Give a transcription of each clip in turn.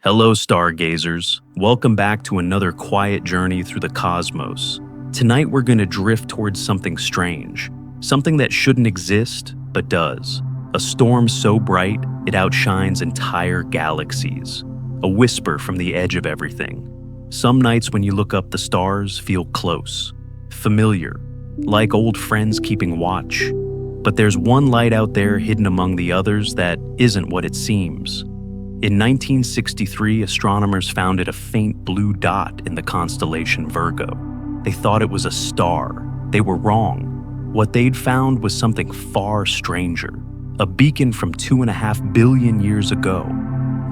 Hello, stargazers. Welcome back to another quiet journey through the cosmos. Tonight, we're going to drift towards something strange, something that shouldn't exist, but does. A storm so bright, it outshines entire galaxies. A whisper from the edge of everything. Some nights when you look up, the stars feel close, familiar, like old friends keeping watch. But there's one light out there hidden among the others that isn't what it seems. In 1963, astronomers found a faint blue dot in the constellation Virgo. They thought it was a star. They were wrong. What they'd found was something far stranger. A beacon from 2.5 billion years ago.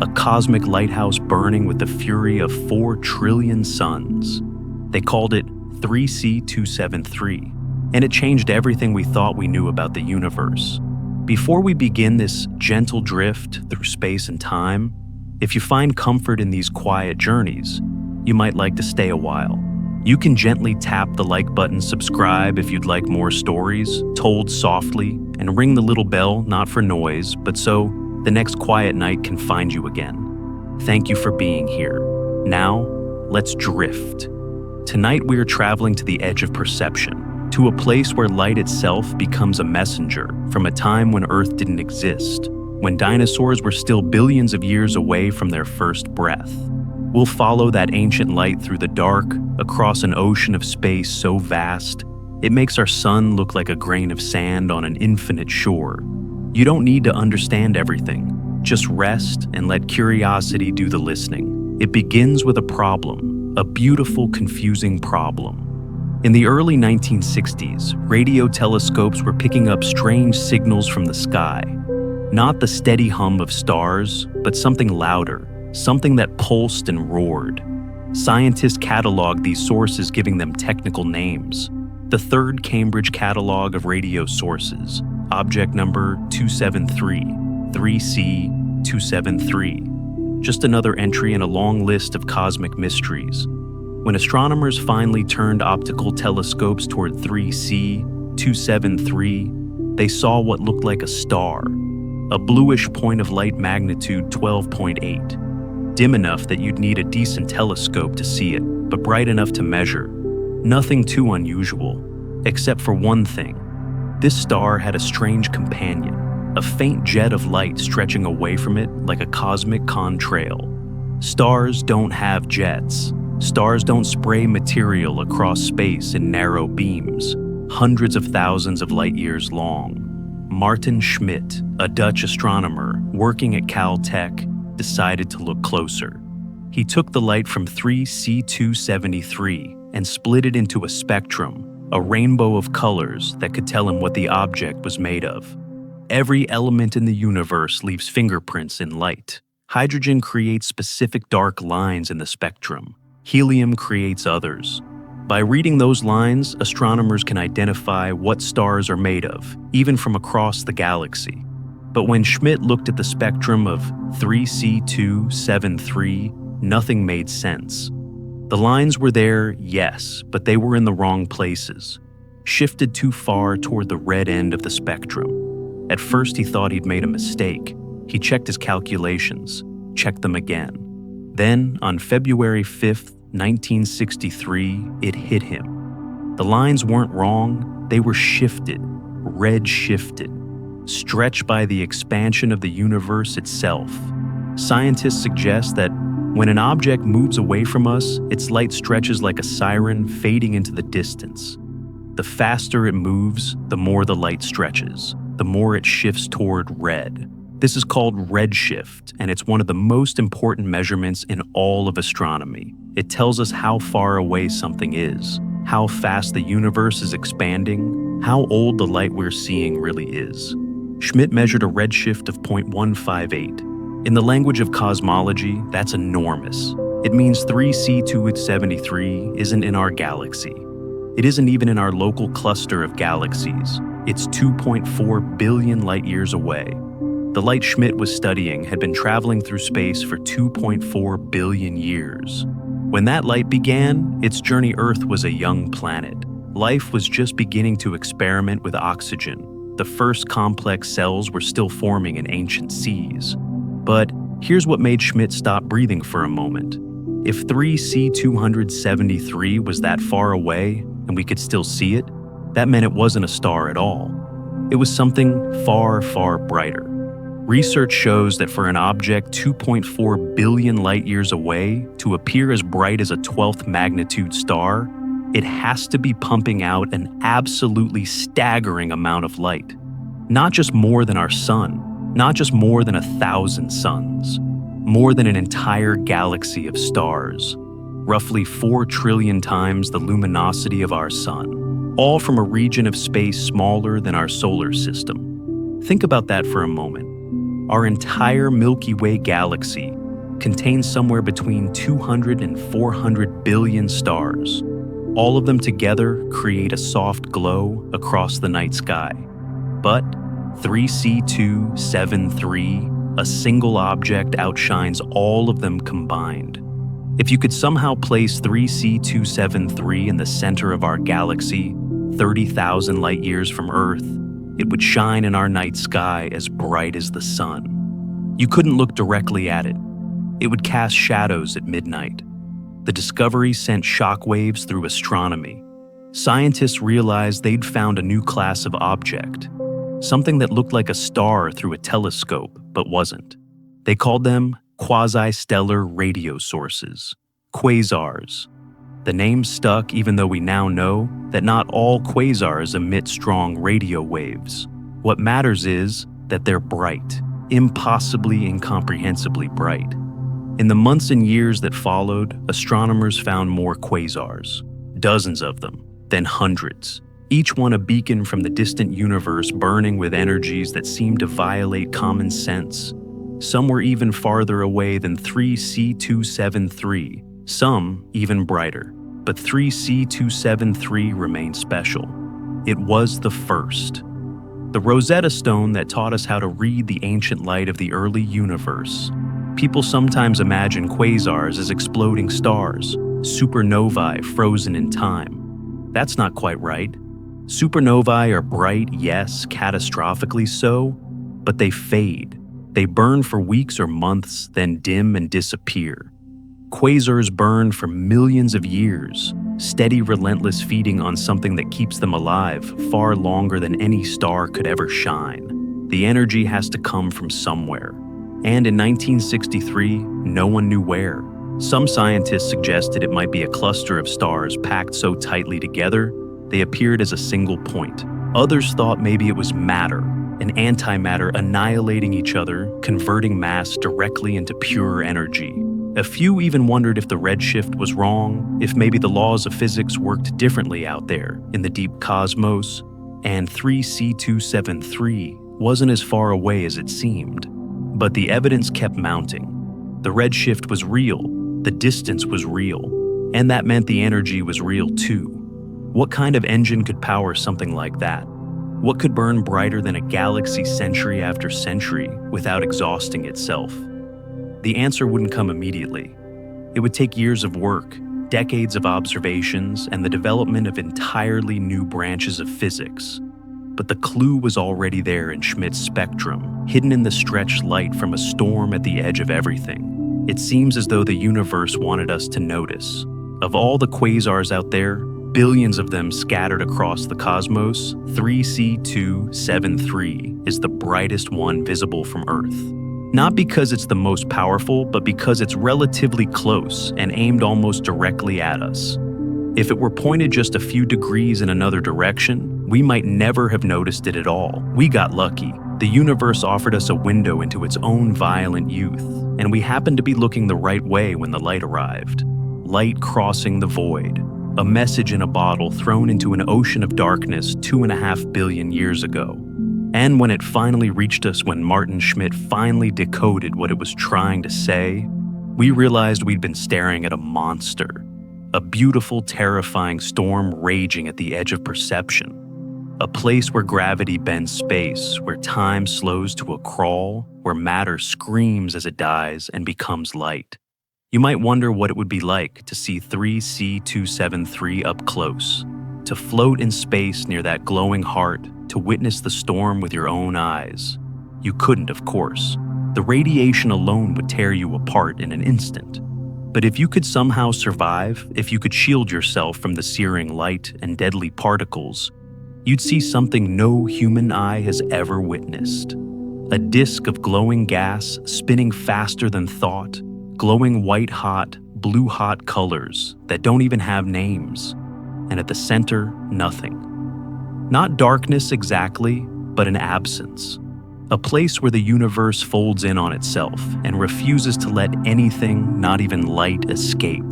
A cosmic lighthouse burning with the fury of 4 trillion suns. They called it 3C273, and it changed everything we thought we knew about the universe. Before we begin this gentle drift through space and time, if you find comfort in these quiet journeys, you might like to stay a while. You can gently tap the like button, subscribe if you'd like more stories, told softly, and ring the little bell, not for noise, but so the next quiet night can find you again. Thank you for being here. Now, let's drift. Tonight we are traveling to the edge of perception, to a place where light itself becomes a messenger from a time when Earth didn't exist, when dinosaurs were still billions of years away from their first breath. We'll follow that ancient light through the dark, across an ocean of space so vast, it makes our sun look like a grain of sand on an infinite shore. You don't need to understand everything. Just rest and let curiosity do the listening. It begins with a problem, a beautiful, confusing problem. In the early 1960s, radio telescopes were picking up strange signals from the sky. Not the steady hum of stars, but something louder, something that pulsed and roared. Scientists cataloged these sources, giving them technical names. The third Cambridge Catalog of Radio Sources, object number 273, 3C273. Just another entry in a long list of cosmic mysteries. When astronomers finally turned optical telescopes toward 3C273, they saw what looked like a star, a bluish point of light magnitude 12.8, dim enough that you'd need a decent telescope to see it, but bright enough to measure. Nothing too unusual, except for one thing. This star had a strange companion, a faint jet of light stretching away from it like a cosmic contrail. Stars don't have jets. Stars don't spray material across space in narrow beams, hundreds of thousands of light years long. Martin Schmidt, a Dutch astronomer working at Caltech, decided to look closer. He took the light from 3C273 and split it into a spectrum, a rainbow of colors that could tell him what the object was made of. Every element in the universe leaves fingerprints in light. Hydrogen creates specific dark lines in the spectrum. Helium creates others. By reading those lines, astronomers can identify what stars are made of, even from across the galaxy. But when Schmidt looked at the spectrum of 3C273, nothing made sense. The lines were there, yes, but they were in the wrong places, shifted too far toward the red end of the spectrum. At first, he thought he'd made a mistake. He checked his calculations, checked them again. Then, on February 5th, 1963, it hit him. The lines weren't wrong, they were shifted, red-shifted, stretched by the expansion of the universe itself. Scientists suggest that when an object moves away from us, its light stretches like a siren fading into the distance. The faster it moves, the more the light stretches, the more it shifts toward red. This is called redshift, and it's one of the most important measurements in all of astronomy. It tells us how far away something is, how fast the universe is expanding, how old the light we're seeing really is. Schmidt measured a redshift of 0.158. In the language of cosmology, that's enormous. It means 3C273 isn't in our galaxy. It isn't even in our local cluster of galaxies. It's 2.4 billion light years away. The light Schmidt was studying had been traveling through space for 2.4 billion years. When that light began, its journey Earth was a young planet. Life was just beginning to experiment with oxygen. The first complex cells were still forming in ancient seas. But Here's what made Schmidt stop breathing for a moment. If 3C273 was that far away and we could still see it, that meant it wasn't a star at all. It was something far, far brighter. Research shows that for an object 2.4 billion light years away to appear as bright as a 12th magnitude star, it has to be pumping out an absolutely staggering amount of light. Not just more than our sun, not just more than 1,000 suns, more than an entire galaxy of stars, roughly 4 trillion times the luminosity of our sun, all from a region of space smaller than our solar system. Think about that for a moment. Our entire Milky Way galaxy contains somewhere between 200 and 400 billion stars. All of them together create a soft glow across the night sky. But 3C273, a single object, outshines all of them combined. If you could somehow place 3C273 in the center of our galaxy, 30,000 light years from Earth, it would shine in our night sky as bright as the sun. You couldn't look directly at it. It would cast shadows at midnight. The discovery sent shockwaves through astronomy. Scientists realized they'd found a new class of object, something that looked like a star through a telescope, but wasn't. They called them quasi-stellar radio sources, quasars. The name stuck even though we now know that not all quasars emit strong radio waves. What matters is that they're bright, impossibly incomprehensibly bright. In the months and years that followed, astronomers found more quasars, dozens of them, then hundreds. Each one a beacon from the distant universe burning with energies that seemed to violate common sense. Some were even farther away than 3C273, some even brighter. But 3C273 remained special. It was the first. The Rosetta Stone that taught us how to read the ancient light of the early universe. People sometimes imagine quasars as exploding stars, supernovae frozen in time. That's not quite right. Supernovae are bright, yes, catastrophically so, but they fade. They burn for weeks or months, then dim and disappear. Quasars burn for millions of years, steady, relentless feeding on something that keeps them alive far longer than any star could ever shine. The energy has to come from somewhere. And in 1963, no one knew where. Some scientists suggested it might be a cluster of stars packed so tightly together they appeared as a single point. Others thought maybe it was matter, an antimatter annihilating each other, converting mass directly into pure energy. A few even wondered if the redshift was wrong, if maybe the laws of physics worked differently out there in the deep cosmos, and 3C273 wasn't as far away as it seemed. But the evidence kept mounting. The redshift was real, the distance was real, and that meant the energy was real too. What kind of engine could power something like that? What could burn brighter than a galaxy century after century without exhausting itself? The answer wouldn't come immediately. It would take years of work, decades of observations, and the development of entirely new branches of physics. But the clue was already there in Schmidt's spectrum, hidden in the stretched light from a storm at the edge of everything. It seems as though the universe wanted us to notice. Of all the quasars out there, billions of them scattered across the cosmos, 3C273 is the brightest one visible from Earth. Not because it's the most powerful, but because it's relatively close and aimed almost directly at us. If it were pointed just a few degrees in another direction, we might never have noticed it at all. We got lucky. The universe offered us a window into its own violent youth, and we happened to be looking the right way when the light arrived. Light crossing the void. A message in a bottle thrown into an ocean of darkness 2.5 billion years ago. And when it finally reached us, when Martin Schmidt finally decoded what it was trying to say, we realized we'd been staring at a monster. A beautiful, terrifying storm raging at the edge of perception. A place where gravity bends space, where time slows to a crawl, where matter screams as it dies and becomes light. You might wonder what it would be like to see 3C273 up close, to float in space near that glowing heart, to witness the storm with your own eyes. You couldn't, of course. The radiation alone would tear you apart in an instant. But if you could somehow survive, if you could shield yourself from the searing light and deadly particles, you'd see something no human eye has ever witnessed. A disk of glowing gas spinning faster than thought, glowing white-hot, blue-hot colors that don't even have names. And at the center, nothing. Not darkness exactly, but an absence. A place where the universe folds in on itself and refuses to let anything, not even light, escape.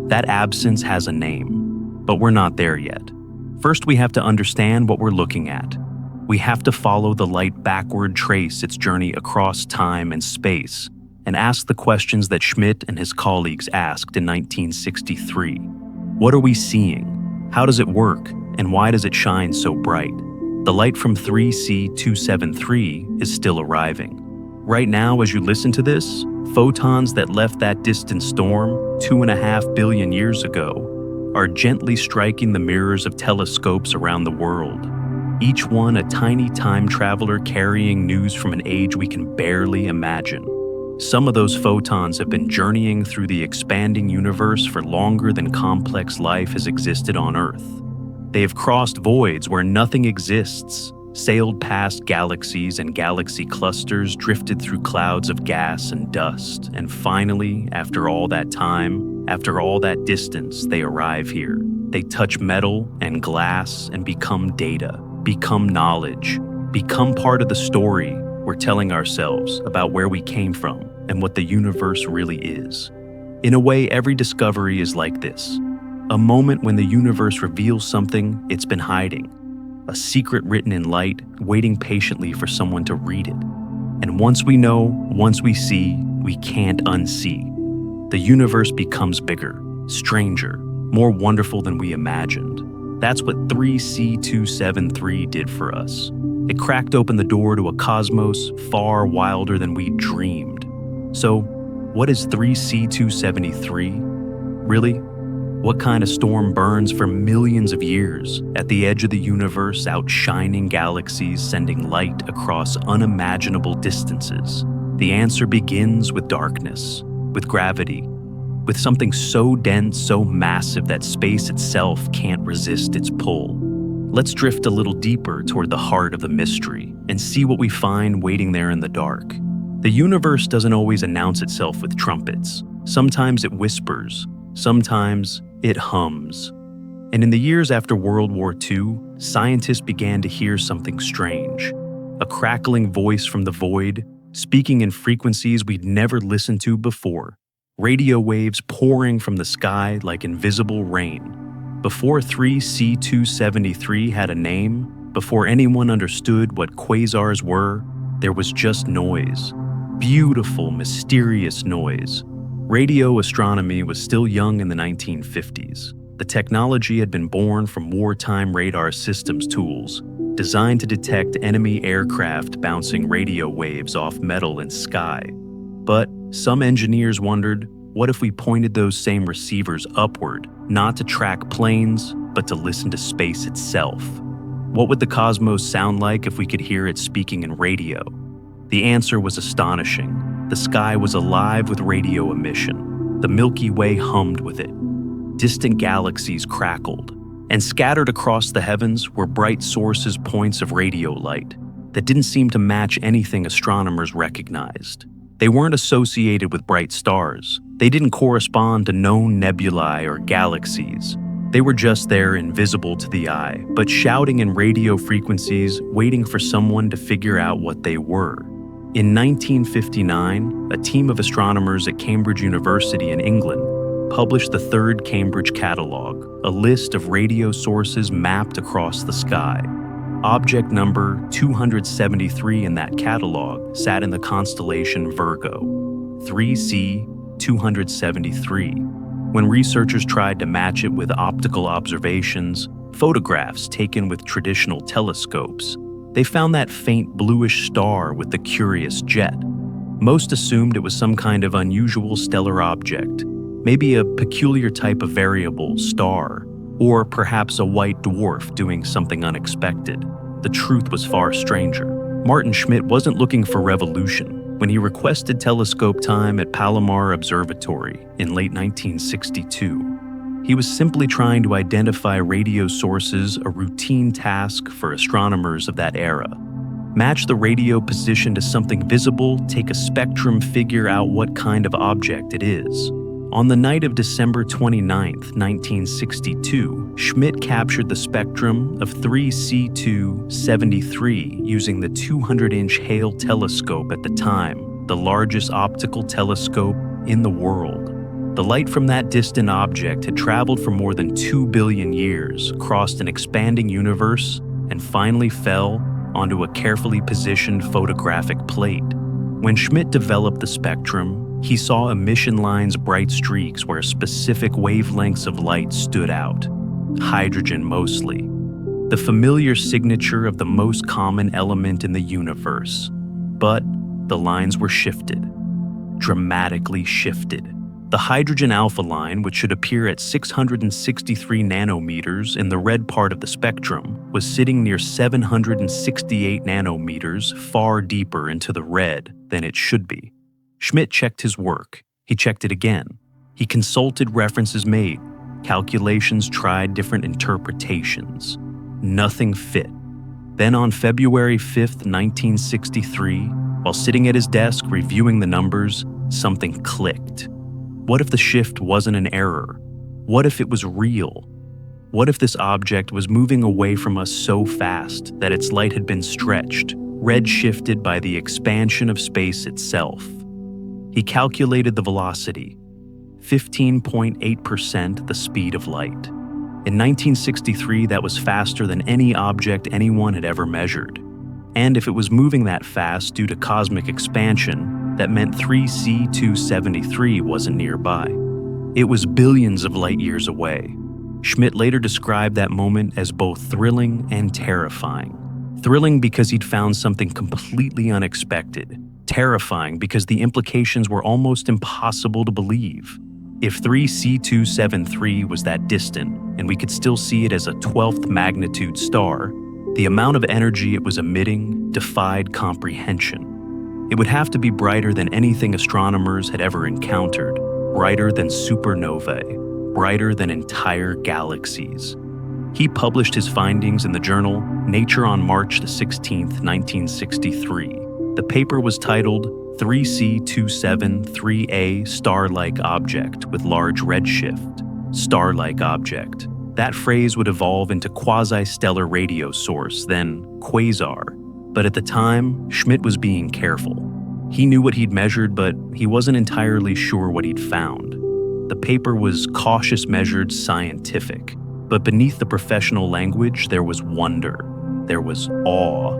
That absence has a name, but we're not there yet. First, we have to understand what we're looking at. We have to follow the light backward, trace its journey across time and space, and ask the questions that Schmidt and his colleagues asked in 1963. What are we seeing? How does it work? And why does it shine so bright? The light from 3C273 is still arriving. Right now, as you listen to this, photons that left that distant storm 2.5 billion years ago are gently striking the mirrors of telescopes around the world, each one a tiny time traveler carrying news from an age we can barely imagine. Some of those photons have been journeying through the expanding universe for longer than complex life has existed on Earth. They have crossed voids where nothing exists, sailed past galaxies and galaxy clusters, drifted through clouds of gas and dust, and finally, after all that time, after all that distance, they arrive here. They touch metal and glass and become data, become knowledge, become part of the story we're telling ourselves about where we came from and what the universe really is. In a way, every discovery is like this. A moment when the universe reveals something it's been hiding. A secret written in light, waiting patiently for someone to read it. And once we know, once we see, we can't unsee. The universe becomes bigger, stranger, more wonderful than we imagined. That's what 3C273 did for us. It cracked open the door to a cosmos far wilder than we dreamed. So, what is 3C273? Really? What kind of storm burns for millions of years at the edge of the universe, outshining galaxies, sending light across unimaginable distances? The answer begins with darkness, with gravity, with something so dense, so massive that space itself can't resist its pull. Let's drift a little deeper toward the heart of the mystery and see what we find waiting there in the dark. The universe doesn't always announce itself with trumpets. Sometimes it whispers, sometimes it hums. And in the years after World War II, scientists began to hear something strange. A crackling voice from the void, speaking in frequencies we'd never listened to before. Radio waves pouring from the sky like invisible rain. Before 3C273 had a name, before anyone understood what quasars were, there was just noise. Beautiful, mysterious noise. Radio astronomy was still young in the 1950s. The technology had been born from wartime radar systems tools, designed to detect enemy aircraft bouncing radio waves off metal and sky. But some engineers wondered, what if we pointed those same receivers upward, not to track planes, but to listen to space itself? What would the cosmos sound like if we could hear it speaking in radio? The answer was astonishing. The sky was alive with radio emission. The Milky Way hummed with it. Distant galaxies crackled. And scattered across the heavens were bright sources, points of radio light that didn't seem to match anything astronomers recognized. They weren't associated with bright stars. They didn't correspond to known nebulae or galaxies. They were just there, invisible to the eye, but shouting in radio frequencies, waiting for someone to figure out what they were. In 1959, a team of astronomers at Cambridge University in England published the third Cambridge Catalogue, a list of radio sources mapped across the sky. Object number 273 in that catalog sat in the constellation Virgo, 3C273. When researchers tried to match it with optical observations, photographs taken with traditional telescopes, they found that faint bluish star with the curious jet. Most assumed it was some kind of unusual stellar object, maybe a peculiar type of variable star, or perhaps a white dwarf doing something unexpected. The truth was far stranger. Martin Schmidt wasn't looking for revolution. when he requested telescope time at Palomar Observatory in late 1962. He was simply trying to identify radio sources, a routine task for astronomers of that era. Match the radio position to something visible, take a spectrum, figure out what kind of object it is. On the night of December 29, 1962, Schmidt captured the spectrum of 3C273 using the 200-inch Hale telescope at the time, the largest optical telescope in the world. The light from that distant object had traveled for more than 2 billion years, crossed an expanding universe, and finally fell onto a carefully positioned photographic plate. When Schmidt developed the spectrum, he saw emission lines, bright streaks where specific wavelengths of light stood out. Hydrogen mostly. The familiar signature of the most common element in the universe. But the lines were shifted. Dramatically shifted. The hydrogen alpha line, which should appear at 663 nanometers in the red part of the spectrum, was sitting near 768 nanometers, far deeper into the red than it should be. Schmidt checked his work. He checked it again. He consulted references made, calculations tried, different interpretations. Nothing fit. Then on February 5th, 1963, while sitting at his desk reviewing the numbers, something clicked. What if the shift wasn't an error? What if it was real? What if this object was moving away from us so fast that its light had been stretched, redshifted by the expansion of space itself? He calculated the velocity, 15.8% the speed of light. In 1963, that was faster than any object anyone had ever measured. And if it was moving that fast due to cosmic expansion, that meant 3C273 wasn't nearby. It was billions of light years away. Schmidt later described that moment as both thrilling and terrifying. Thrilling because he'd found something completely unexpected. Terrifying because the implications were almost impossible to believe. If 3C273 was that distant, and we could still see it as a 12th magnitude star, the amount of energy it was emitting defied comprehension. It would have to be brighter than anything astronomers had ever encountered, brighter than supernovae, brighter than entire galaxies. He published his findings in the journal Nature on March 16, 1963. The paper was titled 3C273A Star-like Object with Large Redshift. Star-like object. That phrase would evolve into quasi-stellar radio source, then quasar. But at the time, Schmidt was being careful. He knew what he'd measured, but he wasn't entirely sure what he'd found. The paper was cautious, measured, scientific. But beneath the professional language, there was wonder. There was awe.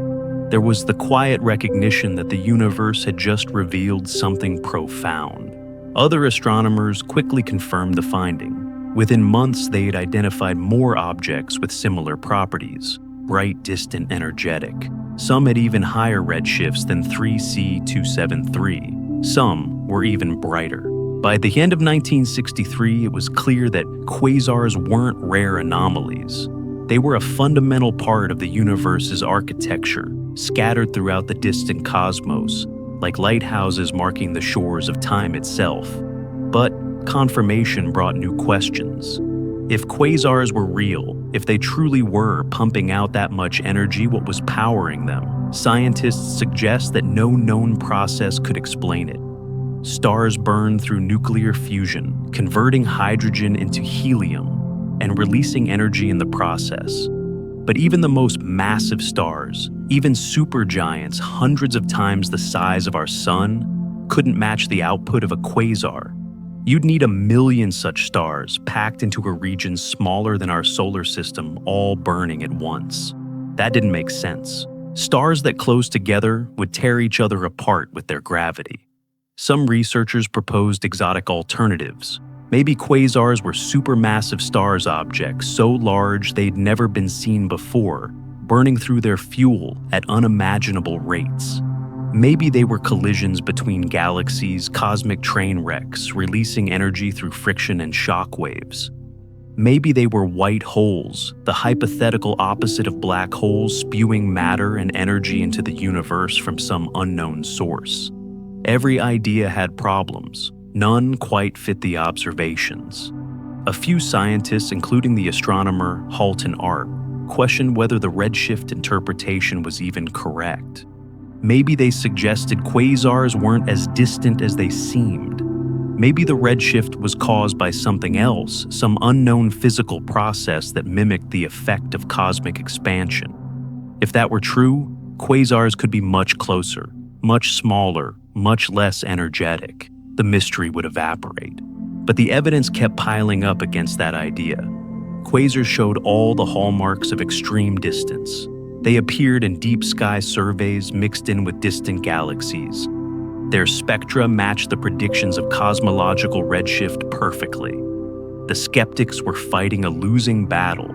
There was the quiet recognition that the universe had just revealed something profound. Other astronomers quickly confirmed the finding. Within months, they had identified more objects with similar properties. Bright, distant, energetic. Some had even higher redshifts than 3C273. Some were even brighter. By the end of 1963, it was clear that quasars weren't rare anomalies. They were a fundamental part of the universe's architecture, scattered throughout the distant cosmos, like lighthouses marking the shores of time itself. But confirmation brought new questions. If quasars were real, if they truly were pumping out that much energy, what was powering them? Scientists suggest that no known process could explain it. Stars burn through nuclear fusion, converting hydrogen into helium and releasing energy in the process. But even the most massive stars, even supergiants hundreds of times the size of our sun, couldn't match the output of a quasar. You'd need 1 million such stars packed into a region smaller than our solar system, all burning at once. That didn't make sense. Stars that close together would tear each other apart with their gravity. Some researchers proposed exotic alternatives. Maybe quasars were supermassive stars objects so large they'd never been seen before, burning through their fuel at unimaginable rates. Maybe they were collisions between galaxies, cosmic train wrecks, releasing energy through friction and shock waves. Maybe they were white holes, the hypothetical opposite of black holes, spewing matter and energy into the universe from some unknown source. Every idea had problems. None quite fit the observations. A few scientists, including the astronomer Halton Arp, questioned whether the redshift interpretation was even correct. Maybe they suggested quasars weren't as distant as they seemed. Maybe the redshift was caused by something else, some unknown physical process that mimicked the effect of cosmic expansion. If that were true, quasars could be much closer, much smaller, much less energetic. The mystery would evaporate. But the evidence kept piling up against that idea. Quasars showed all the hallmarks of extreme distance. They appeared in deep sky surveys mixed in with distant galaxies. Their spectra matched the predictions of cosmological redshift perfectly. The skeptics were fighting a losing battle.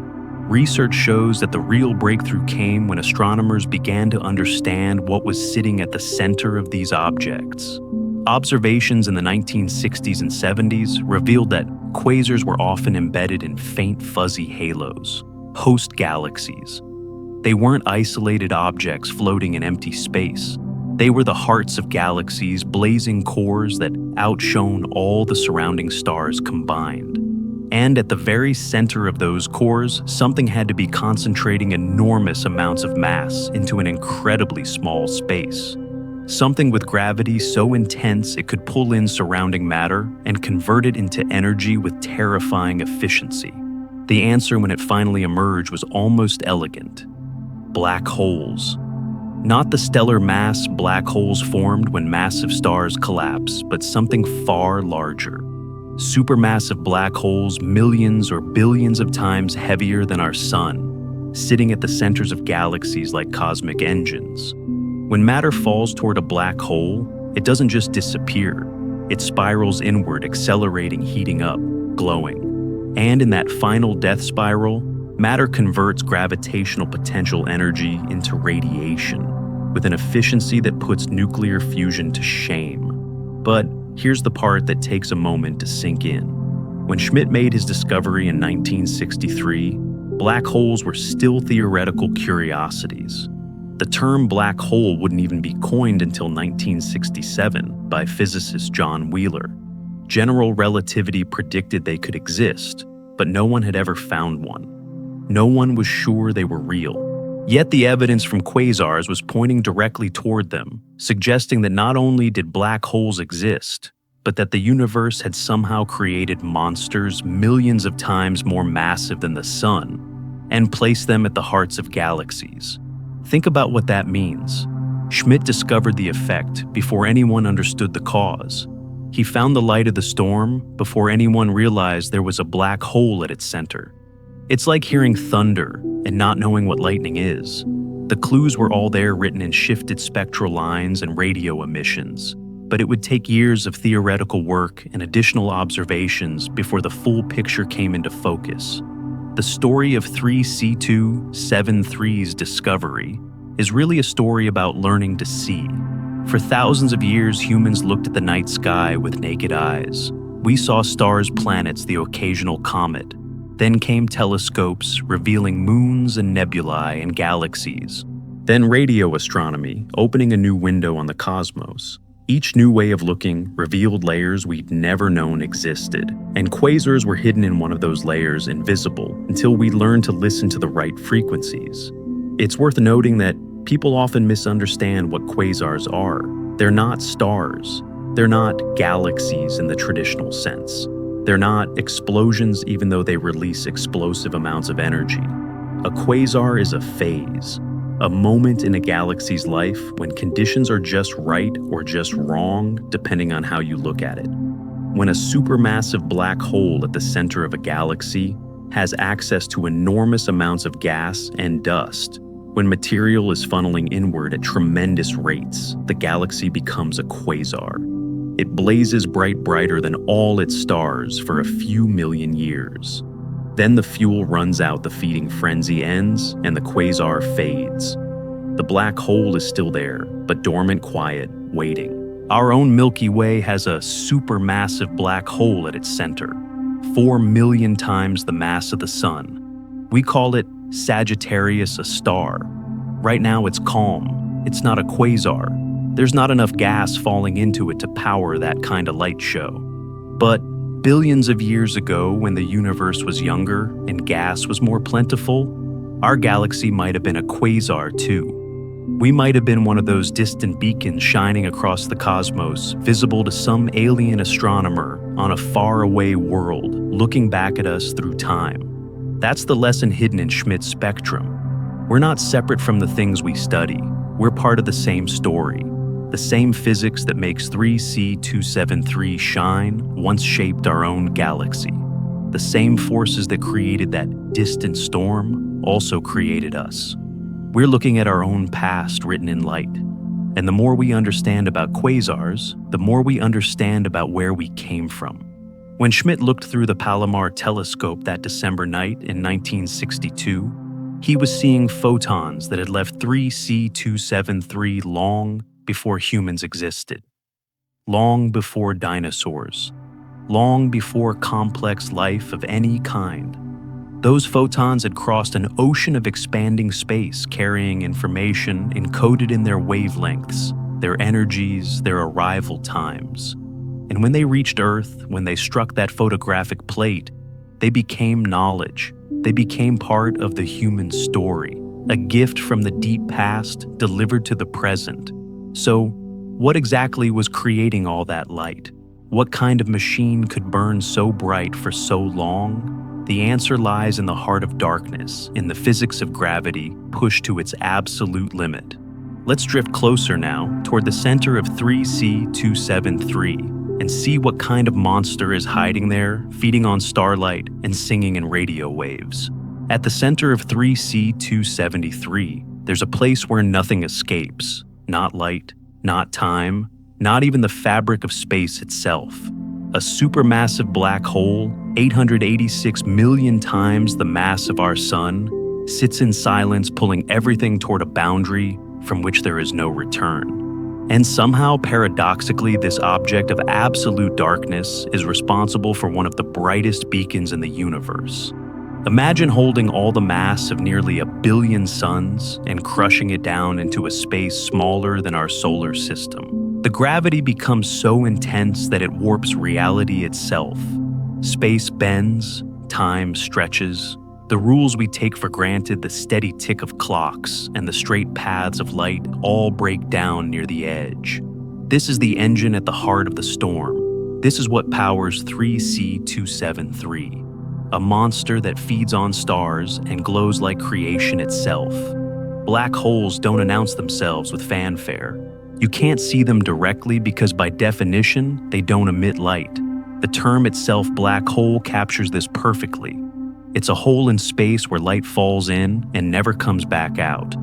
Research shows that the real breakthrough came when astronomers began to understand what was sitting at the center of these objects. Observations in the 1960s and 70s revealed that quasars were often embedded in faint fuzzy halos, host galaxies. They weren't isolated objects floating in empty space. They were the hearts of galaxies, blazing cores that outshone all the surrounding stars combined. And at the very center of those cores, something had to be concentrating enormous amounts of mass into an incredibly small space. Something with gravity so intense it could pull in surrounding matter and convert it into energy with terrifying efficiency. The answer when it finally emerged was almost elegant. Black holes. Not the stellar mass black holes formed when massive stars collapse, but something far larger. Supermassive black holes millions or billions of times heavier than our sun, sitting at the centers of galaxies like cosmic engines. When matter falls toward a black hole, it doesn't just disappear. It spirals inward, accelerating, heating up, glowing. And in that final death spiral, matter converts gravitational potential energy into radiation, with an efficiency that puts nuclear fusion to shame. But here's the part that takes a moment to sink in. When Schmidt made his discovery in 1963, black holes were still theoretical curiosities. The term black hole wouldn't even be coined until 1967 by physicist John Wheeler. General relativity predicted they could exist, but no one had ever found one. No one was sure they were real. Yet the evidence from quasars was pointing directly toward them, suggesting that not only did black holes exist, but that the universe had somehow created monsters millions of times more massive than the sun, and placed them at the hearts of galaxies. Think about what that means. Schmidt discovered the effect before anyone understood the cause. He found the light of the storm before anyone realized there was a black hole at its center. It's like hearing thunder and not knowing what lightning is. The clues were all there, written in shifted spectral lines and radio emissions, but it would take years of theoretical work and additional observations before the full picture came into focus. The story of 3C273's discovery is really a story about learning to see. For thousands of years, humans looked at the night sky with naked eyes. We saw stars, planets, the occasional comet. Then came telescopes, revealing moons and nebulae and galaxies. Then radio astronomy, opening a new window on the cosmos. Each new way of looking revealed layers we'd never known existed, and quasars were hidden in one of those layers, invisible, until we learned to listen to the right frequencies. It's worth noting that people often misunderstand what quasars are. They're not stars. They're not galaxies in the traditional sense. They're not explosions, even though they release explosive amounts of energy. A quasar is a phase. A moment in a galaxy's life when conditions are just right or just wrong, depending on how you look at it. When a supermassive black hole at the center of a galaxy has access to enormous amounts of gas and dust, when material is funneling inward at tremendous rates, the galaxy becomes a quasar. It blazes brighter than all its stars for a few million years. Then the fuel runs out, the feeding frenzy ends, and the quasar fades. The black hole is still there, but dormant, quiet, waiting. Our own Milky Way has a supermassive black hole at its center, 4 million times the mass of the sun. We call it Sagittarius, a star. Right now it's calm. It's not a quasar. There's not enough gas falling into it to power that kind of light show. But billions of years ago, when the universe was younger and gas was more plentiful, our galaxy might have been a quasar too. We might have been one of those distant beacons shining across the cosmos, visible to some alien astronomer on a faraway world, looking back at us through time. That's the lesson hidden in Schmidt's spectrum. We're not separate from the things we study. We're part of the same story. The same physics that makes 3C273 shine once shaped our own galaxy. The same forces that created that distant storm also created us. We're looking at our own past written in light. And the more we understand about quasars, the more we understand about where we came from. When Schmidt looked through the Palomar telescope that December night in 1962, he was seeing photons that had left 3C273 long before humans existed, long before dinosaurs, long before complex life of any kind. Those photons had crossed an ocean of expanding space, carrying information encoded in their wavelengths, their energies, their arrival times. And when they reached Earth, when they struck that photographic plate, they became knowledge. They became part of the human story, a gift from the deep past delivered to the present. So, what exactly was creating all that light? What kind of machine could burn so bright for so long? The answer lies in the heart of darkness, in the physics of gravity pushed to its absolute limit. Let's drift closer now toward the center of 3C273 and see what kind of monster is hiding there, feeding on starlight and singing in radio waves. At the center of 3C273, there's a place where nothing escapes. Not light, not time, not even the fabric of space itself. A supermassive black hole, 886 million times the mass of our sun, sits in silence, pulling everything toward a boundary from which there is no return. And somehow, paradoxically, this object of absolute darkness is responsible for one of the brightest beacons in the universe. Imagine holding all the mass of nearly 1 billion suns and crushing it down into a space smaller than our solar system. The gravity becomes so intense that it warps reality itself. Space bends, time stretches. The rules we take for granted, the steady tick of clocks and the straight paths of light, all break down near the edge. This is the engine at the heart of the storm. This is what powers 3C273. A monster that feeds on stars and glows like creation itself. Black holes don't announce themselves with fanfare. You can't see them directly because by definition, they don't emit light. The term itself, black hole, captures this perfectly. It's a hole in space where light falls in and never comes back out.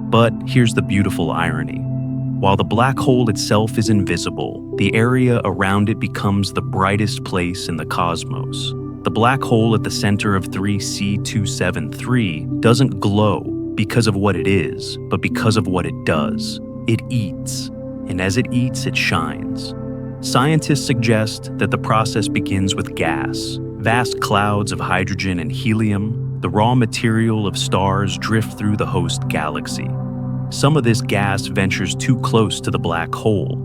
But here's the beautiful irony. While the black hole itself is invisible, the area around it becomes the brightest place in the cosmos. The black hole at the center of 3C273 doesn't glow because of what it is, but because of what it does. It eats, and as it eats, it shines. Scientists suggest that the process begins with gas. Vast clouds of hydrogen and helium, the raw material of stars, drift through the host galaxy. Some of this gas ventures too close to the black hole.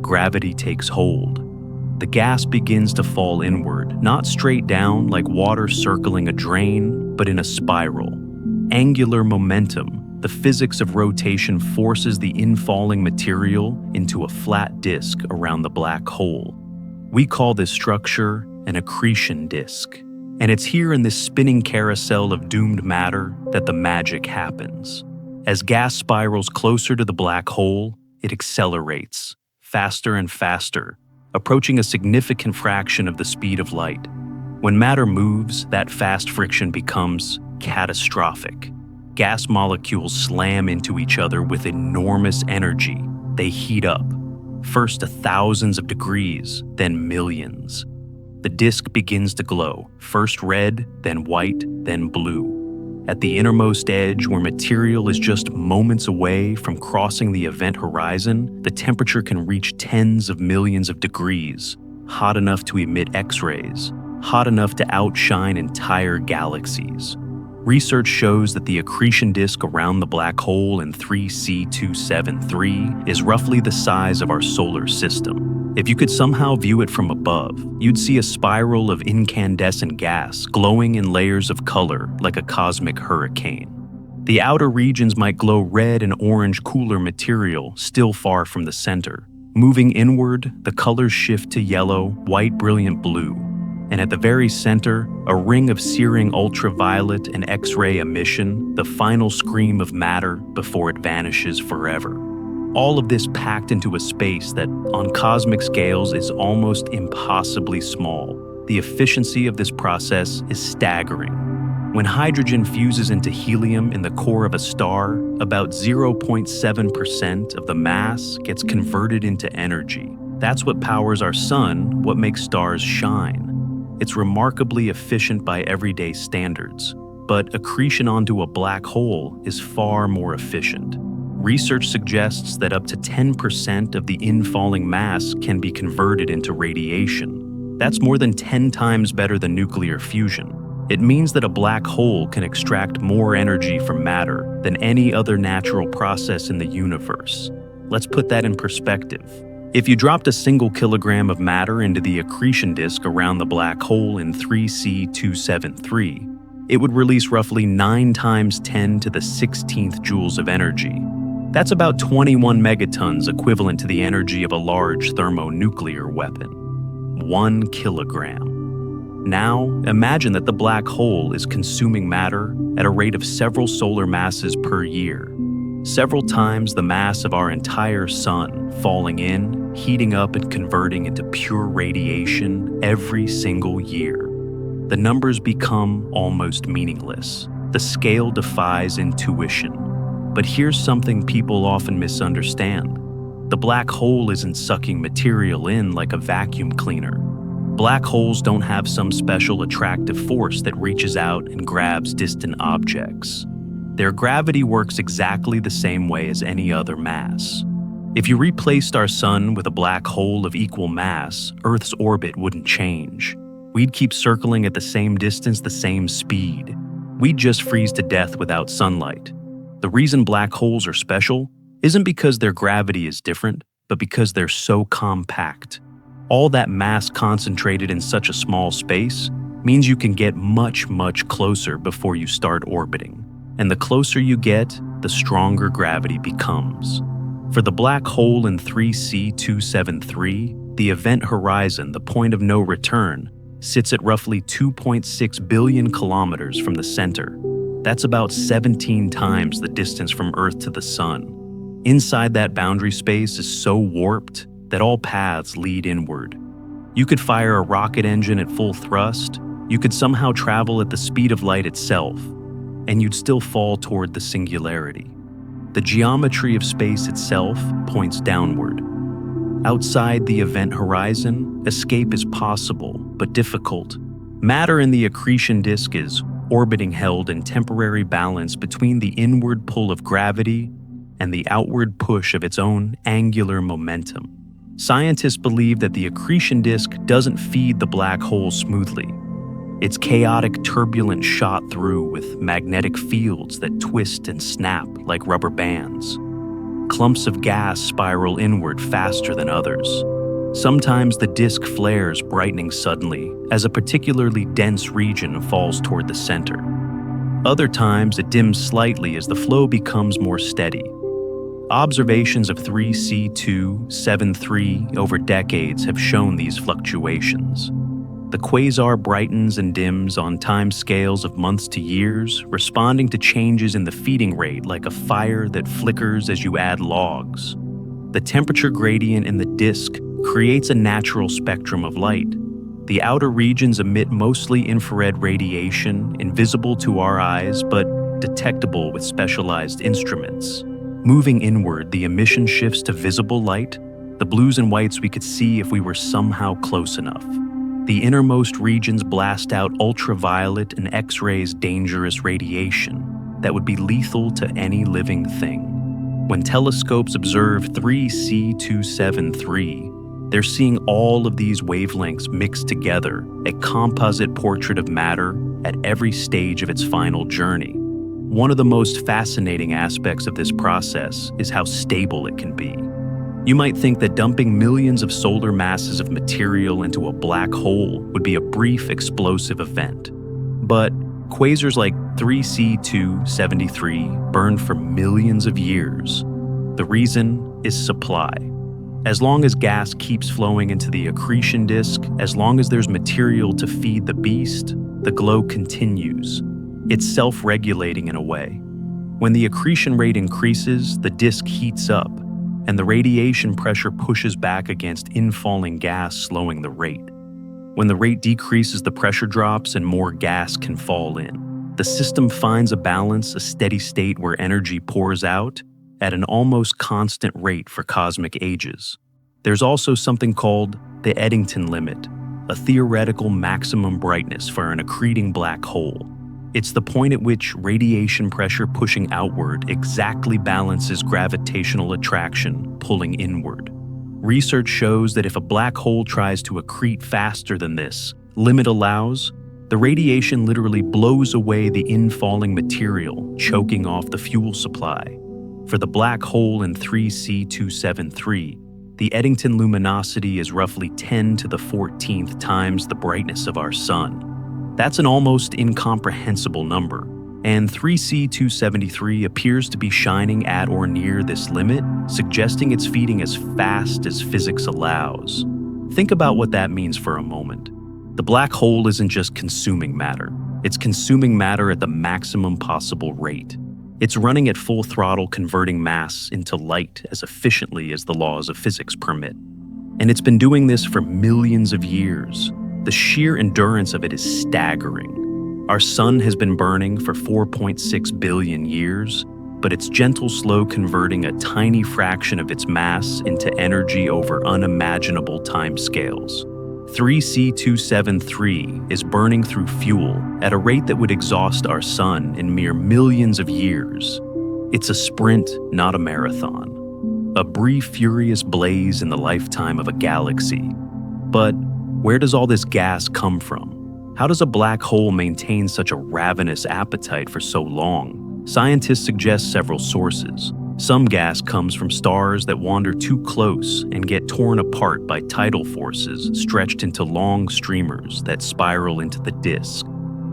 Gravity takes hold. The gas begins to fall inward, not straight down like water circling a drain, but in a spiral. Angular momentum, the physics of rotation, forces the infalling material into a flat disk around the black hole. We call this structure an accretion disk. And it's here in this spinning carousel of doomed matter that the magic happens. As gas spirals closer to the black hole, it accelerates, faster and faster, approaching a significant fraction of the speed of light. When matter moves, that fast friction becomes catastrophic. Gas molecules slam into each other with enormous energy. They heat up, first to thousands of degrees, then millions. The disk begins to glow, first red, then white, then blue. At the innermost edge, where material is just moments away from crossing the event horizon, the temperature can reach tens of millions of degrees, hot enough to emit X-rays, hot enough to outshine entire galaxies. Research shows that the accretion disk around the black hole in 3C273 is roughly the size of our solar system. If you could somehow view it from above, you'd see a spiral of incandescent gas glowing in layers of color like a cosmic hurricane. The outer regions might glow red and orange cooler material still far from the center. Moving inward, the colors shift to yellow, white, brilliant blue. And at the very center, a ring of searing ultraviolet and X-ray emission, the final scream of matter before it vanishes forever. All of this packed into a space that, on cosmic scales, is almost impossibly small. The efficiency of this process is staggering. When hydrogen fuses into helium in the core of a star, about 0.7% of the mass gets converted into energy. That's what powers our sun, what makes stars shine. It's remarkably efficient by everyday standards, but accretion onto a black hole is far more efficient. Research suggests that up to 10% of the infalling mass can be converted into radiation. That's more than 10 times better than nuclear fusion. It means that a black hole can extract more energy from matter than any other natural process in the universe. Let's put that in perspective. If you dropped a single kilogram of matter into the accretion disk around the black hole in 3C273, it would release roughly 9 times 10 to the 16th joules of energy. That's about 21 megatons, equivalent to the energy of a large thermonuclear weapon. 1 kilogram. Now, imagine that the black hole is consuming matter at a rate of several solar masses per year. Several times the mass of our entire sun, falling in, heating up and converting into pure radiation every single year. The numbers become almost meaningless. The scale defies intuition. But here's something people often misunderstand. The black hole isn't sucking material in like a vacuum cleaner. Black holes don't have some special attractive force that reaches out and grabs distant objects. Their gravity works exactly the same way as any other mass. If you replaced our sun with a black hole of equal mass, Earth's orbit wouldn't change. We'd keep circling at the same distance, the same speed. We'd just freeze to death without sunlight. The reason black holes are special isn't because their gravity is different, but because they're so compact. All that mass concentrated in such a small space means you can get much, much closer before you start orbiting. And the closer you get, the stronger gravity becomes. For the black hole in 3C273, the event horizon, the point of no return, sits at roughly 2.6 billion kilometers from the center. That's about 17 times the distance from Earth to the Sun. Inside that boundary space is so warped that all paths lead inward. You could fire a rocket engine at full thrust, you could somehow travel at the speed of light itself, and you'd still fall toward the singularity. The geometry of space itself points downward. Outside the event horizon, escape is possible, but difficult. Matter in the accretion disk is orbiting, held in temporary balance between the inward pull of gravity and the outward push of its own angular momentum. Scientists believe that the accretion disk doesn't feed the black hole smoothly. It's chaotic, turbulent shot through with magnetic fields that twist and snap like rubber bands. Clumps of gas spiral inward faster than others. Sometimes the disk flares, brightening suddenly as a particularly dense region falls toward the center. Other times it dims slightly as the flow becomes more steady. Observations of 3C273 over decades have shown these fluctuations. The quasar brightens and dims on time scales of months to years, responding to changes in the feeding rate like a fire that flickers as you add logs. The temperature gradient in the disk creates a natural spectrum of light. The outer regions emit mostly infrared radiation, invisible to our eyes but detectable with specialized instruments. Moving inward, the emission shifts to visible light, the blues and whites we could see if we were somehow close enough. The innermost regions blast out ultraviolet and X-rays, dangerous radiation that would be lethal to any living thing. When telescopes observe 3C273, they're seeing all of these wavelengths mixed together, a composite portrait of matter at every stage of its final journey. One of the most fascinating aspects of this process is how stable it can be. You might think that dumping millions of solar masses of material into a black hole would be a brief explosive event. But quasars like 3C273 burn for millions of years. The reason is supply. As long as gas keeps flowing into the accretion disk, as long as there's material to feed the beast, the glow continues. It's self-regulating in a way. When the accretion rate increases, the disk heats up, and the radiation pressure pushes back against infalling gas, slowing the rate. When the rate decreases, the pressure drops and more gas can fall in. The system finds a balance, a steady state where energy pours out at an almost constant rate for cosmic ages. There's also something called the Eddington limit, a theoretical maximum brightness for an accreting black hole. It's the point at which radiation pressure pushing outward exactly balances gravitational attraction pulling inward. Research shows that if a black hole tries to accrete faster than this limit allows, the radiation literally blows away the infalling material, choking off the fuel supply. For the black hole in 3C273, the Eddington luminosity is roughly 10 to the 14th times the brightness of our sun. That's an almost incomprehensible number, and 3C273 appears to be shining at or near this limit, suggesting it's feeding as fast as physics allows. Think about what that means for a moment. The black hole isn't just consuming matter. It's consuming matter at the maximum possible rate. It's running at full throttle, converting mass into light as efficiently as the laws of physics permit. And it's been doing this for millions of years. The sheer endurance of it is staggering. Our sun has been burning for 4.6 billion years, but it's gentle, slow converting a tiny fraction of its mass into energy over unimaginable timescales. 3C273 is burning through fuel at a rate that would exhaust our sun in mere millions of years. It's a sprint, not a marathon. A brief, furious blaze in the lifetime of a galaxy. But where does all this gas come from? How does a black hole maintain such a ravenous appetite for so long? Scientists suggest several sources. Some gas comes from stars that wander too close and get torn apart by tidal forces stretched into long streamers that spiral into the disk.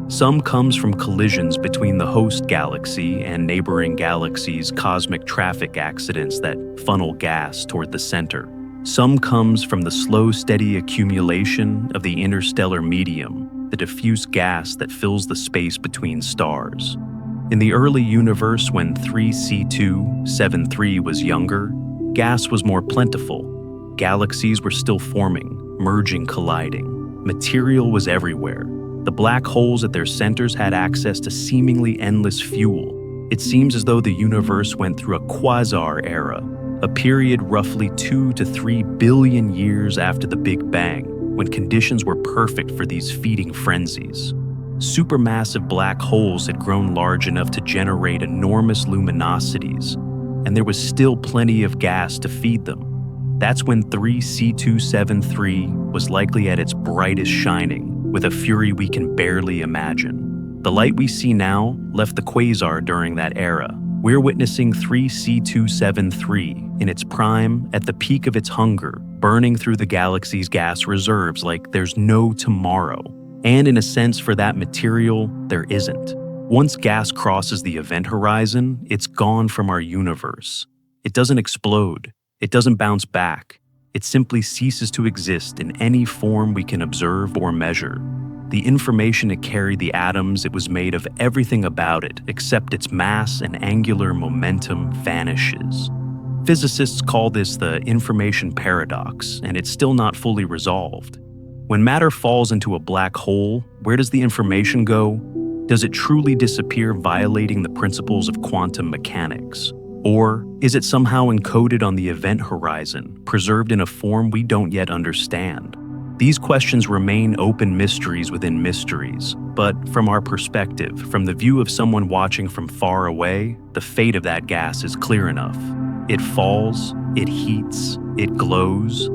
Some comes from collisions between the host galaxy and neighboring galaxies' cosmic traffic accidents that funnel gas toward the center. Some comes from the slow, steady accumulation of the interstellar medium, the diffuse gas that fills the space between stars. In the early universe, when 3C273 was younger, gas was more plentiful. Galaxies were still forming, merging, colliding. Material was everywhere. The black holes at their centers had access to seemingly endless fuel. It seems as though the universe went through a quasar era, a period roughly 2 to 3 billion years after the Big Bang, when conditions were perfect for these feeding frenzies. Supermassive black holes had grown large enough to generate enormous luminosities, and there was still plenty of gas to feed them. That's when 3C273 was likely at its brightest shining, with a fury we can barely imagine. The light we see now left the quasar during that era. We're witnessing 3C273 in its prime, at the peak of its hunger, burning through the galaxy's gas reserves like there's no tomorrow. And in a sense, for that material, there isn't. Once gas crosses the event horizon, it's gone from our universe. It doesn't explode. It doesn't bounce back. It simply ceases to exist in any form we can observe or measure. The information it carried, the atoms it was made of, everything about it, except its mass and angular momentum, vanishes. Physicists call this the information paradox, and it's still not fully resolved. When matter falls into a black hole, where does the information go? Does it truly disappear, violating the principles of quantum mechanics? Or is it somehow encoded on the event horizon, preserved in a form we don't yet understand? These questions remain open mysteries within mysteries, but from our perspective, from the view of someone watching from far away, the fate of that gas is clear enough. It falls, it heats, it glows,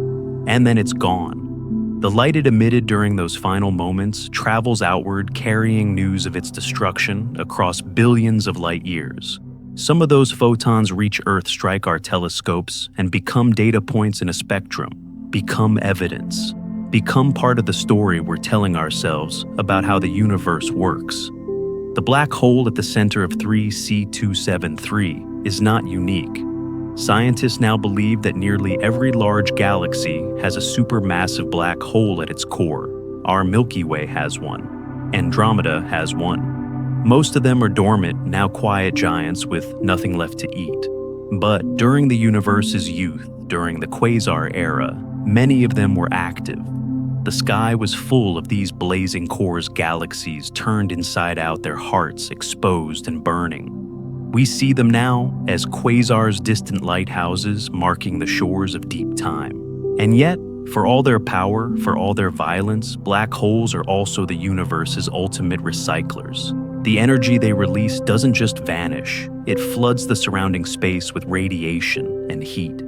and then it's gone. The light it emitted during those final moments travels outward, carrying news of its destruction across billions of light years. Some of those photons reach Earth, strike our telescopes, and become data points in a spectrum, become evidence, become part of the story we're telling ourselves about how the universe works. The black hole at the center of 3C273 is not unique. Scientists now believe that nearly every large galaxy has a supermassive black hole at its core. Our Milky Way has one. Andromeda has one. Most of them are dormant, now quiet giants with nothing left to eat. But during the universe's youth, during the Quasar era, many of them were active. The sky was full of these blazing cores, galaxies turned inside out, their hearts exposed and burning. We see them now as quasars, distant lighthouses marking the shores of deep time. And yet, for all their power, for all their violence, black holes are also the universe's ultimate recyclers. The energy they release doesn't just vanish, it floods the surrounding space with radiation and heat.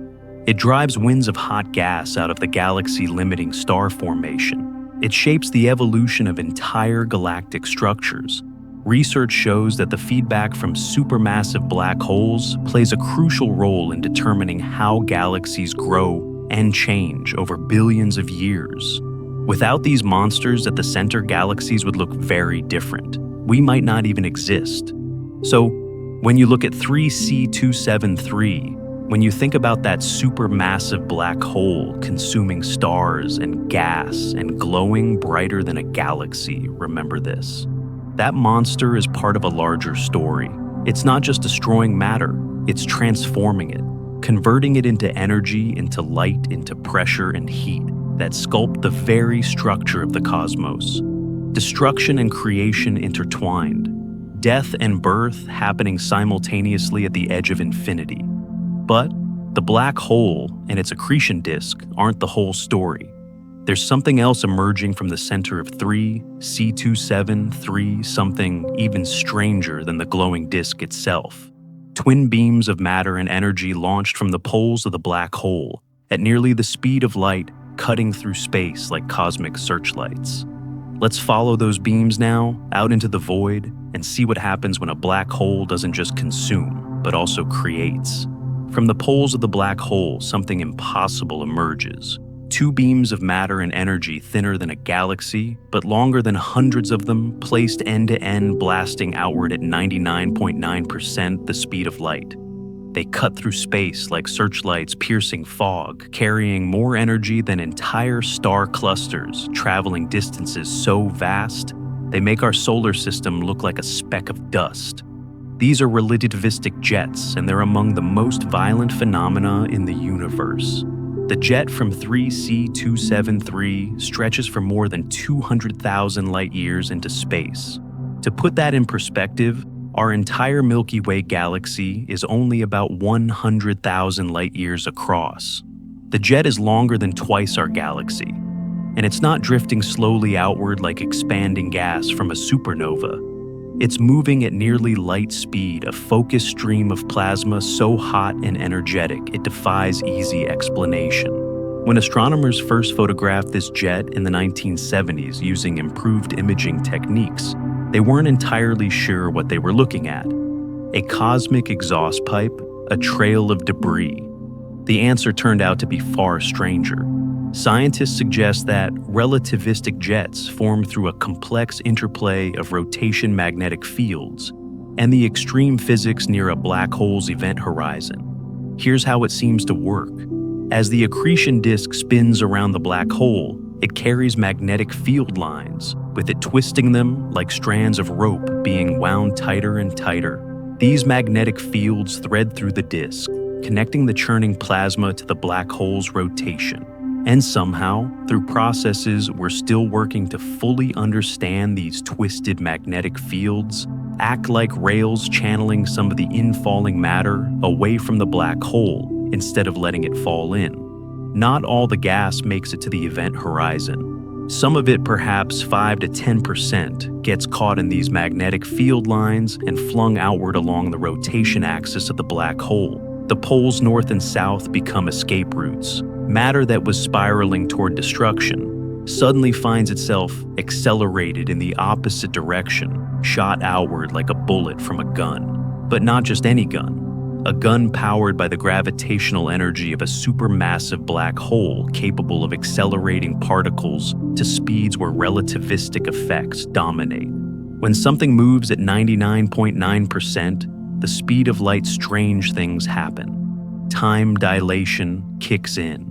It drives winds of hot gas out of the galaxy, limiting star formation. It shapes the evolution of entire galactic structures. Research shows that the feedback from supermassive black holes plays a crucial role in determining how galaxies grow and change over billions of years. Without these monsters at the center, galaxies would look very different. We might not even exist. So, when you look at 3C273, when you think about that supermassive black hole consuming stars and gas and glowing brighter than a galaxy, remember this. That monster is part of a larger story. It's not just destroying matter, it's transforming it, converting it into energy, into light, into pressure and heat that sculpt the very structure of the cosmos. Destruction and creation intertwined, death and birth happening simultaneously at the edge of infinity. But the black hole and its accretion disk aren't the whole story. There's something else emerging from the center of 3C273, something even stranger than the glowing disk itself. Twin beams of matter and energy launched from the poles of the black hole at nearly the speed of light, cutting through space like cosmic searchlights. Let's follow those beams now out into the void and see what happens when a black hole doesn't just consume, but also creates. From the poles of the black hole, something impossible emerges. Two beams of matter and energy thinner than a galaxy, but longer than hundreds of them, placed end to end, blasting outward at 99.9% the speed of light. They cut through space like searchlights piercing fog, carrying more energy than entire star clusters, traveling distances so vast, they make our solar system look like a speck of dust. These are relativistic jets, and they're among the most violent phenomena in the universe. The jet from 3C273 stretches for more than 200,000 light years into space. To put that in perspective, our entire Milky Way galaxy is only about 100,000 light years across. The jet is longer than twice our galaxy, and it's not drifting slowly outward like expanding gas from a supernova. It's moving at nearly light speed, a focused stream of plasma so hot and energetic it defies easy explanation. When astronomers first photographed this jet in the 1970s using improved imaging techniques, they weren't entirely sure what they were looking at. A cosmic exhaust pipe, a trail of debris. The answer turned out to be far stranger. Scientists suggest that relativistic jets form through a complex interplay of rotation magnetic fields and the extreme physics near a black hole's event horizon. Here's how it seems to work. As the accretion disk spins around the black hole, it carries magnetic field lines, with it twisting them like strands of rope being wound tighter and tighter. These magnetic fields thread through the disk, connecting the churning plasma to the black hole's rotation. And somehow, through processes we're still working to fully understand, these twisted magnetic fields act like rails channeling some of the infalling matter away from the black hole instead of letting it fall in. Not all the gas makes it to the event horizon. Some of it, perhaps 5 to 10%, gets caught in these magnetic field lines and flung outward along the rotation axis of the black hole. The poles north and south become escape routes. Matter that was spiraling toward destruction suddenly finds itself accelerated in the opposite direction, shot outward like a bullet from a gun. But not just any gun. A gun powered by the gravitational energy of a supermassive black hole capable of accelerating particles to speeds where relativistic effects dominate. When something moves at 99.9%, the speed of light, strange things happen. Time dilation kicks in.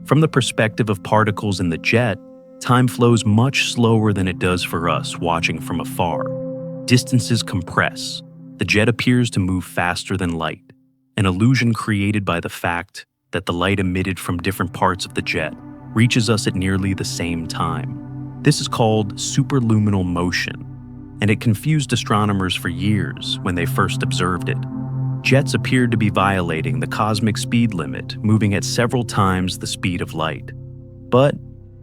From the perspective of particles in the jet, time flows much slower than it does for us watching from afar. Distances compress. The jet appears to move faster than light, an illusion created by the fact that the light emitted from different parts of the jet reaches us at nearly the same time. This is called superluminal motion, and it confused astronomers for years when they first observed it. Jets appeared to be violating the cosmic speed limit, moving at several times the speed of light. But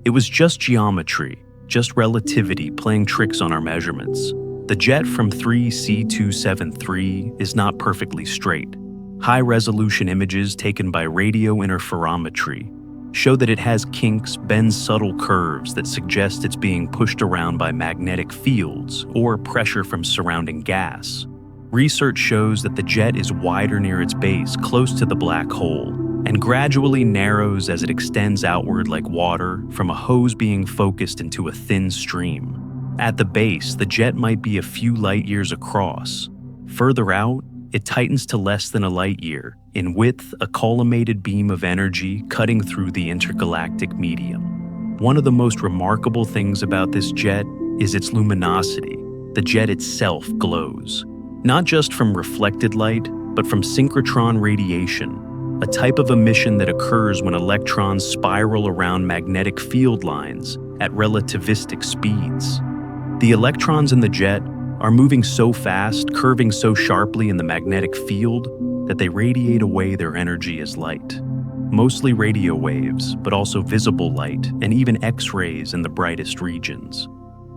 it was just geometry, just relativity playing tricks on our measurements. The jet from 3C273 is not perfectly straight. High-resolution images taken by radio interferometry show that it has kinks, bends subtle curves that suggest it's being pushed around by magnetic fields or pressure from surrounding gas. Research shows that the jet is wider near its base, close to the black hole, and gradually narrows as it extends outward like water from a hose being focused into a thin stream. At the base, the jet might be a few light years across. Further out, it tightens to less than a light year. In width, a collimated beam of energy cutting through the intergalactic medium. One of the most remarkable things about this jet is its luminosity. The jet itself glows. Not just from reflected light, but from synchrotron radiation, a type of emission that occurs when electrons spiral around magnetic field lines at relativistic speeds. The electrons in the jet are moving so fast, curving so sharply in the magnetic field, that they radiate away their energy as light. Mostly radio waves, but also visible light and even X-rays in the brightest regions.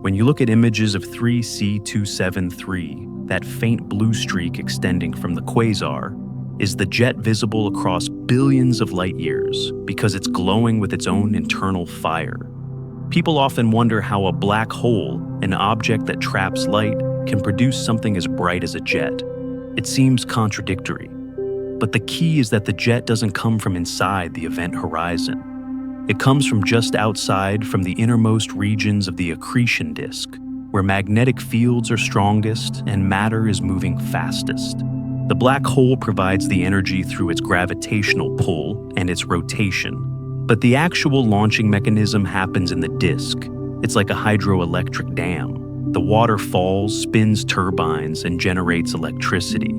When you look at images of 3C273, that faint blue streak extending from the quasar, is the jet visible across billions of light years because it's glowing with its own internal fire. People often wonder how a black hole, an object that traps light, can produce something as bright as a jet. It seems contradictory. But the key is that the jet doesn't come from inside the event horizon. It comes from just outside, from the innermost regions of the accretion disk, where magnetic fields are strongest and matter is moving fastest. The black hole provides the energy through its gravitational pull and its rotation. But the actual launching mechanism happens in the disk. It's like a hydroelectric dam. The water falls, spins turbines, and generates electricity.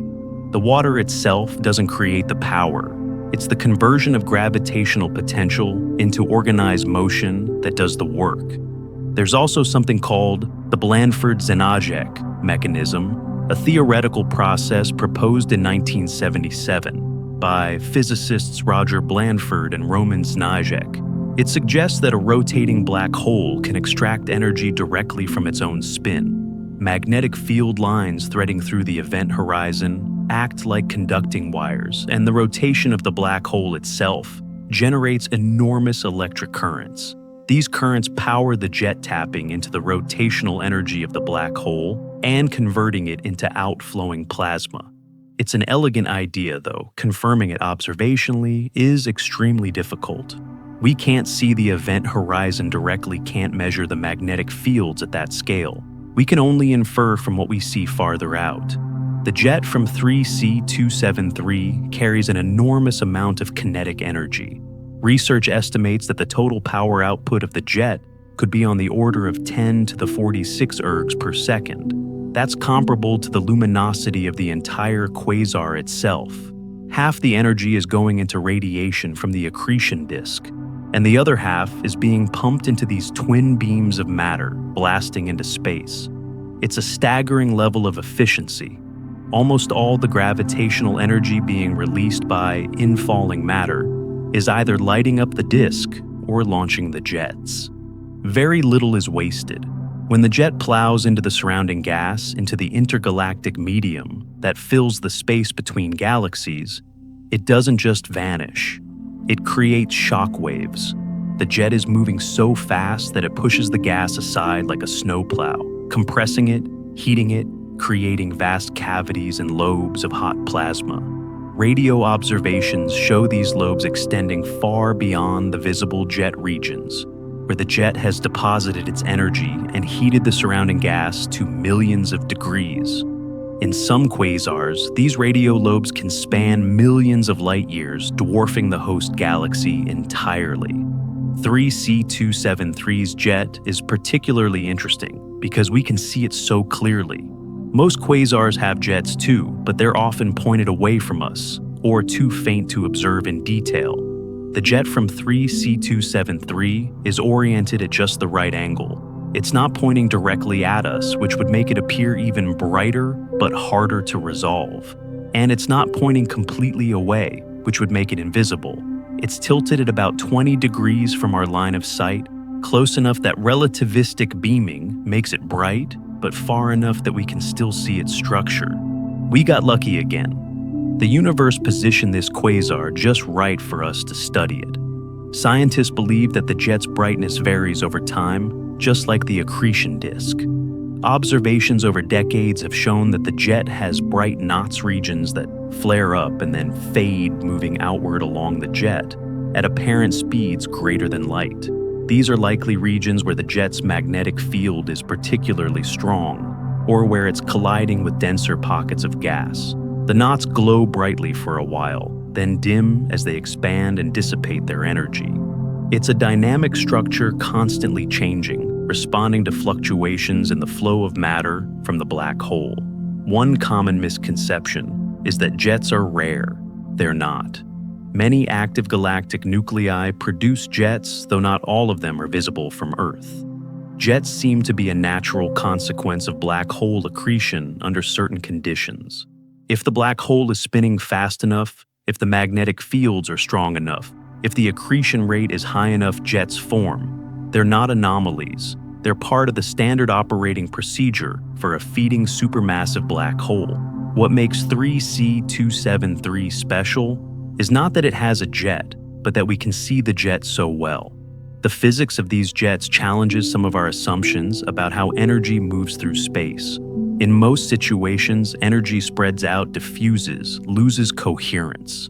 The water itself doesn't create the power. It's the conversion of gravitational potential into organized motion that does the work. There's also something called the Blandford-Znajek mechanism, a theoretical process proposed in 1977 by physicists Roger Blandford and Roman Znajek. It suggests that a rotating black hole can extract energy directly from its own spin. Magnetic field lines threading through the event horizon act like conducting wires, and the rotation of the black hole itself generates enormous electric currents. These currents power the jet tapping into the rotational energy of the black hole and converting it into outflowing plasma. It's an elegant idea, though confirming it observationally is extremely difficult. We can't see the event horizon directly, can't measure the magnetic fields at that scale. We can only infer from what we see farther out. The jet from 3C273 carries an enormous amount of kinetic energy. Research estimates that the total power output of the jet could be on the order of 10 to the 46 ergs per second. That's comparable to the luminosity of the entire quasar itself. Half the energy is going into radiation from the accretion disk, and the other half is being pumped into these twin beams of matter blasting into space. It's a staggering level of efficiency. Almost all the gravitational energy being released by infalling matter is either lighting up the disk or launching the jets. Very little is wasted. When the jet plows into the surrounding gas, into the intergalactic medium that fills the space between galaxies, it doesn't just vanish. It creates shock waves. The The jet is moving so fast that it pushes the gas aside like a snowplow, compressing it, heating it, creating vast cavities and lobes of hot plasma. Radio observations show these lobes extending far beyond the visible jet regions, where the jet has deposited its energy and heated the surrounding gas to millions of degrees. In some quasars, these radio lobes can span millions of light years, dwarfing the host galaxy entirely. 3C273's jet is particularly interesting because we can see it so clearly. Most quasars have jets too, but they're often pointed away from us or too faint to observe in detail. The jet from 3C273 is oriented at just the right angle. It's not pointing directly at us, which would make it appear even brighter but harder to resolve. And it's not pointing completely away, which would make it invisible. It's tilted at about 20 degrees from our line of sight, close enough that relativistic beaming makes it bright, but far enough that we can still see its structure. We got lucky again. The universe positioned this quasar just right for us to study it. Scientists believe that the jet's brightness varies over time, just like the accretion disk. Observations over decades have shown that the jet has bright knots regions that flare up and then fade, moving outward along the jet at apparent speeds greater than light. These are likely regions where the jet's magnetic field is particularly strong, or where it's colliding with denser pockets of gas. The knots glow brightly for a while, then dim as they expand and dissipate their energy. It's a dynamic structure constantly changing, responding to fluctuations in the flow of matter from the black hole. One common misconception is that jets are rare. They're not. Many active galactic nuclei produce jets, though not all of them are visible from Earth. Jets seem to be a natural consequence of black hole accretion under certain conditions. If the black hole is spinning fast enough, if the magnetic fields are strong enough, if the accretion rate is high enough, jets form. They're not anomalies. They're part of the standard operating procedure for a feeding supermassive black hole. What makes 3C273 special is not that it has a jet, but that we can see the jet so well. The physics of these jets challenges some of our assumptions about how energy moves through space. In most situations, energy spreads out, diffuses, loses coherence.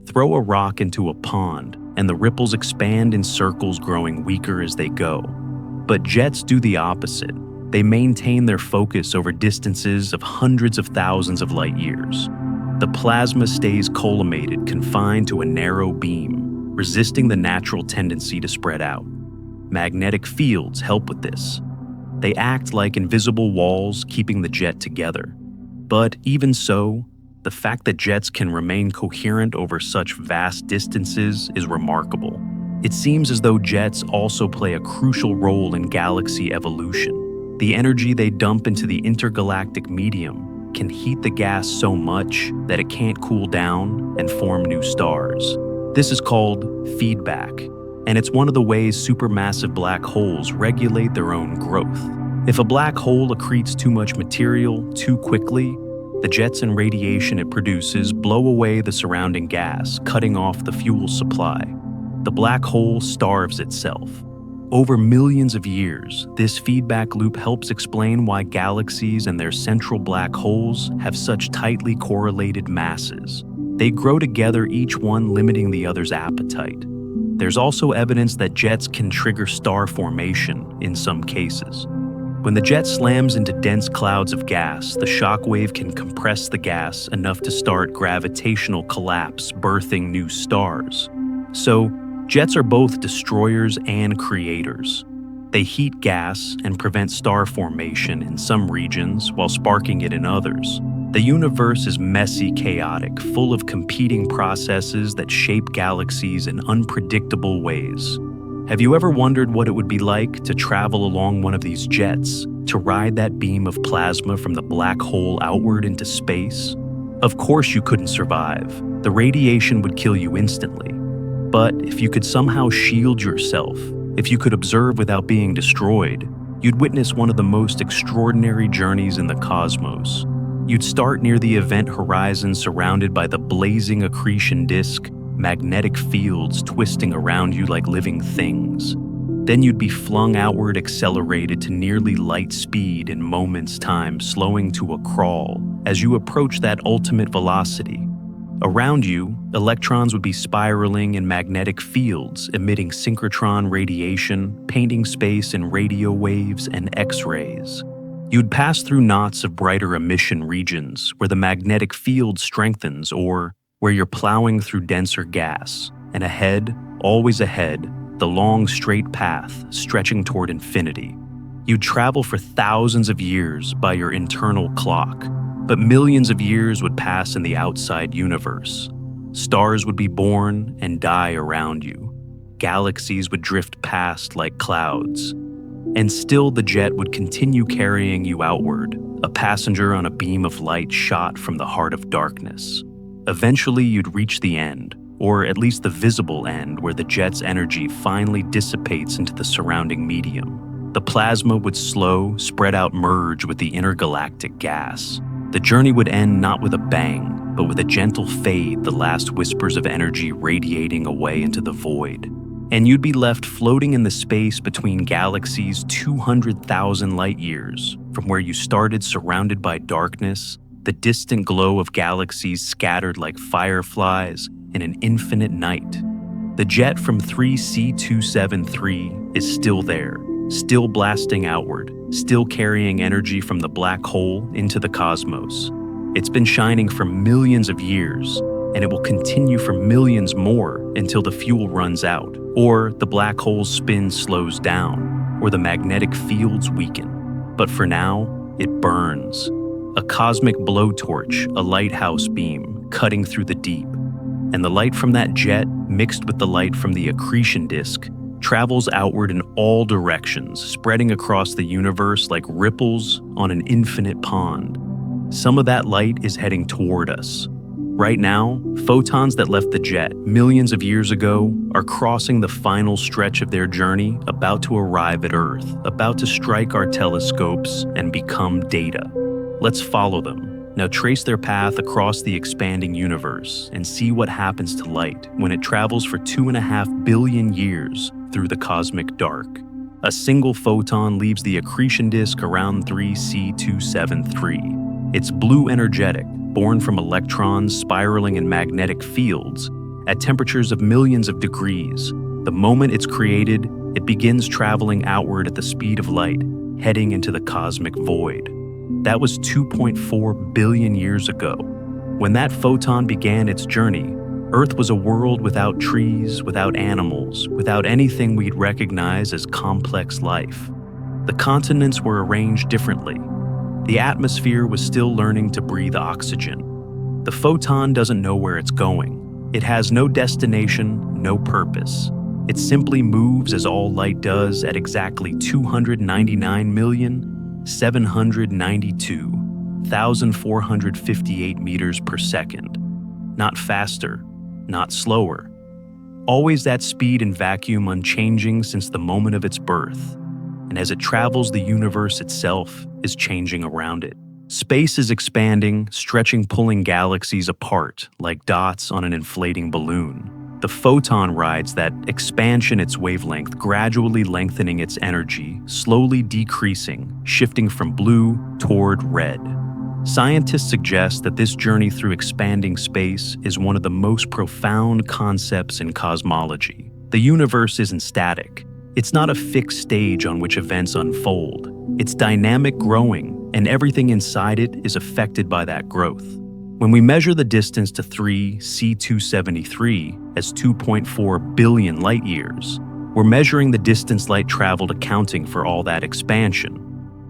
Throw a rock into a pond, and the ripples expand in circles, growing weaker as they go. But jets do the opposite. They maintain their focus over distances of hundreds of thousands of light years. The plasma stays collimated, confined to a narrow beam, resisting the natural tendency to spread out. Magnetic fields help with this. They act like invisible walls, keeping the jet together. But even so, the fact that jets can remain coherent over such vast distances is remarkable. It seems as though jets also play a crucial role in galaxy evolution. The energy they dump into the intergalactic medium can heat the gas so much that it can't cool down and form new stars. This is called feedback, and it's one of the ways supermassive black holes regulate their own growth. If a black hole accretes too much material too quickly, the jets and radiation it produces blow away the surrounding gas, cutting off the fuel supply. The black hole starves itself. Over millions of years, this feedback loop helps explain why galaxies and their central black holes have such tightly correlated masses. They grow together, each one limiting the other's appetite. There's also evidence that jets can trigger star formation in some cases. When the jet slams into dense clouds of gas, the shock wave can compress the gas enough to start gravitational collapse, birthing new stars. So, jets are both destroyers and creators. They heat gas and prevent star formation in some regions while sparking it in others. The universe is messy, chaotic, full of competing processes that shape galaxies in unpredictable ways. Have you ever wondered what it would be like to travel along one of these jets, to ride that beam of plasma from the black hole outward into space? Of course you couldn't survive. The radiation would kill you instantly. But if you could somehow shield yourself, if you could observe without being destroyed, you'd witness one of the most extraordinary journeys in the cosmos. You'd start near the event horizon, surrounded by the blazing accretion disk, magnetic fields twisting around you like living things. Then you'd be flung outward, accelerated to nearly light speed in moments' time, slowing to a crawl as you approach that ultimate velocity. Around you, electrons would be spiraling in magnetic fields, emitting synchrotron radiation, painting space in radio waves and X-rays. You'd pass through knots of brighter emission regions where the magnetic field strengthens, or where you're plowing through denser gas, and ahead, always ahead, the long straight path stretching toward infinity. You'd travel for thousands of years by your internal clock, but millions of years would pass in the outside universe. Stars would be born and die around you. Galaxies would drift past like clouds. And still the jet would continue carrying you outward, a passenger on a beam of light shot from the heart of darkness. Eventually you'd reach the end, or at least the visible end, where the jet's energy finally dissipates into the surrounding medium. The plasma would slow, spread out, merge with the intergalactic gas. The journey would end not with a bang, but with a gentle fade, the last whispers of energy radiating away into the void. And you'd be left floating in the space between galaxies 200,000 light years from where you started, surrounded by darkness, the distant glow of galaxies scattered like fireflies in an infinite night. The jet from 3C273 is still there, still blasting outward, still carrying energy from the black hole into the cosmos. It's been shining for millions of years, and it will continue for millions more until the fuel runs out, or the black hole's spin slows down, or the magnetic fields weaken. But for now, it burns. A cosmic blowtorch, a lighthouse beam, cutting through the deep. And the light from that jet, mixed with the light from the accretion disk, travels outward in all directions, spreading across the universe like ripples on an infinite pond. Some of that light is heading toward us. Right now, photons that left the jet millions of years ago are crossing the final stretch of their journey, about to arrive at Earth, about to strike our telescopes and become data. Let's follow them. Now trace their path across the expanding universe and see what happens to light when it travels for 2.5 billion years through the cosmic dark. A single photon leaves the accretion disk around 3C273. It's blue energetic, born from electrons spiraling in magnetic fields at temperatures of millions of degrees. The moment it's created, it begins traveling outward at the speed of light, heading into the cosmic void. That was 2.4 billion years ago. When that photon began its journey, Earth was a world without trees, without animals, without anything we'd recognize as complex life. The continents were arranged differently. The atmosphere was still learning to breathe oxygen. The photon doesn't know where it's going. It has no destination, no purpose. It simply moves as all light does at exactly 299,792,458 meters per second. Not faster, not slower. Always that speed and vacuum, unchanging since the moment of its birth. And as it travels, the universe itself is changing around it. Space is expanding, stretching, pulling galaxies apart like dots on an inflating balloon. The photon rides that expansion, its wavelength gradually lengthening its energy, slowly decreasing, shifting from blue toward red. Scientists suggest that this journey through expanding space is one of the most profound concepts in cosmology. The universe isn't static. It's not a fixed stage on which events unfold. It's dynamic, growing, and everything inside it is affected by that growth. When we measure the distance to 3C273 as 2.4 billion light years, we're measuring the distance light traveled, accounting for all that expansion.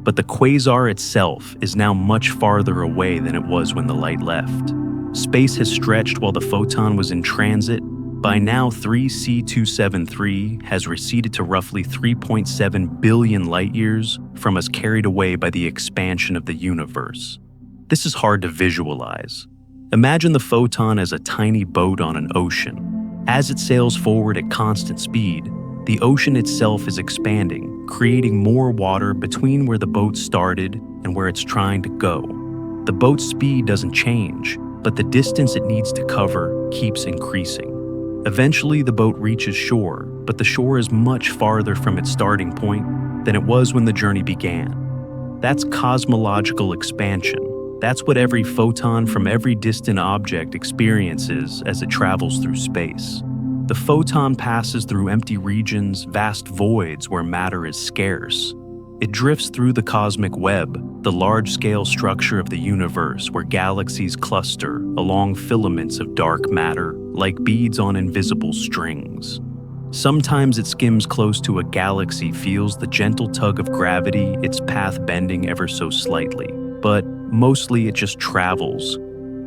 But the quasar itself is now much farther away than it was when the light left. Space has stretched while the photon was in transit. By now, 3C273 has receded to roughly 3.7 billion light years from us, carried away by the expansion of the universe. This is hard to visualize. Imagine the photon as a tiny boat on an ocean. As it sails forward at constant speed, the ocean itself is expanding, creating more water between where the boat started and where it's trying to go. The boat's speed doesn't change, but the distance it needs to cover keeps increasing. Eventually, the boat reaches shore, but the shore is much farther from its starting point than it was when the journey began. That's cosmological expansion. That's what every photon from every distant object experiences as it travels through space. The photon passes through empty regions, vast voids where matter is scarce. It drifts through the cosmic web, the large-scale structure of the universe where galaxies cluster along filaments of dark matter like beads on invisible strings. Sometimes it skims close to a galaxy, feels the gentle tug of gravity, its path bending ever so slightly. But mostly it just travels.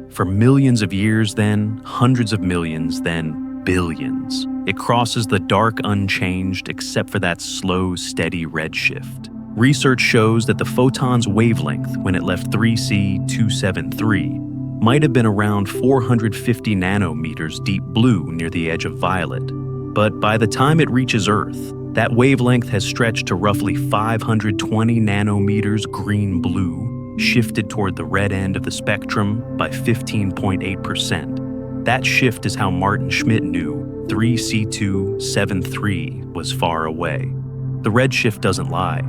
For millions of years, then hundreds of millions, then billions. It crosses the dark unchanged except for that slow, steady redshift. Research shows that the photon's wavelength when it left 3C273 might have been around 450 nanometers deep blue near the edge of violet. But by the time it reaches Earth, that wavelength has stretched to roughly 520 nanometers green-blue, shifted toward the red end of the spectrum by 15.8%. That shift is how Martin Schmidt knew 3C273 was far away. The redshift doesn't lie.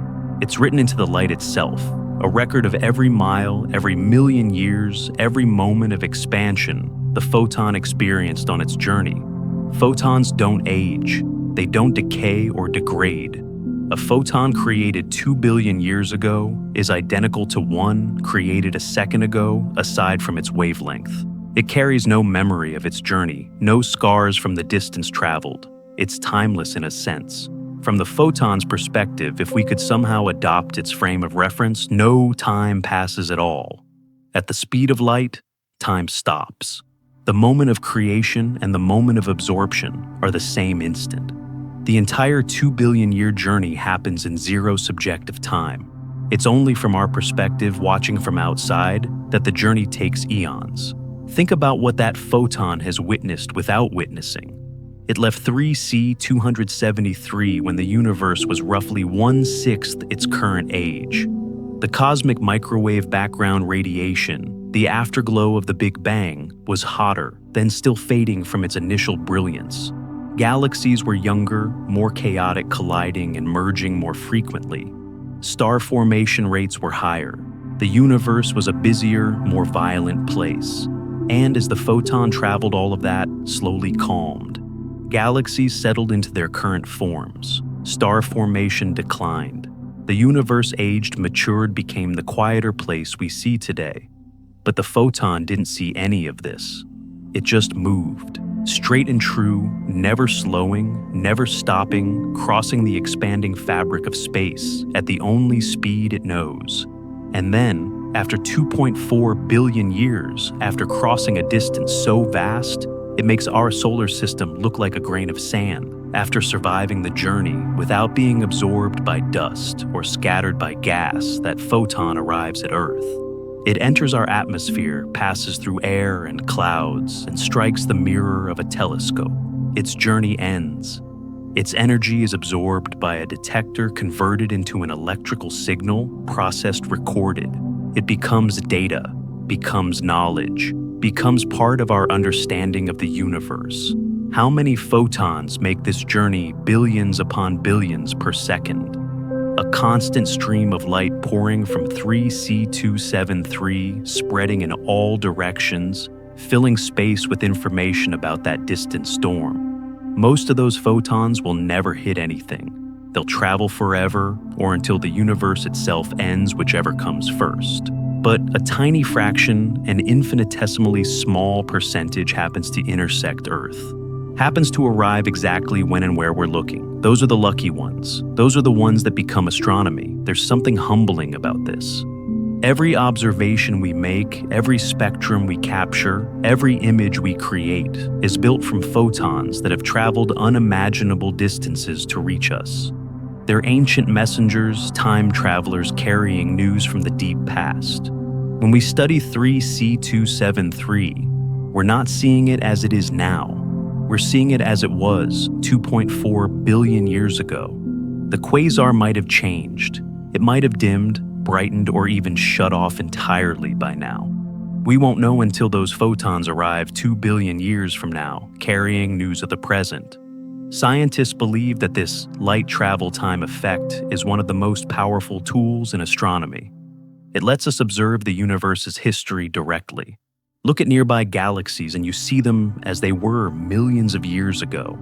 It's written into the light itself, a record of every mile, every million years, every moment of expansion the photon experienced on its journey. Photons don't age. They don't decay or degrade. A photon created 2 billion years ago is identical to one created a second ago aside from its wavelength. It carries no memory of its journey, no scars from the distance traveled. It's timeless in a sense. From the photon's perspective, if we could somehow adopt its frame of reference, no time passes at all. At the speed of light, time stops. The moment of creation and the moment of absorption are the same instant. The entire 2 billion year journey happens in zero subjective time. It's only from our perspective, watching from outside, that the journey takes eons. Think about what that photon has witnessed without witnessing. It left 3C273 when the universe was roughly 1/6 its current age. The cosmic microwave background radiation, the afterglow of the Big Bang, was hotter, then still fading from its initial brilliance. Galaxies were younger, more chaotic, colliding and merging more frequently. Star formation rates were higher. The universe was a busier, more violent place. And as the photon traveled, all of that slowly calmed. Galaxies settled into their current forms. Star formation declined. The universe aged, matured, became the quieter place we see today. But the photon didn't see any of this. It just moved, straight and true, never slowing, never stopping, crossing the expanding fabric of space at the only speed it knows. And then, after 2.4 billion years, after crossing a distance so vast, it makes our solar system look like a grain of sand. After surviving the journey without being absorbed by dust or scattered by gas, that photon arrives at Earth. It enters our atmosphere, passes through air and clouds, and strikes the mirror of a telescope. Its journey ends. Its energy is absorbed by a detector, converted into an electrical signal, processed, recorded. It becomes data, becomes knowledge, becomes part of our understanding of the universe. How many photons make this journey billions upon billions per second? A constant stream of light pouring from 3C273, spreading in all directions, filling space with information about that distant storm. Most of those photons will never hit anything. They'll travel forever, or until the universe itself ends, whichever comes first. But a tiny fraction, an infinitesimally small percentage, happens to intersect Earth. Happens to arrive exactly when and where we're looking. Those are the lucky ones. Those are the ones that become astronomy. There's something humbling about this. Every observation we make, every spectrum we capture, every image we create is built from photons that have traveled unimaginable distances to reach us. They're ancient messengers, time travelers carrying news from the deep past. When we study 3C273, we're not seeing it as it is now. We're seeing it as it was 2.4 billion years ago. The quasar might have changed. It might have dimmed, brightened, or even shut off entirely by now. We won't know until those photons arrive 2 billion years from now, carrying news of the present. Scientists believe that this light travel time effect is one of the most powerful tools in astronomy. It lets us observe the universe's history directly. Look at nearby galaxies and you see them as they were millions of years ago.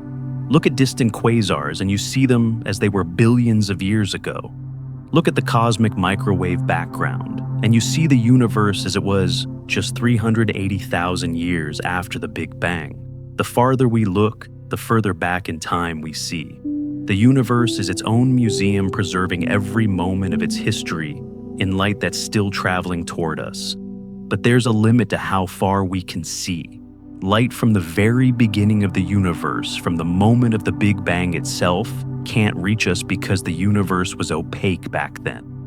Look at distant quasars and you see them as they were billions of years ago. Look at the cosmic microwave background and you see the universe as it was just 380,000 years after the Big Bang. The farther we look, the further back in time we see. The universe is its own museum preserving every moment of its history in light that's still traveling toward us. But there's a limit to how far we can see. Light from the very beginning of the universe, from the moment of the Big Bang itself, can't reach us because the universe was opaque back then.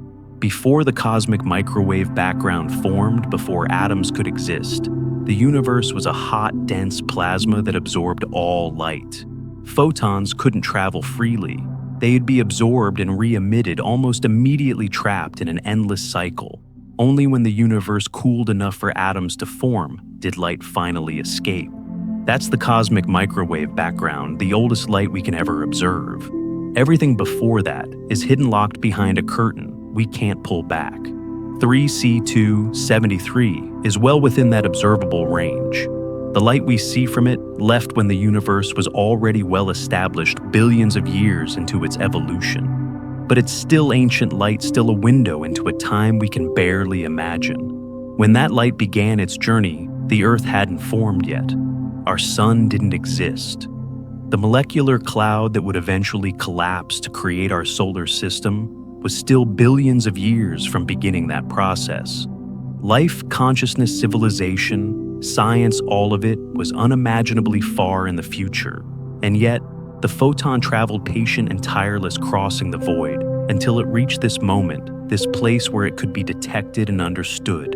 Before the cosmic microwave background formed, before atoms could exist, the universe was a hot, dense plasma that absorbed all light. Photons couldn't travel freely. They'd be absorbed and re-emitted, almost immediately trapped in an endless cycle. Only when the universe cooled enough for atoms to form did light finally escape. That's the cosmic microwave background, the oldest light we can ever observe. Everything before that is hidden, locked behind a curtain we can't pull back. 3C273 is well within that observable range. The light we see from it left when the universe was already well established billions of years into its evolution. But it's still ancient light, still a window into a time we can barely imagine. When that light began its journey, the Earth hadn't formed yet. Our sun didn't exist. The molecular cloud that would eventually collapse to create our solar system was still billions of years from beginning that process. Life, consciousness, civilization, science, all of it was unimaginably far in the future. And yet, the photon traveled patient and tireless, crossing the void until it reached this moment, this place where it could be detected and understood.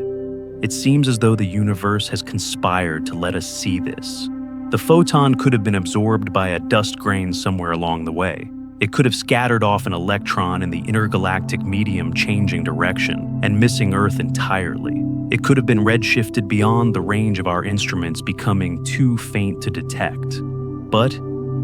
It seems as though the universe has conspired to let us see this. The photon could have been absorbed by a dust grain somewhere along the way. It could have scattered off an electron in the intergalactic medium, changing direction and missing Earth entirely. It could have been redshifted beyond the range of our instruments, becoming too faint to detect. But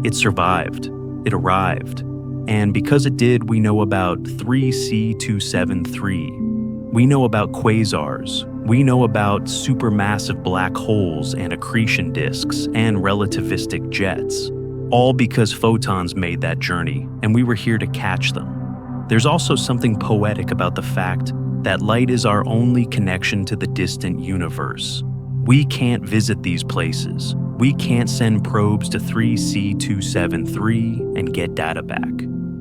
it survived. It arrived. And because it did, we know about 3C273. We know about quasars. We know about supermassive black holes and accretion disks and relativistic jets. All because photons made that journey, and we were here to catch them. There's also something poetic about the fact that light is our only connection to the distant universe. We can't visit these places. We can't send probes to 3C273 and get data back.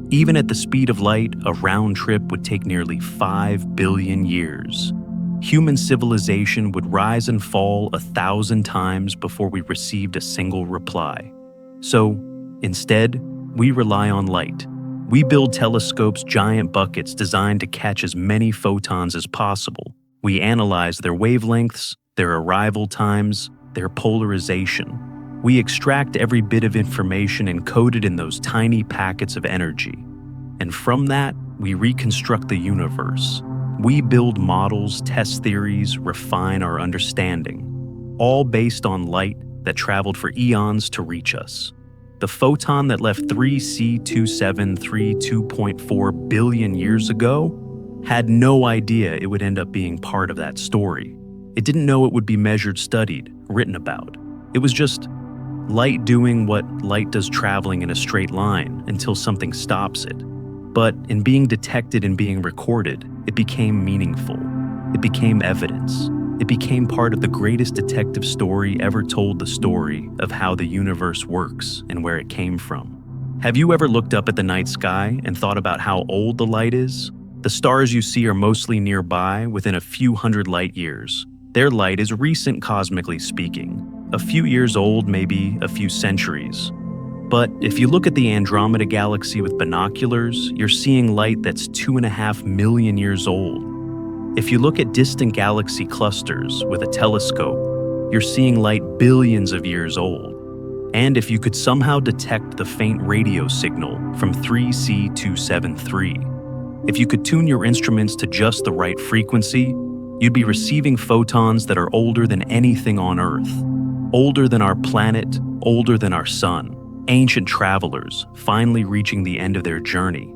Even at the speed of light, a round trip would take nearly 5 billion years. Human civilization would rise and fall 1,000 times before we received a single reply. So, instead, we rely on light. We build telescopes, giant buckets designed to catch as many photons as possible. We analyze their wavelengths, their arrival times, their polarization. We extract every bit of information encoded in those tiny packets of energy. And from that, we reconstruct the universe. We build models, test theories, refine our understanding, all based on light that traveled for eons to reach us. The photon that left 3C273 2.4 billion years ago had no idea it would end up being part of that story. It didn't know it would be measured, studied, written about. It was just light doing what light does, traveling in a straight line until something stops it. But in being detected and being recorded, it became meaningful. It became evidence. It became part of the greatest detective story ever told, the story of how the universe works and where it came from. Have you ever looked up at the night sky and thought about how old the light is? The stars you see are mostly nearby, within a few hundred light years. Their light is recent, cosmically speaking, a few years old, maybe a few centuries. But if you look at the Andromeda galaxy with binoculars, you're seeing light that's 2.5 million years old. If you look at distant galaxy clusters with a telescope, you're seeing light billions of years old. And if you could somehow detect the faint radio signal from 3C273, if you could tune your instruments to just the right frequency, You'd be receiving photons that are older than anything on Earth, older than our planet, older than our sun. Ancient travelers finally reaching the end of their journey.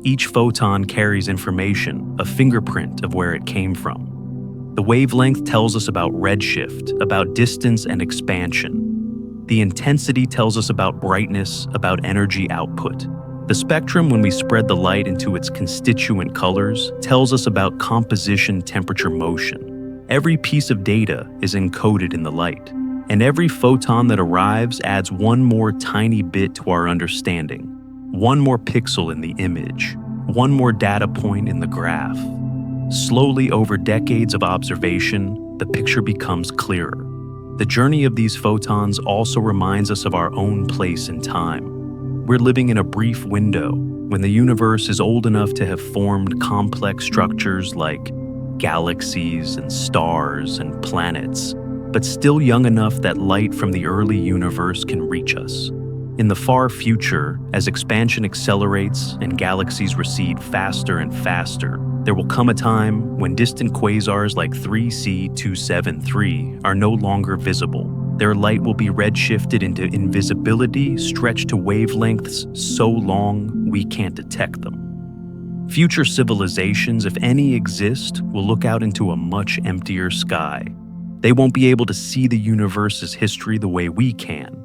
Each photon carries information, a fingerprint of where it came from. The wavelength tells us about redshift, about distance and expansion. The intensity tells us about brightness, about energy output. The spectrum, when we spread the light into its constituent colors, tells us about composition, temperature, motion. Every piece of data is encoded in the light, and every photon that arrives adds one more tiny bit to our understanding, one more pixel in the image, one more data point in the graph. Slowly, over decades of observation, the picture becomes clearer. The journey of these photons also reminds us of our own place in time. We're living in a brief window when the universe is old enough to have formed complex structures like galaxies and stars and planets, but still young enough that light from the early universe can reach us. In the far future, as expansion accelerates and galaxies recede faster and faster, there will come a time when distant quasars like 3C273 are no longer visible. Their light will be redshifted into invisibility, stretched to wavelengths so long we can't detect them. Future civilizations, if any exist, will look out into a much emptier sky. They won't be able to see the universe's history the way we can.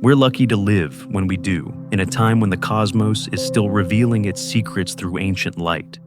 We're lucky to live when we do, in a time when the cosmos is still revealing its secrets through ancient light.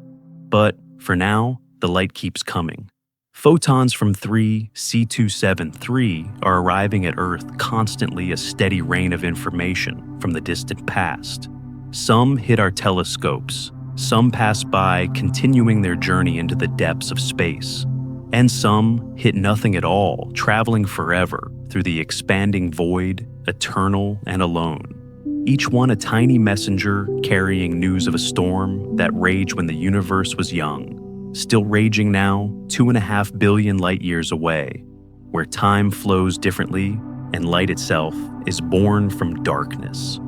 But for now, the light keeps coming. Photons from 3C273 are arriving at Earth constantly, a steady rain of information from the distant past. Some hit our telescopes, some pass by, continuing their journey into the depths of space, and some hit nothing at all, traveling forever through the expanding void, eternal and alone. Each one a tiny messenger carrying news of a storm that raged when the universe was young, still raging now, 2.5 billion light years away, where time flows differently and light itself is born from darkness.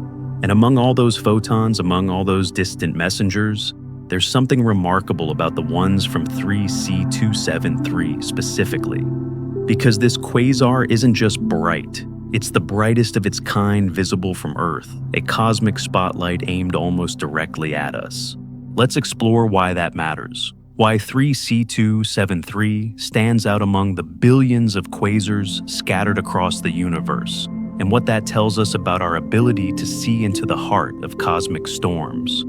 And among all those photons, among all those distant messengers, there's something remarkable about the ones from 3C273 specifically. Because this quasar isn't just bright, it's the brightest of its kind visible from Earth, a cosmic spotlight aimed almost directly at us. Let's explore why that matters. Why 3C273 stands out among the billions of quasars scattered across the universe, and what that tells us about our ability to see into the heart of cosmic storms.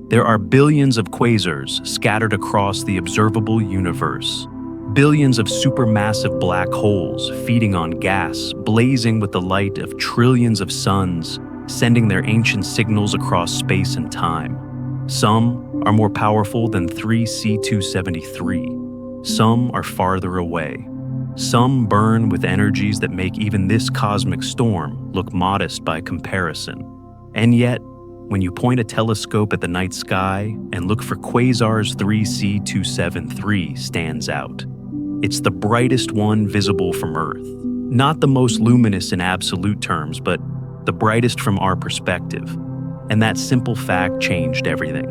There are billions of quasars scattered across the observable universe. Billions of supermassive black holes feeding on gas, blazing with the light of trillions of suns, sending their ancient signals across space and time. Some are more powerful than 3C273. Some are farther away. Some burn with energies that make even this cosmic storm look modest by comparison. And yet, when you point a telescope at the night sky and look for quasars, 3C273 stands out. It's the brightest one visible from Earth. Not the most luminous in absolute terms, but the brightest from our perspective. And that simple fact changed everything.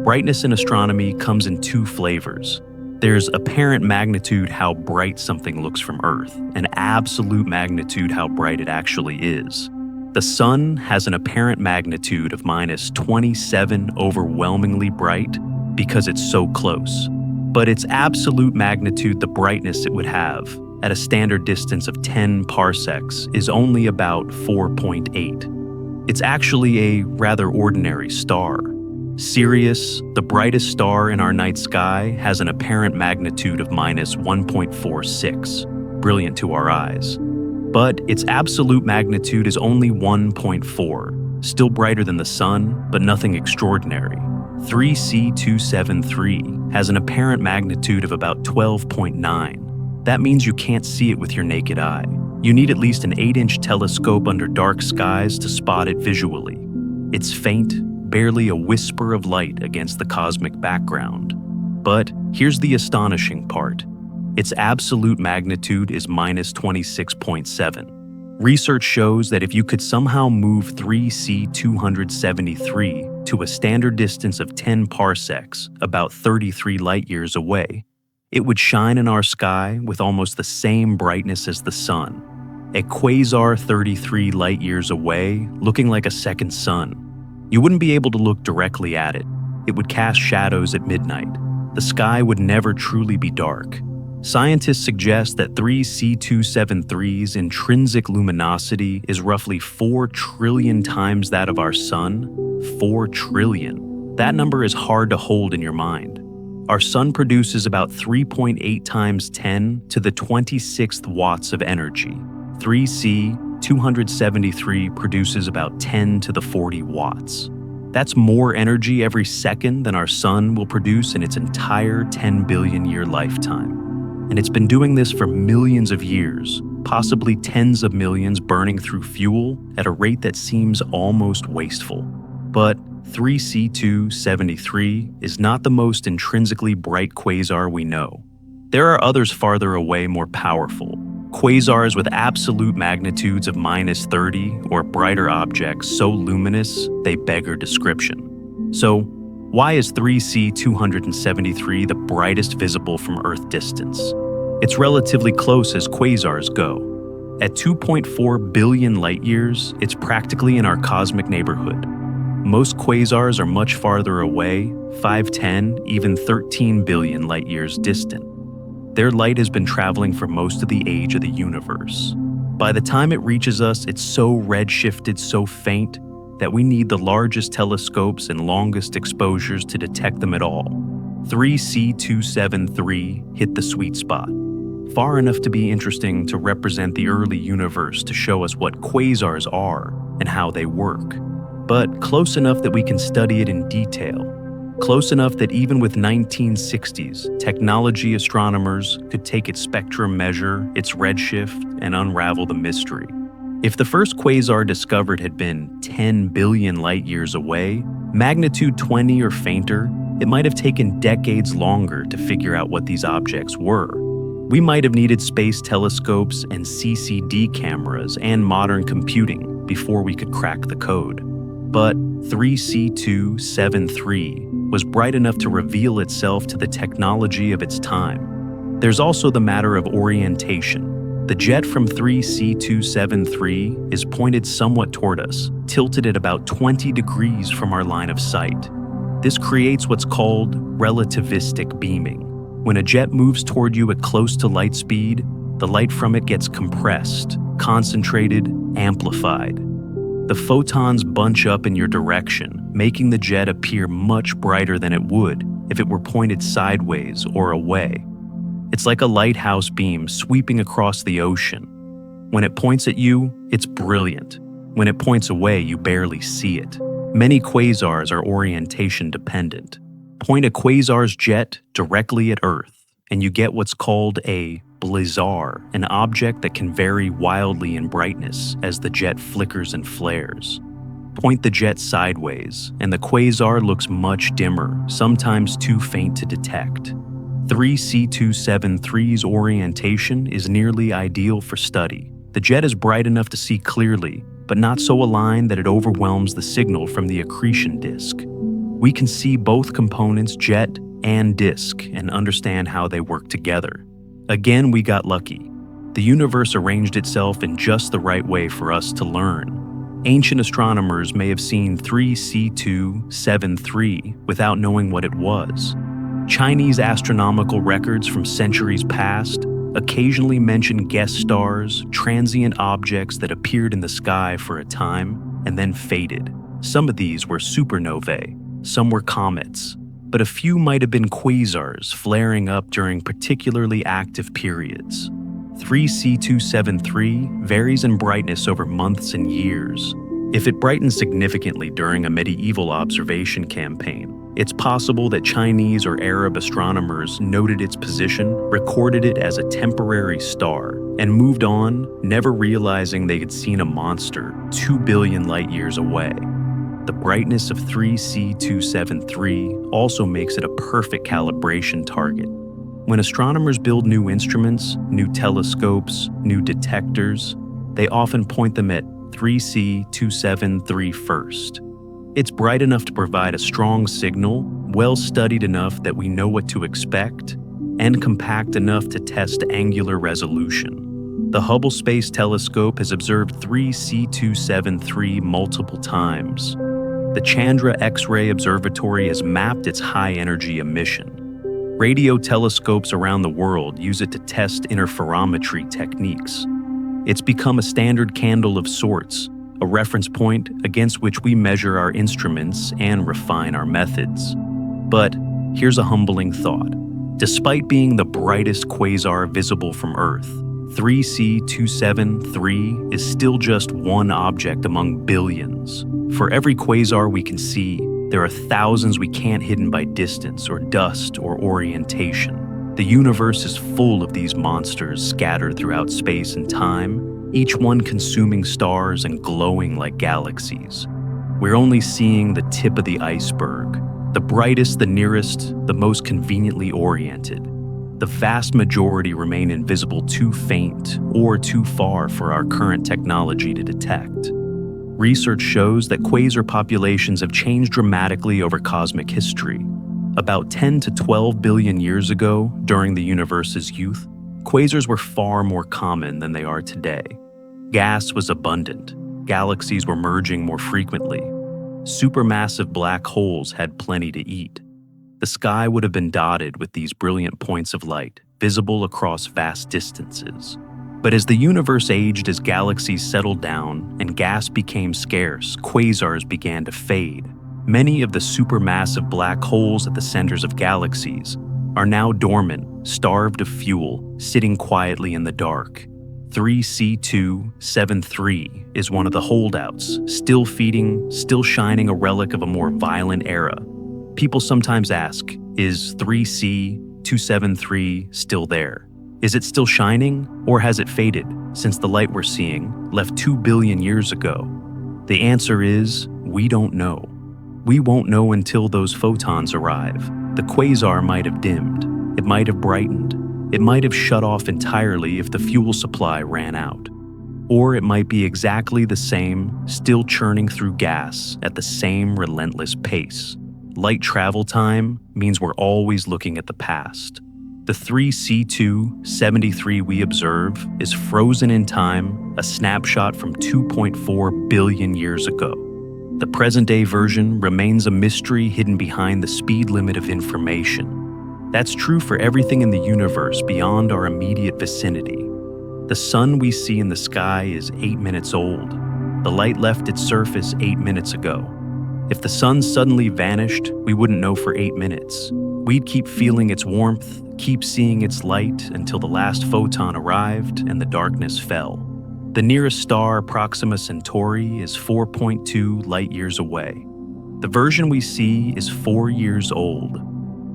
Brightness in astronomy comes in two flavors. There's apparent magnitude, how bright something looks from Earth, and absolute magnitude, how bright it actually is. The sun has an apparent magnitude of -27, overwhelmingly bright, because it's so close. But its absolute magnitude, the brightness it would have, at a standard distance of 10 parsecs, is only about 4.8. It's actually a rather ordinary star. Sirius, the brightest star in our night sky, has an apparent magnitude of -1.46, brilliant to our eyes. But its absolute magnitude is only 1.4, still brighter than the sun, but nothing extraordinary. 3C273 has an apparent magnitude of about 12.9. That means you can't see it with your naked eye. You need at least an 8-inch telescope under dark skies to spot it visually. It's faint, barely a whisper of light against the cosmic background. But here's the astonishing part. Its absolute magnitude is -26.7. Research shows that if you could somehow move 3C273 to a standard distance of 10 parsecs, about 33 light years away, It would shine in our sky with almost the same brightness as the sun. A quasar 33 light years away, looking like a second sun. You wouldn't be able to look directly at it. It would cast shadows at midnight. The sky would never truly be dark. Scientists suggest that 3C273's intrinsic luminosity is roughly 4 trillion times that of our sun. 4 trillion. That number is hard to hold in your mind. Our sun produces about 3.8 times 10 to the 26th watts of energy. 3C273 produces about 10 to the 40 watts. That's more energy every second than our sun will produce in its entire 10 billion year lifetime. And it's been doing this for millions of years, possibly tens of millions burning through fuel at a rate that seems almost wasteful. But 3C273 is not the most intrinsically bright quasar we know. There are others farther away more powerful. Quasars with absolute magnitudes of -30 or brighter objects so luminous they beggar description. So, why is 3C273 the brightest visible from Earth distance? It's relatively close as quasars go. At 2.4 billion light-years, it's practically in our cosmic neighborhood. Most quasars are much farther away, 5, 10, even 13 billion light-years distant. Their light has been traveling for most of the age of the universe. By the time it reaches us, it's so redshifted, so faint, that we need the largest telescopes and longest exposures to detect them at all. 3C273 hit the sweet spot. Far enough to be interesting to represent the early universe to show us what quasars are and how they work. But close enough that we can study it in detail. Close enough that even with 1960s, technology astronomers could take its spectrum measure, its redshift, and unravel the mystery. If the first quasar discovered had been 10 billion light-years away, magnitude 20 or fainter, it might have taken decades longer to figure out what these objects were. We might have needed space telescopes and CCD cameras and modern computing before we could crack the code. But 3C273 was bright enough to reveal itself to the technology of its time. There's also the matter of orientation. The jet from 3C273 is pointed somewhat toward us, tilted at about 20 degrees from our line of sight. This creates what's called relativistic beaming. When a jet moves toward you at close to light speed, the light from it gets compressed, concentrated, amplified. The photons bunch up in your direction, making the jet appear much brighter than it would if it were pointed sideways or away. It's like a lighthouse beam sweeping across the ocean. When it points at you, it's brilliant. When it points away, you barely see it. Many quasars are orientation dependent. Point a quasar's jet directly at Earth, and you get what's called a blizar, an object that can vary wildly in brightness as the jet flickers and flares. Point the jet sideways, and the quasar looks much dimmer, sometimes too faint to detect. 3C273's orientation is nearly ideal for study. The jet is bright enough to see clearly, but not so aligned that it overwhelms the signal from the accretion disk. We can see both components, jet and disk, and understand how they work together. Again, we got lucky. The universe arranged itself in just the right way for us to learn. Ancient astronomers may have seen 3C273 without knowing what it was. Chinese astronomical records from centuries past occasionally mention guest stars, transient objects that appeared in the sky for a time and then faded. Some of these were supernovae, some were comets, but a few might have been quasars flaring up during particularly active periods. 3C273 varies in brightness over months and years. If it brightened significantly during a medieval observation campaign, it's possible that Chinese or Arab astronomers noted its position, recorded it as a temporary star, and moved on, never realizing they had seen a monster 2 billion light-years away. The brightness of 3C273 also makes it a perfect calibration target. When astronomers build new instruments, new telescopes, new detectors, they often point them at 3C273 first. It's bright enough to provide a strong signal, well studied enough that we know what to expect, and compact enough to test angular resolution. The Hubble Space Telescope has observed 3C273 multiple times. The Chandra X-ray Observatory has mapped its high-energy emission. Radio telescopes around the world use it to test interferometry techniques. It's become a standard candle of sorts, a reference point against which we measure our instruments and refine our methods. But here's a humbling thought. Despite being the brightest quasar visible from Earth, 3C273 is still just one object among billions. For every quasar we can see, there are thousands we can't hidden by distance or dust or orientation. The universe is full of these monsters scattered throughout space and time, each one consuming stars and glowing like galaxies. We're only seeing the tip of the iceberg, the brightest, the nearest, the most conveniently oriented. The vast majority remain invisible, too faint or too far for our current technology to detect. Research shows that quasar populations have changed dramatically over cosmic history. About 10 to 12 billion years ago, during the universe's youth, quasars were far more common than they are today. Gas was abundant. Galaxies were merging more frequently. Supermassive black holes had plenty to eat. The sky would have been dotted with these brilliant points of light, visible across vast distances. But as the universe aged, as galaxies settled down and gas became scarce, quasars began to fade. Many of the supermassive black holes at the centers of galaxies are now dormant, starved of fuel, sitting quietly in the dark. 3C273 is one of the holdouts, still feeding, still shining, a relic of a more violent era. People sometimes ask, is 3C273 still there? Is it still shining, or has it faded since the light we're seeing left 2 billion years ago? The answer is, we don't know. We won't know until those photons arrive. The quasar might have dimmed. It might have brightened. It might have shut off entirely if the fuel supply ran out. Or it might be exactly the same, still churning through gas at the same relentless pace. Light travel time means we're always looking at the past. The 3C273 we observe is frozen in time, a snapshot from 2.4 billion years ago. The present-day version remains a mystery hidden behind the speed limit of information. That's true for everything in the universe beyond our immediate vicinity. The sun we see in the sky is 8 minutes old. The light left its surface 8 minutes ago. If the sun suddenly vanished, we wouldn't know for 8 minutes. We'd keep feeling its warmth, keep seeing its light until the last photon arrived and the darkness fell. The nearest star, Proxima Centauri, is 4.2 light-years away. The version we see is 4 years old.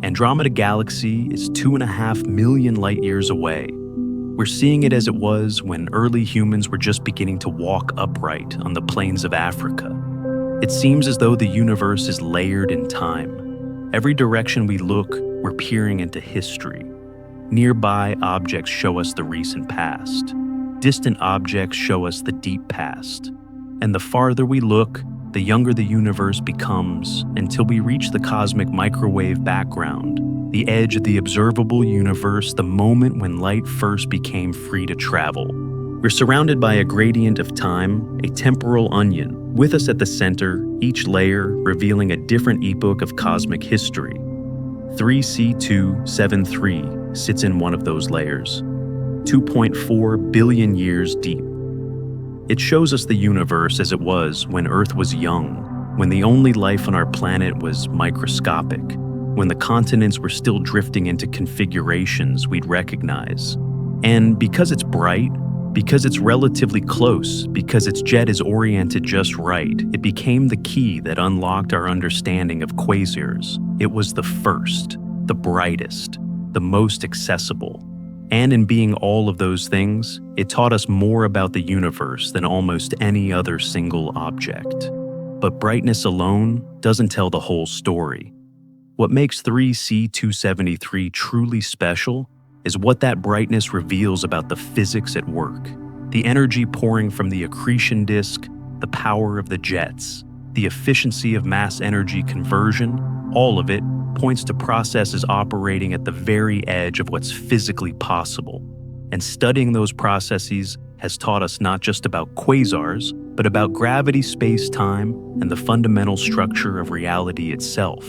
Andromeda Galaxy is 2.5 million light-years away. We're seeing it as it was when early humans were just beginning to walk upright on the plains of Africa. It seems as though the universe is layered in time. Every direction we look, we're peering into history. Nearby objects show us the recent past. Distant objects show us the deep past. And the farther we look, the younger the universe becomes until we reach the cosmic microwave background, the edge of the observable universe, the moment when light first became free to travel. We're surrounded by a gradient of time, a temporal onion, with us at the center, each layer revealing a different epoch of cosmic history. 3C273 sits in one of those layers, 2.4 billion years deep. It shows us the universe as it was when Earth was young, when the only life on our planet was microscopic, when the continents were still drifting into configurations we'd recognize. And because it's bright, because it's relatively close, because its jet is oriented just right, it became the key that unlocked our understanding of quasars. It was the first, the brightest, the most accessible. And in being all of those things, it taught us more about the universe than almost any other single object. But brightness alone doesn't tell the whole story. What makes 3C273 truly special is what that brightness reveals about the physics at work. The energy pouring from the accretion disk, the power of the jets, the efficiency of mass energy conversion, all of it points to processes operating at the very edge of what's physically possible. And studying those processes has taught us not just about quasars, but about gravity, space-time, and the fundamental structure of reality itself.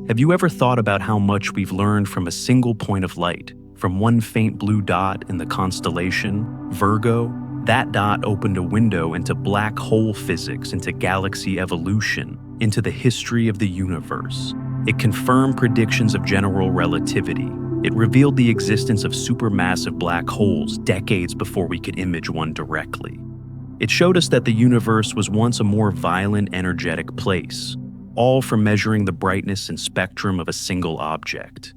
Have you ever thought about how much we've learned from a single point of light, from one faint blue dot in the constellation, Virgo? That dot opened a window into black hole physics, into galaxy evolution, into the history of the universe. It confirmed predictions of general relativity. It revealed the existence of supermassive black holes decades before we could image one directly. It showed us that the universe was once a more violent, energetic place, all from measuring the brightness and spectrum of a single object.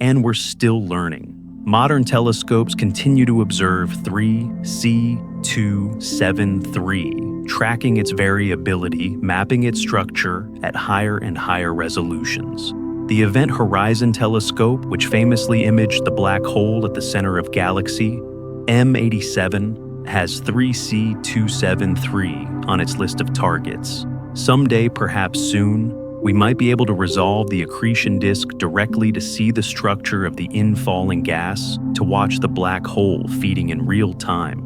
And we're still learning. Modern telescopes continue to observe 3C273, tracking its variability, mapping its structure at higher and higher resolutions. The Event Horizon Telescope, which famously imaged the black hole at the center of galaxy M87, has 3C273 on its list of targets. Someday, perhaps soon, we might be able to resolve the accretion disk directly to see the structure of the infalling gas, to watch the black hole feeding in real time.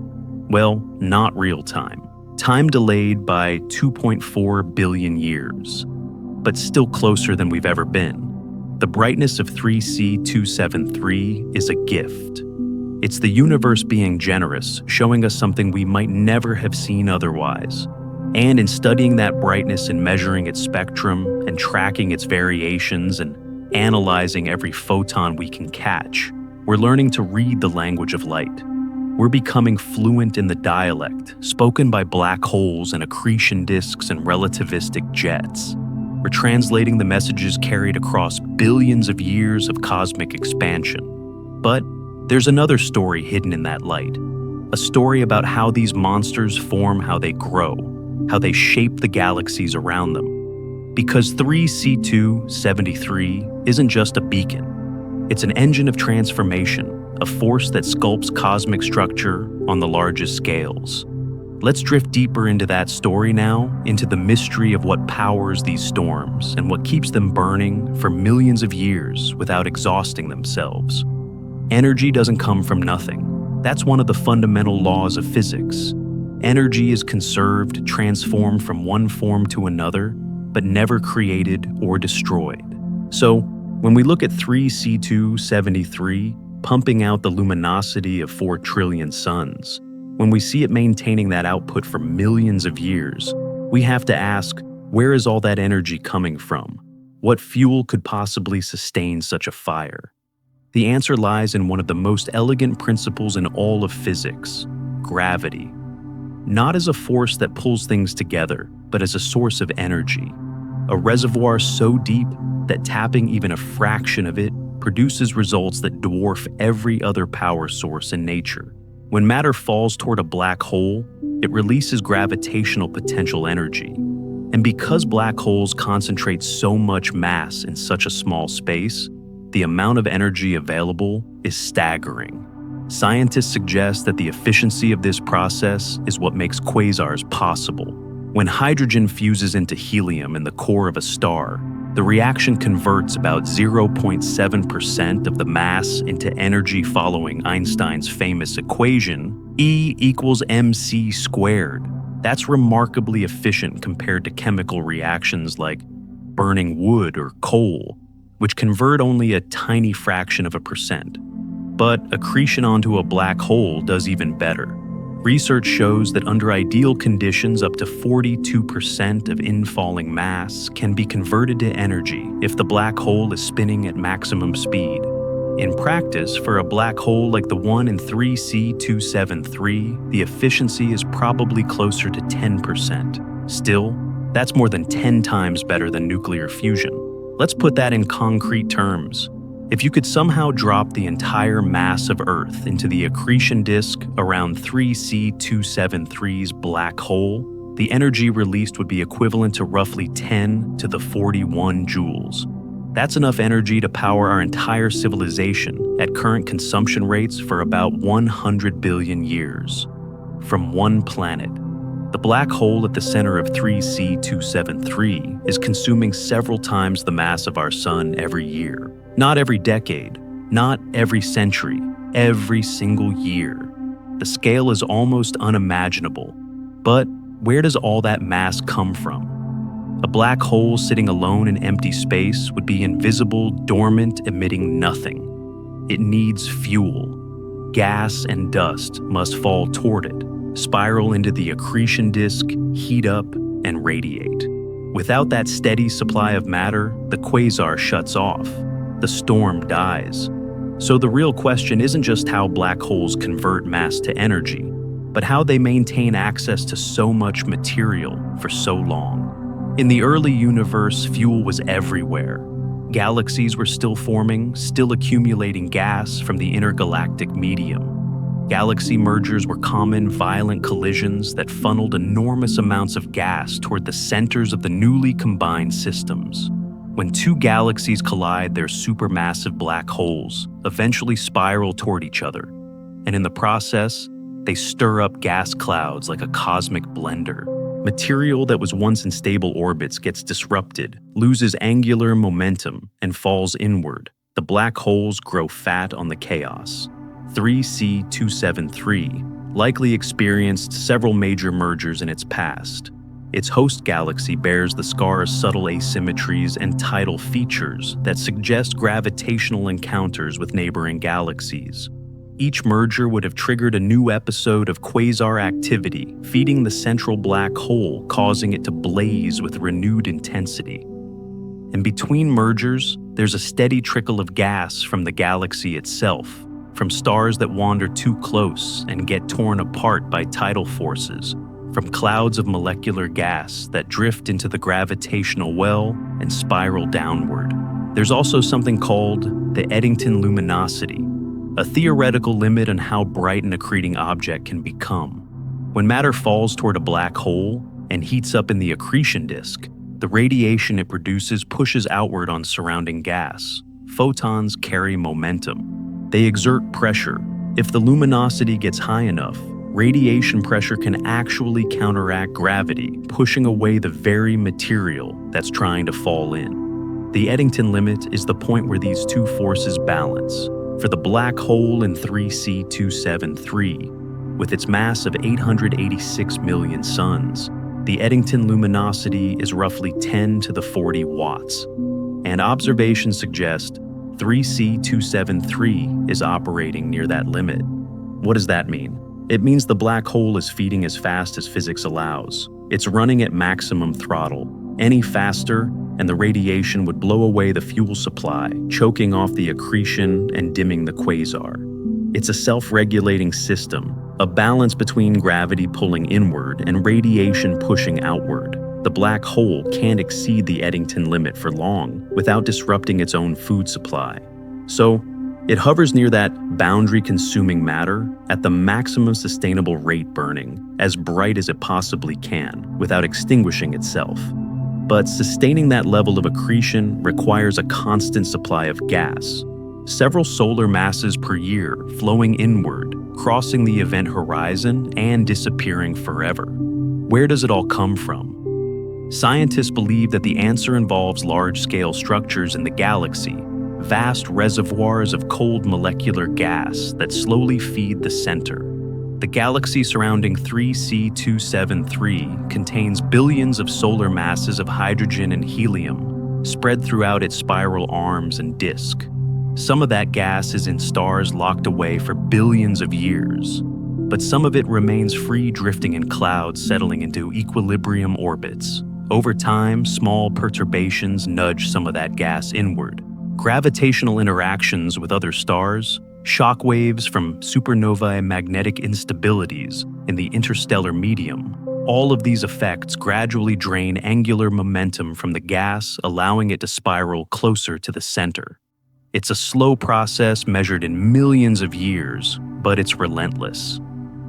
Well, not real time. Time delayed by 2.4 billion years, but still closer than we've ever been. The brightness of 3C273 is a gift. It's the universe being generous, showing us something we might never have seen otherwise. And in studying that brightness and measuring its spectrum and tracking its variations and analyzing every photon we can catch, we're learning to read the language of light. We're becoming fluent in the dialect spoken by black holes and accretion disks and relativistic jets. We're translating the messages carried across billions of years of cosmic expansion. But there's another story hidden in that light, a story about how these monsters form, how they grow, how they shape the galaxies around them. Because 3C273 isn't just a beacon. It's an engine of transformation, a force that sculpts cosmic structure on the largest scales. Let's drift deeper into that story now, into the mystery of what powers these storms and what keeps them burning for millions of years without exhausting themselves. Energy doesn't come from nothing. That's one of the fundamental laws of physics. Energy is conserved, transformed from one form to another, but never created or destroyed. So, when we look at 3C273 pumping out the luminosity of 4 trillion suns, when we see it maintaining that output for millions of years, we have to ask, where is all that energy coming from? What fuel could possibly sustain such a fire? The answer lies in one of the most elegant principles in all of physics: gravity. Not as a force that pulls things together, but as a source of energy. A reservoir so deep that tapping even a fraction of it produces results that dwarf every other power source in nature. When matter falls toward a black hole, it releases gravitational potential energy. And because black holes concentrate so much mass in such a small space, the amount of energy available is staggering. Scientists suggest that the efficiency of this process is what makes quasars possible. When hydrogen fuses into helium in the core of a star, the reaction converts about 0.7% of the mass into energy following Einstein's famous equation, E equals mc squared. That's remarkably efficient compared to chemical reactions like burning wood or coal, which convert only a tiny fraction of a percent. But accretion onto a black hole does even better. Research shows that under ideal conditions, up to 42% of infalling mass can be converted to energy if the black hole is spinning at maximum speed. In practice, for a black hole like the one in 3C273, the efficiency is probably closer to 10%. Still, that's more than 10 times better than nuclear fusion. Let's put that in concrete terms. If you could somehow drop the entire mass of Earth into the accretion disk around 3C273's black hole, the energy released would be equivalent to roughly 10 to the 41 joules. That's enough energy to power our entire civilization at current consumption rates for about 100 billion years. From one planet. The black hole at the center of 3C273 is consuming several times the mass of our sun every year. Not every decade, not every century, every single year. The scale is almost unimaginable. But where does all that mass come from? A black hole sitting alone in empty space would be invisible, dormant, emitting nothing. It needs fuel. Gas and dust must fall toward it, spiral into the accretion disk, heat up, and radiate. Without that steady supply of matter, the quasar shuts off. The storm dies. So the real question isn't just how black holes convert mass to energy, but how they maintain access to so much material for so long. In the early universe, fuel was everywhere. Galaxies were still forming, still accumulating gas from the intergalactic medium. Galaxy mergers were common, violent collisions that funneled enormous amounts of gas toward the centers of the newly combined systems. When two galaxies collide, their supermassive black holes eventually spiral toward each other, and in the process, they stir up gas clouds like a cosmic blender. Material that was once in stable orbits gets disrupted, loses angular momentum, and falls inward. The black holes grow fat on the chaos. 3C273 likely experienced several major mergers in its past. Its host galaxy bears the scar's subtle asymmetries and tidal features that suggest gravitational encounters with neighboring galaxies. Each merger would have triggered a new episode of quasar activity, feeding the central black hole, causing it to blaze with renewed intensity. And between mergers, there's a steady trickle of gas from the galaxy itself, from stars that wander too close and get torn apart by tidal forces, from clouds of molecular gas that drift into the gravitational well and spiral downward. There's also something called the Eddington luminosity, a theoretical limit on how bright an accreting object can become. When matter falls toward a black hole and heats up in the accretion disk, the radiation it produces pushes outward on surrounding gas. Photons carry momentum. They exert pressure. If the luminosity gets high enough, radiation pressure can actually counteract gravity, pushing away the very material that's trying to fall in. The Eddington limit is the point where these two forces balance. For the black hole in 3C273, with its mass of 886 million suns, the Eddington luminosity is roughly 10 to the 40 watts. And observations suggest 3C273 is operating near that limit. What does that mean? It means the black hole is feeding as fast as physics allows. It's running at maximum throttle. Any faster, and the radiation would blow away the fuel supply, choking off the accretion and dimming the quasar. It's a self-regulating system, a balance between gravity pulling inward and radiation pushing outward. The black hole can't exceed the Eddington limit for long without disrupting its own food supply. So, it hovers near that boundary-consuming matter at the maximum sustainable rate, burning as bright as it possibly can without extinguishing itself. But sustaining that level of accretion requires a constant supply of gas, several solar masses per year flowing inward, crossing the event horizon and disappearing forever. Where does it all come from? Scientists believe that the answer involves large-scale structures in the galaxy, vast reservoirs of cold molecular gas that slowly feed the center. The galaxy surrounding 3C273 contains billions of solar masses of hydrogen and helium spread throughout its spiral arms and disk. Some of that gas is in stars locked away for billions of years, but some of it remains free, drifting in clouds, settling into equilibrium orbits. Over time, small perturbations nudge some of that gas inward. Gravitational interactions with other stars, shock waves from supernovae, and magnetic instabilities in the interstellar medium. All of these effects gradually drain angular momentum from the gas, allowing it to spiral closer to the center. It's a slow process measured in millions of years, but it's relentless.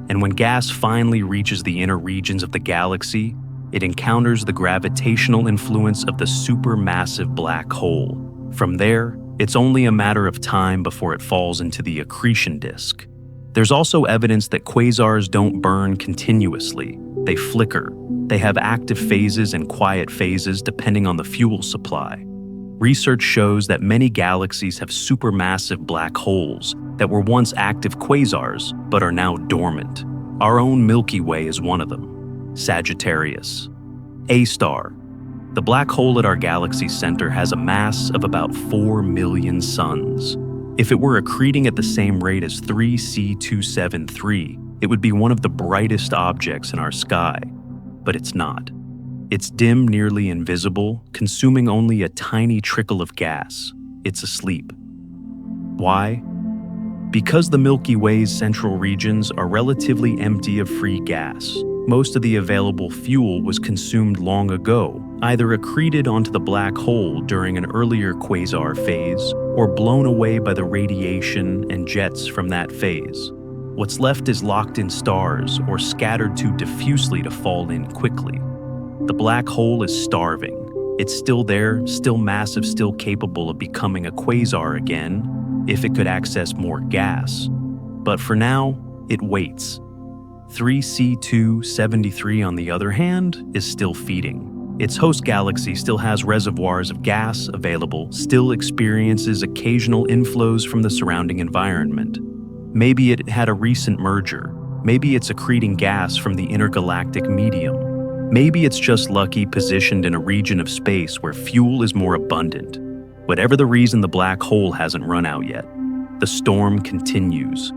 And when gas finally reaches the inner regions of the galaxy, it encounters the gravitational influence of the supermassive black hole. From there, it's only a matter of time before it falls into the accretion disk. There's also evidence that quasars don't burn continuously. They flicker. They have active phases and quiet phases depending on the fuel supply. Research shows that many galaxies have supermassive black holes that were once active quasars but are now dormant. Our own Milky Way is one of them. Sagittarius. A star. The black hole at our galaxy's center has a mass of about 4 million suns. If it were accreting at the same rate as 3C273, it would be one of the brightest objects in our sky. But it's not. It's dim, nearly invisible, consuming only a tiny trickle of gas. It's asleep. Why? Because the Milky Way's central regions are relatively empty of free gas. Most of the available fuel was consumed long ago, either accreted onto the black hole during an earlier quasar phase, or blown away by the radiation and jets from that phase. What's left is locked in stars or scattered too diffusely to fall in quickly. The black hole is starving. It's still there, still massive, still capable of becoming a quasar again, if it could access more gas. But for now, it waits. 3C273, on the other hand, is still feeding. Its host galaxy still has reservoirs of gas available, still experiences occasional inflows from the surrounding environment. Maybe it had a recent merger. Maybe it's accreting gas from the intergalactic medium. Maybe it's just lucky positioned in a region of space where fuel is more abundant. Whatever the reason, the black hole hasn't run out yet. The storm continues.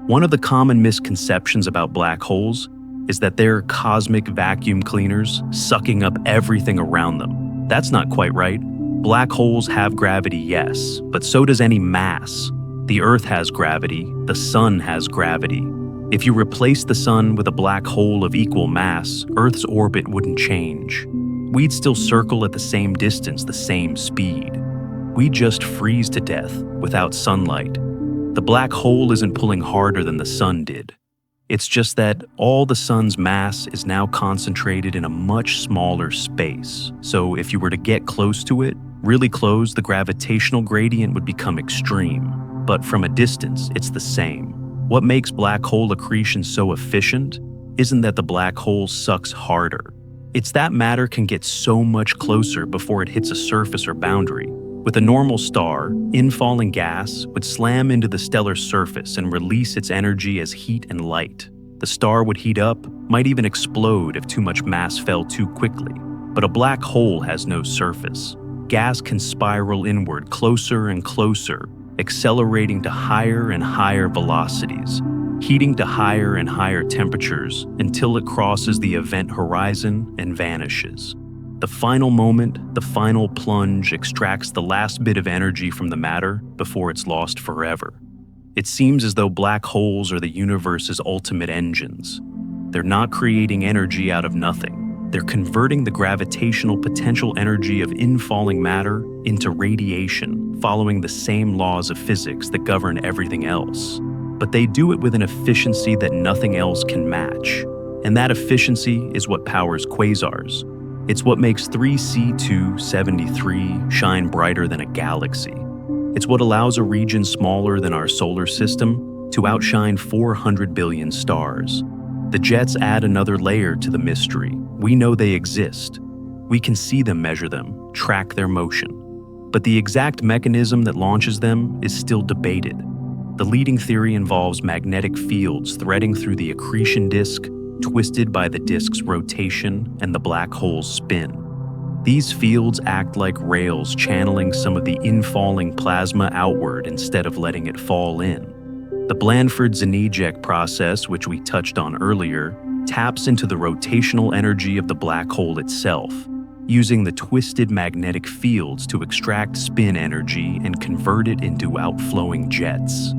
One of the common misconceptions about black holes is that they're cosmic vacuum cleaners sucking up everything around them. That's not quite right. Black holes have gravity, yes, but so does any mass. The Earth has gravity, the Sun has gravity. If you replace the Sun with a black hole of equal mass, Earth's orbit wouldn't change. We'd still circle at the same distance, the same speed. We'd just freeze to death without sunlight. The black hole isn't pulling harder than the Sun did. It's just that all the Sun's mass is now concentrated in a much smaller space. So if you were to get close to it, really close, the gravitational gradient would become extreme. But from a distance, it's the same. What makes black hole accretion so efficient isn't that the black hole sucks harder. It's that matter can get so much closer before it hits a surface or boundary. With a normal star, infalling gas would slam into the stellar surface and release its energy as heat and light. The star would heat up, might even explode if too much mass fell too quickly. But a black hole has no surface. Gas can spiral inward closer and closer, accelerating to higher and higher velocities, heating to higher and higher temperatures until it crosses the event horizon and vanishes. The final moment, the final plunge, extracts the last bit of energy from the matter before it's lost forever. It seems as though black holes are the universe's ultimate engines. They're not creating energy out of nothing. They're converting the gravitational potential energy of infalling matter into radiation, following the same laws of physics that govern everything else. But they do it with an efficiency that nothing else can match. And that efficiency is what powers quasars. It's what makes 3C273 shine brighter than a galaxy. It's what allows a region smaller than our solar system to outshine 400 billion stars. The jets add another layer to the mystery. We know they exist. We can see them, measure them, track their motion. But the exact mechanism that launches them is still debated. The leading theory involves magnetic fields threading through the accretion disk, twisted by the disk's rotation and the black hole's spin. These fields act like rails channeling some of the infalling plasma outward instead of letting it fall in. The Blandford-Zanijek process, which we touched on earlier, taps into the rotational energy of the black hole itself, using the twisted magnetic fields to extract spin energy and convert it into outflowing jets.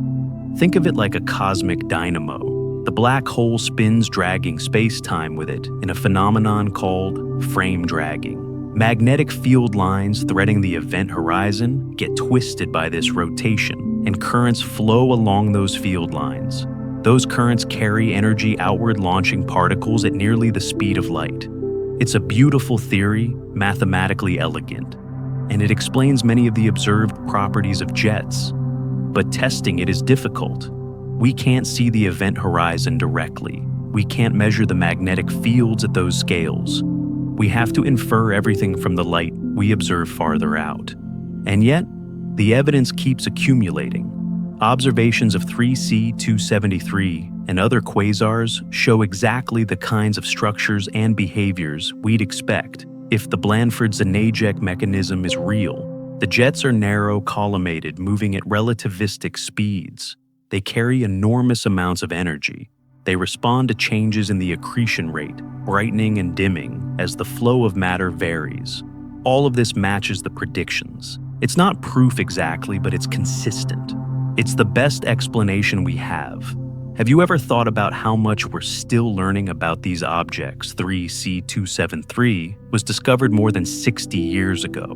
Think of it like a cosmic dynamo. The black hole spins, dragging space-time with it in a phenomenon called frame dragging. Magnetic field lines threading the event horizon get twisted by this rotation, and currents flow along those field lines. Those currents carry energy outward, launching particles at nearly the speed of light. It's a beautiful theory, mathematically elegant, and it explains many of the observed properties of jets. But testing it is difficult. We can't see the event horizon directly. We can't measure the magnetic fields at those scales. We have to infer everything from the light we observe farther out. And yet, the evidence keeps accumulating. Observations of 3C273 and other quasars show exactly the kinds of structures and behaviors we'd expect if the Blandford-Znajek mechanism is real. The jets are narrow, collimated, moving at relativistic speeds. They carry enormous amounts of energy. They respond to changes in the accretion rate, brightening and dimming as the flow of matter varies. All of this matches the predictions. It's not proof exactly, but it's consistent. It's the best explanation we have. Have you ever thought about how much we're still learning about these objects? 3C273 was discovered more than 60 years ago.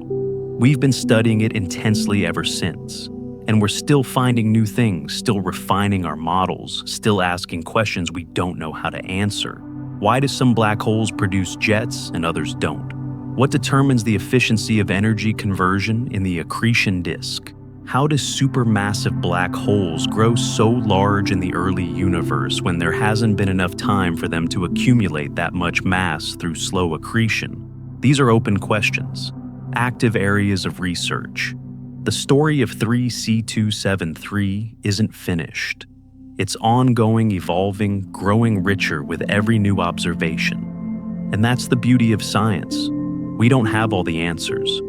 We've been studying it intensely ever since. And we're still finding new things, still refining our models, still asking questions we don't know how to answer. Why do some black holes produce jets and others don't? What determines the efficiency of energy conversion in the accretion disk? How do supermassive black holes grow so large in the early universe when there hasn't been enough time for them to accumulate that much mass through slow accretion? These are open questions, active areas of research. The story of 3C273 isn't finished. It's ongoing, evolving, growing richer with every new observation. And that's the beauty of science. We don't have all the answers.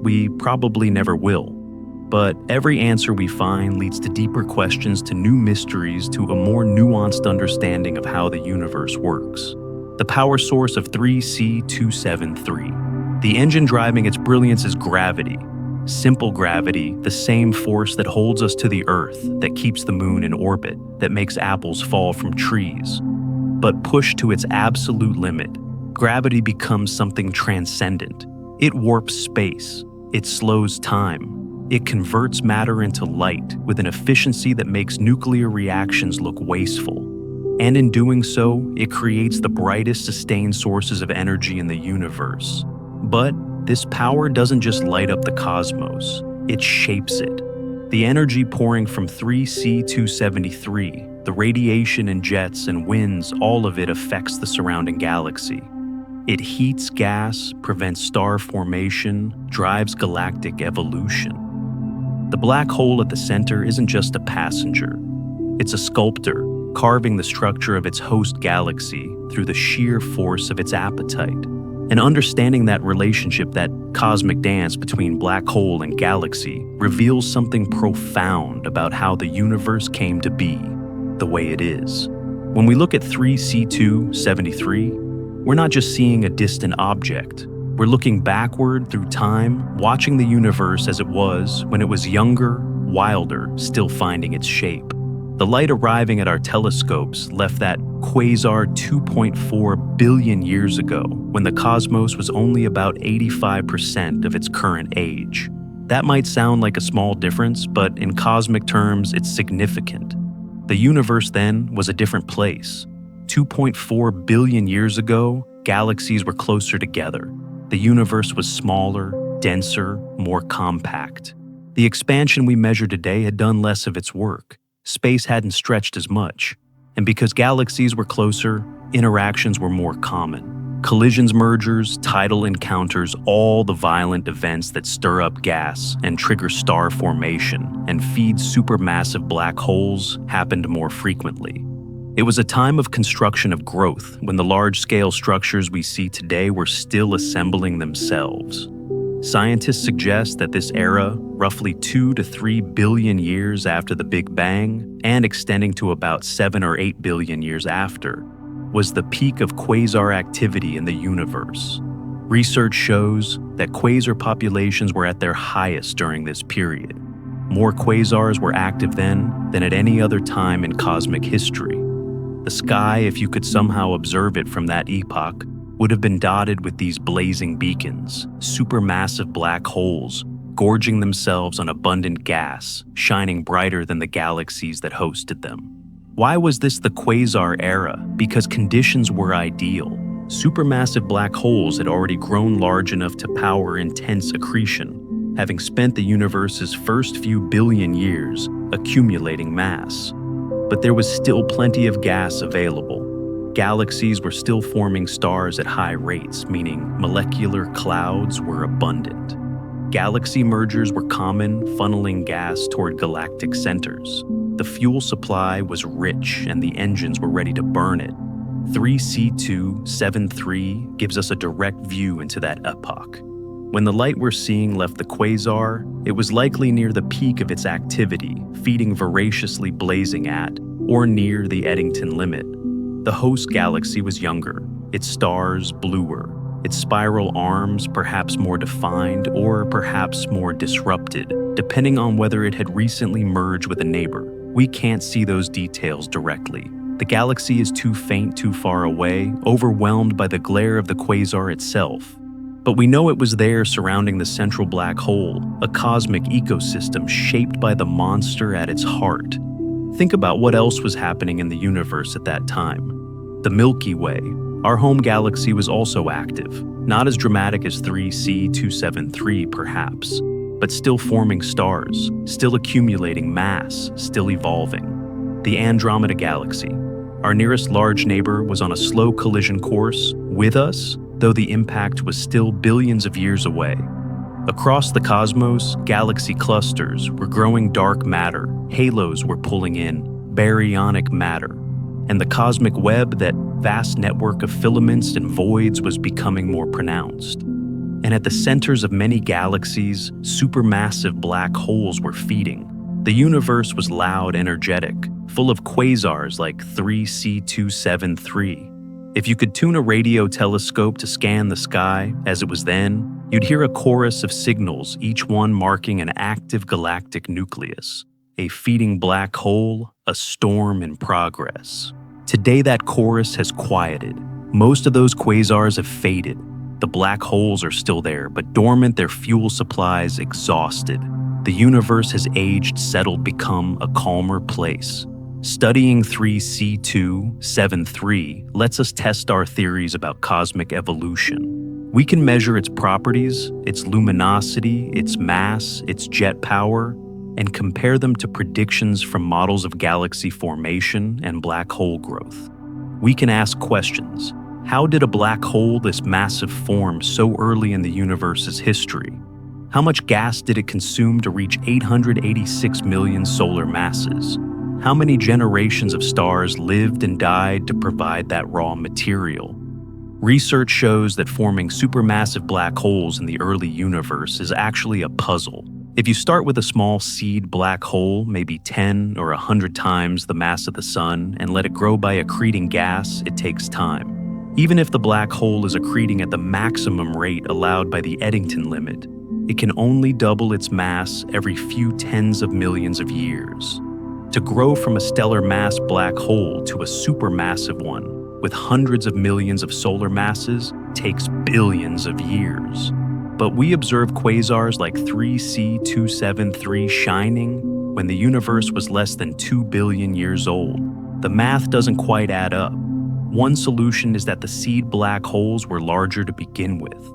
We probably never will. But every answer we find leads to deeper questions, to new mysteries, to a more nuanced understanding of how the universe works. The power source of 3C273. The engine driving its brilliance is gravity. Simple gravity, the same force that holds us to the Earth, that keeps the moon in orbit, that makes apples fall from trees. But pushed to its absolute limit, gravity becomes something transcendent. It warps space. It slows time. It converts matter into light with an efficiency that makes nuclear reactions look wasteful. And in doing so, it creates the brightest sustained sources of energy in the universe. But this power doesn't just light up the cosmos, it shapes it. The energy pouring from 3C273, the radiation and jets and winds, all of it affects the surrounding galaxy. It heats gas, prevents star formation, drives galactic evolution. The black hole at the center isn't just a passenger. It's a sculptor, carving the structure of its host galaxy through the sheer force of its appetite. And understanding that relationship, that cosmic dance between black hole and galaxy, reveals something profound about how the universe came to be the way it is. When we look at 3C273, we're not just seeing a distant object. We're looking backward through time, watching the universe as it was when it was younger, wilder, still finding its shape. The light arriving at our telescopes left that quasar 2.4 billion years ago, when the cosmos was only about 85% of its current age. That might sound like a small difference, but in cosmic terms, it's significant. The universe then was a different place. 2.4 billion years ago, galaxies were closer together. The universe was smaller, denser, more compact. The expansion we measure today had done less of its work. Space hadn't stretched as much. And because galaxies were closer, interactions were more common. Collisions, mergers, tidal encounters, all the violent events that stir up gas and trigger star formation and feed supermassive black holes happened more frequently. It was a time of construction of growth when the large-scale structures we see today were still assembling themselves. Scientists suggest that this era, roughly 2 to 3 billion years after the Big Bang and extending to about 7 or 8 billion years after, was the peak of quasar activity in the universe. Research shows that quasar populations were at their highest during this period. More quasars were active then than at any other time in cosmic history. The sky, if you could somehow observe it from that epoch, would have been dotted with these blazing beacons, supermassive black holes, gorging themselves on abundant gas, shining brighter than the galaxies that hosted them. Why was this the quasar era? Because conditions were ideal. Supermassive black holes had already grown large enough to power intense accretion, having spent the universe's first few billion years accumulating mass. But there was still plenty of gas available. galaxies were still forming stars at high rates, meaning molecular clouds were abundant. Galaxy mergers were common, funneling gas toward galactic centers. The fuel supply was rich, and the engines were ready to burn it. 3C273 gives us a direct view into that epoch. When the light we're seeing left the quasar, it was likely near the peak of its activity, feeding voraciously blazing at, or near the Eddington limit. The host galaxy was younger, its stars bluer, its spiral arms perhaps more defined or perhaps more disrupted, depending on whether it had recently merged with a neighbor. We can't see those details directly. The galaxy is too faint, too far away, overwhelmed by the glare of the quasar itself. But we know it was there surrounding the central black hole, a cosmic ecosystem shaped by the monster at its heart. Think about what else was happening in the universe at that time. The Milky Way, our home galaxy, was also active, not as dramatic as 3C273 perhaps, but still forming stars, still accumulating mass, still evolving. The Andromeda Galaxy, our nearest large neighbor, was on a slow collision course with us, though the impact was still billions of years away. Across the cosmos, galaxy clusters were growing dark matter, halos were pulling in baryonic matter, and the cosmic web, that vast network of filaments and voids, was becoming more pronounced. And at the centers of many galaxies, supermassive black holes were feeding. The universe was loud, energetic, full of quasars like 3C273. If you could tune a radio telescope to scan the sky, as it was then, you'd hear a chorus of signals, each one marking an active galactic nucleus, a feeding black hole, a storm in progress. Today that chorus has quieted. Most of those quasars have faded. The black holes are still there, but dormant, their fuel supplies exhausted. The universe has aged, settled, become a calmer place. Studying 3C273 lets us test our theories about cosmic evolution. We can measure its properties, its luminosity, its mass, its jet power, and compare them to predictions from models of galaxy formation and black hole growth. We can ask questions. How did a black hole this massive form so early in the universe's history? How much gas did it consume to reach 886 million solar masses? How many generations of stars lived and died to provide that raw material? Research shows that forming supermassive black holes in the early universe is actually a puzzle. If you start with a small seed black hole, maybe 10 or 100 times the mass of the sun, and let it grow by accreting gas, it takes time. Even if the black hole is accreting at the maximum rate allowed by the Eddington limit, it can only double its mass every few tens of millions of years. To grow from a stellar mass black hole to a supermassive one with hundreds of millions of solar masses takes billions of years. But we observe quasars like 3C273 shining when the universe was less than 2 billion years old. The math doesn't quite add up. One solution is that the seed black holes were larger to begin with.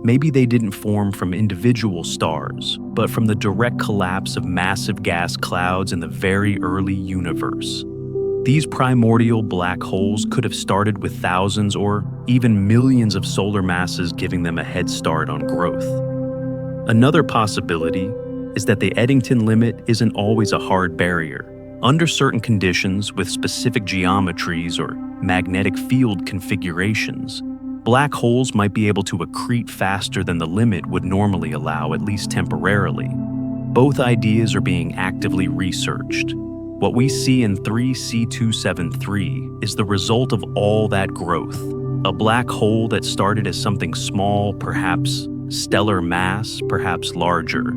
Maybe they didn't form from individual stars, but from the direct collapse of massive gas clouds in the very early universe. These primordial black holes could have started with thousands or even millions of solar masses, giving them a head start on growth. Another possibility is that the Eddington limit isn't always a hard barrier. Under certain conditions, with specific geometries or magnetic field configurations, black holes might be able to accrete faster than the limit would normally allow, at least temporarily. Both ideas are being actively researched. What we see in 3C273 is the result of all that growth. A black hole that started as something small, perhaps stellar mass, perhaps larger,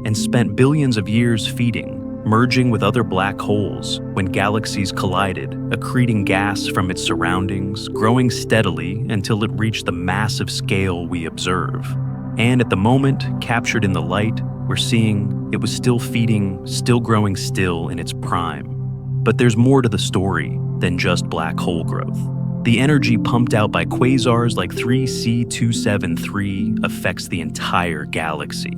and spent billions of years feeding, merging with other black holes when galaxies collided, accreting gas from its surroundings, growing steadily until it reached the massive scale we observe. And at the moment, captured in the light, we're seeing it was still feeding, still growing, still in its prime. But there's more to the story than just black hole growth. The energy pumped out by quasars like 3C273 affects the entire galaxy.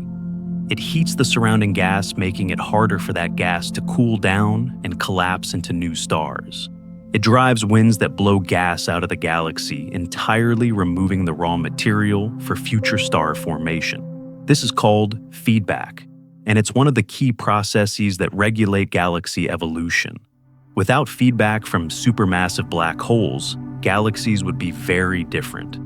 It heats the surrounding gas, making it harder for that gas to cool down and collapse into new stars. It drives winds that blow gas out of the galaxy, entirely removing the raw material for future star formation. This is called feedback, and it's one of the key processes that regulate galaxy evolution. Without feedback from supermassive black holes, galaxies would be very different.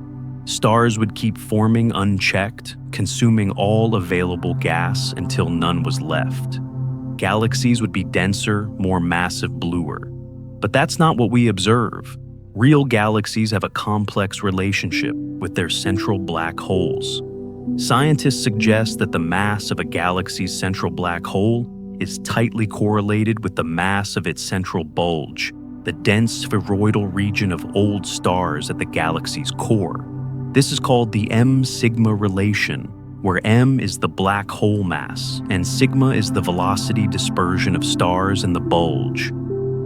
Stars would keep forming unchecked, consuming all available gas until none was left. Galaxies would be denser, more massive, bluer. But that's not what we observe. Real galaxies have a complex relationship with their central black holes. Scientists suggest that the mass of a galaxy's central black hole is tightly correlated with the mass of its central bulge, the dense spheroidal region of old stars at the galaxy's core. This is called the M-sigma relation, where M is the black hole mass and sigma is the velocity dispersion of stars in the bulge.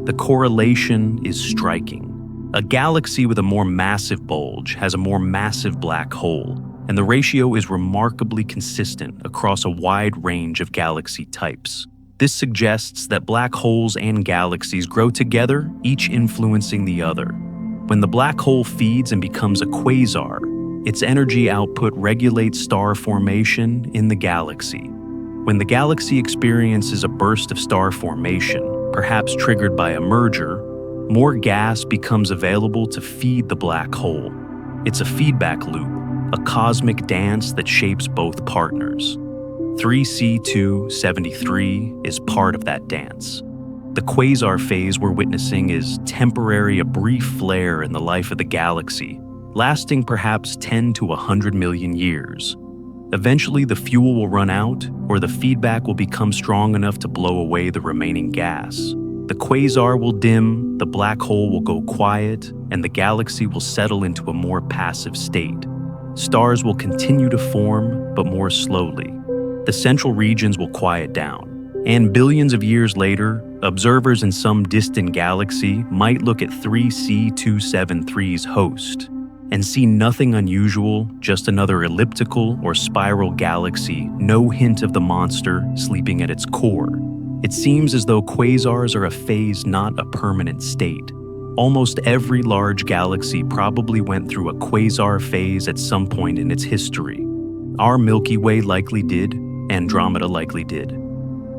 The correlation is striking. A galaxy with a more massive bulge has a more massive black hole, and the ratio is remarkably consistent across a wide range of galaxy types. This suggests that black holes and galaxies grow together, each influencing the other. When the black hole feeds and becomes a quasar, its energy output regulates star formation in the galaxy. When the galaxy experiences a burst of star formation, perhaps triggered by a merger, more gas becomes available to feed the black hole. It's a feedback loop, a cosmic dance that shapes both partners. 3C273 is part of that dance. The quasar phase we're witnessing is temporary, a brief flare in the life of the galaxy, lasting perhaps 10 to 100 million years. Eventually, the fuel will run out, or the feedback will become strong enough to blow away the remaining gas. The quasar will dim, the black hole will go quiet, and the galaxy will settle into a more passive state. Stars will continue to form, but more slowly. The central regions will quiet down, and billions of years later, observers in some distant galaxy might look at 3C273's host and see nothing unusual, just another elliptical or spiral galaxy, no hint of the monster sleeping at its core. It seems as though quasars are a phase, not a permanent state. Almost every large galaxy probably went through a quasar phase at some point in its history. Our Milky Way likely did, Andromeda likely did.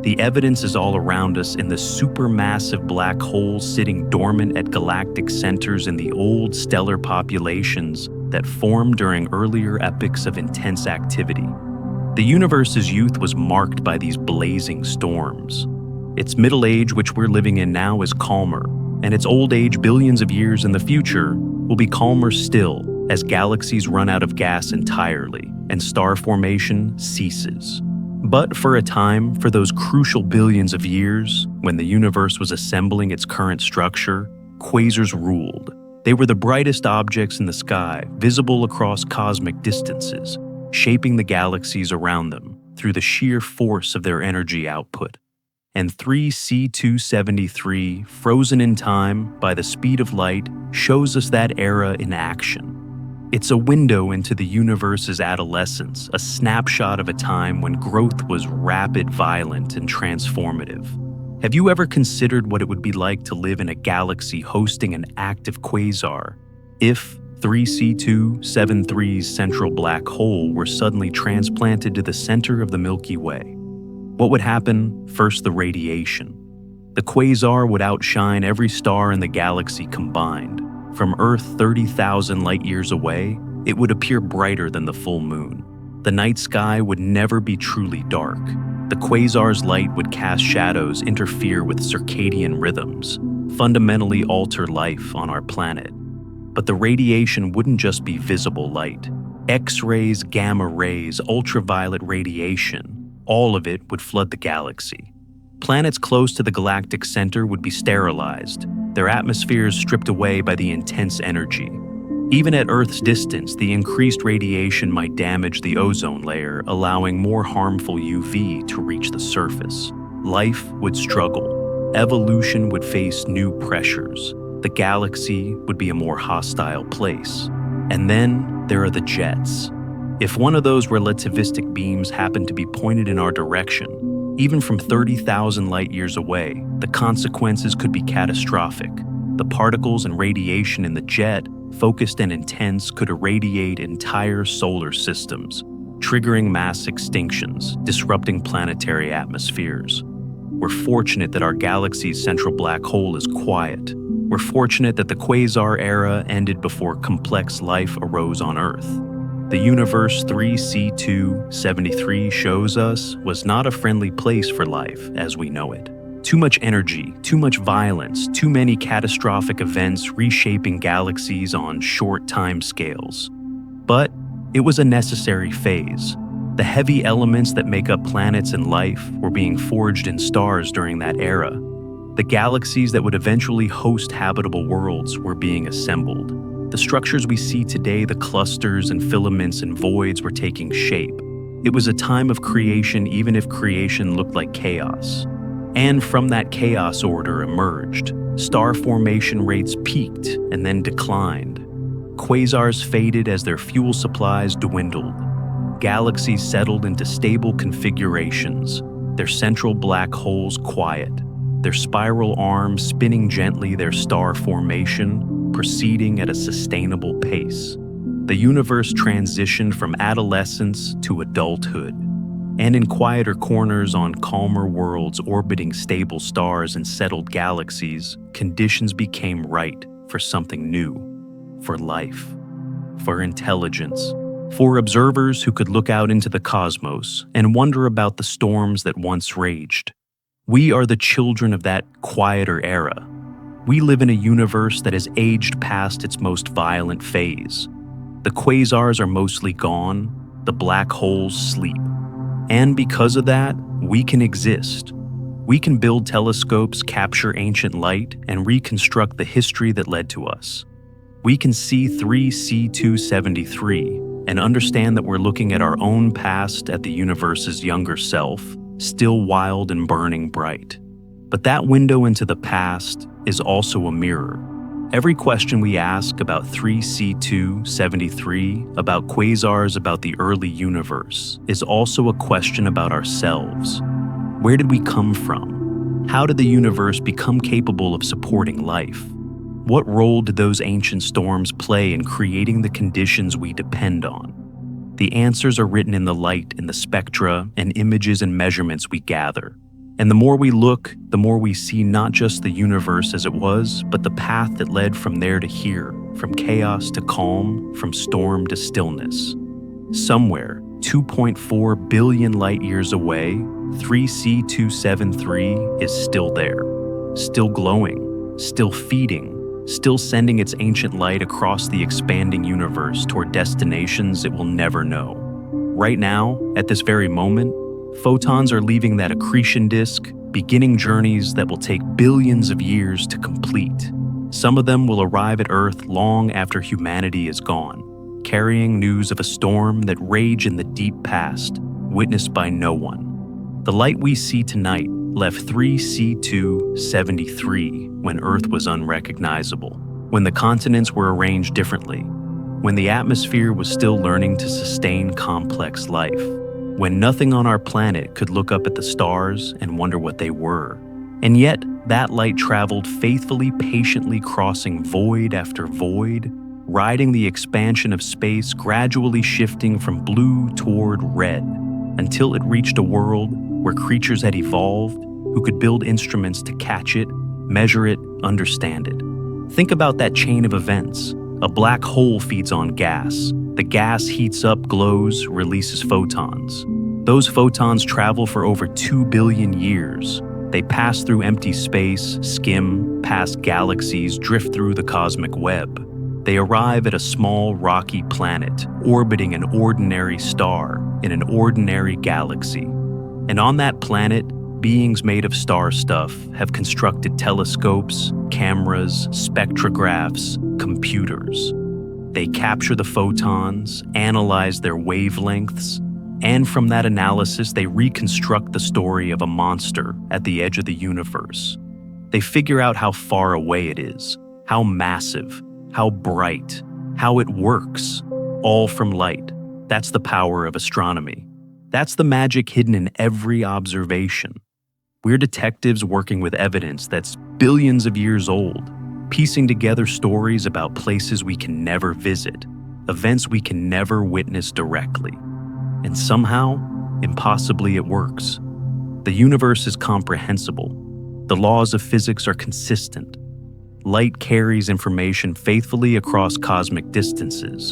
The evidence is all around us in the supermassive black holes sitting dormant at galactic centers in the old stellar populations that formed during earlier epochs of intense activity. The universe's youth was marked by these blazing storms. Its middle age, which we're living in now, is calmer, and its old age, billions of years in the future, will be calmer still as galaxies run out of gas entirely and star formation ceases. But for a time, for those crucial billions of years, when the universe was assembling its current structure, quasars ruled. They were the brightest objects in the sky, visible across cosmic distances, shaping the galaxies around them through the sheer force of their energy output. And 3C273, frozen in time by the speed of light, shows us that era in action. It's a window into the universe's adolescence, a snapshot of a time when growth was rapid, violent, and transformative. Have you ever considered what it would be like to live in a galaxy hosting an active quasar if 3C273's central black hole were suddenly transplanted to the center of the Milky Way? What would happen? First, the radiation. The quasar would outshine every star in the galaxy combined. From Earth 30,000 light-years away, it would appear brighter than the full moon. The night sky would never be truly dark. The quasar's light would cast shadows, interfere with circadian rhythms, fundamentally alter life on our planet. But the radiation wouldn't just be visible light. X-rays, gamma rays, ultraviolet radiation, all of it would flood the galaxy. Planets close to the galactic center would be sterilized, their atmospheres stripped away by the intense energy. Even at Earth's distance, the increased radiation might damage the ozone layer, allowing more harmful UV to reach the surface. Life would struggle. Evolution would face new pressures. The galaxy would be a more hostile place. And then there are the jets. If one of those relativistic beams happened to be pointed in our direction, even from 30,000 light-years away, the consequences could be catastrophic. The particles and radiation in the jet, focused and intense, could irradiate entire solar systems, triggering mass extinctions, disrupting planetary atmospheres. We're fortunate that our galaxy's central black hole is quiet. We're fortunate that the quasar era ended before complex life arose on Earth. The universe 3C273 shows us was not a friendly place for life as we know it. Too much energy, too much violence, too many catastrophic events reshaping galaxies on short time scales. But it was a necessary phase. The heavy elements that make up planets and life were being forged in stars during that era. The galaxies that would eventually host habitable worlds were being assembled. The structures we see today, the clusters and filaments and voids, were taking shape. It was a time of creation, even if creation looked like chaos. And from that chaos order emerged. Star formation rates peaked and then declined. Quasars faded as their fuel supplies dwindled. Galaxies settled into stable configurations, their central black holes quiet, their spiral arms spinning gently, their star formation proceeding at a sustainable pace. The universe transitioned from adolescence to adulthood. And in quieter corners on calmer worlds orbiting stable stars and settled galaxies, conditions became right for something new, for life, for intelligence, for observers who could look out into the cosmos and wonder about the storms that once raged. We are the children of that quieter era. We live in a universe that has aged past its most violent phase. The quasars are mostly gone, the black holes sleep. And because of that, we can exist. We can build telescopes, capture ancient light, and reconstruct the history that led to us. We can see 3C273 and understand that we're looking at our own past, at the universe's younger self, still wild and burning bright. But that window into the past is also a mirror. Every question we ask about 3C273, about quasars, about the early universe, is also a question about ourselves. Where did we come from? How did the universe become capable of supporting life? What role did those ancient storms play in creating the conditions we depend on? The answers are written in the light, in the spectra, and images and measurements we gather. And the more we look, the more we see not just the universe as it was, but the path that led from there to here, from chaos to calm, from storm to stillness. Somewhere, 2.4 billion light years away, 3C273 is still there, still glowing, still feeding, still sending its ancient light across the expanding universe toward destinations it will never know. Right now, at this very moment, photons are leaving that accretion disk, beginning journeys that will take billions of years to complete. Some of them will arrive at Earth long after humanity is gone, carrying news of a storm that raged in the deep past, witnessed by no one. The light we see tonight left 3C273 when Earth was unrecognizable, when the continents were arranged differently, when the atmosphere was still learning to sustain complex life, when nothing on our planet could look up at the stars and wonder what they were. And yet, that light traveled faithfully, patiently crossing void after void, riding the expansion of space, gradually shifting from blue toward red, until it reached a world where creatures had evolved who could build instruments to catch it, measure it, understand it. Think about that chain of events. A black hole feeds on gas. The gas heats up, glows, releases photons. Those photons travel for over 2 billion years. They pass through empty space, skim, past galaxies, drift through the cosmic web. They arrive at a small, rocky planet, orbiting an ordinary star in an ordinary galaxy. And on that planet, beings made of star stuff have constructed telescopes, cameras, spectrographs, computers. They capture the photons, analyze their wavelengths, and from that analysis, they reconstruct the story of a monster at the edge of the universe. They figure out how far away it is, how massive, how bright, how it works, all from light. That's the power of astronomy. That's the magic hidden in every observation. We're detectives working with evidence that's billions of years old, piecing together stories about places we can never visit, events we can never witness directly. And somehow, impossibly, it works. The universe is comprehensible. The laws of physics are consistent. Light carries information faithfully across cosmic distances.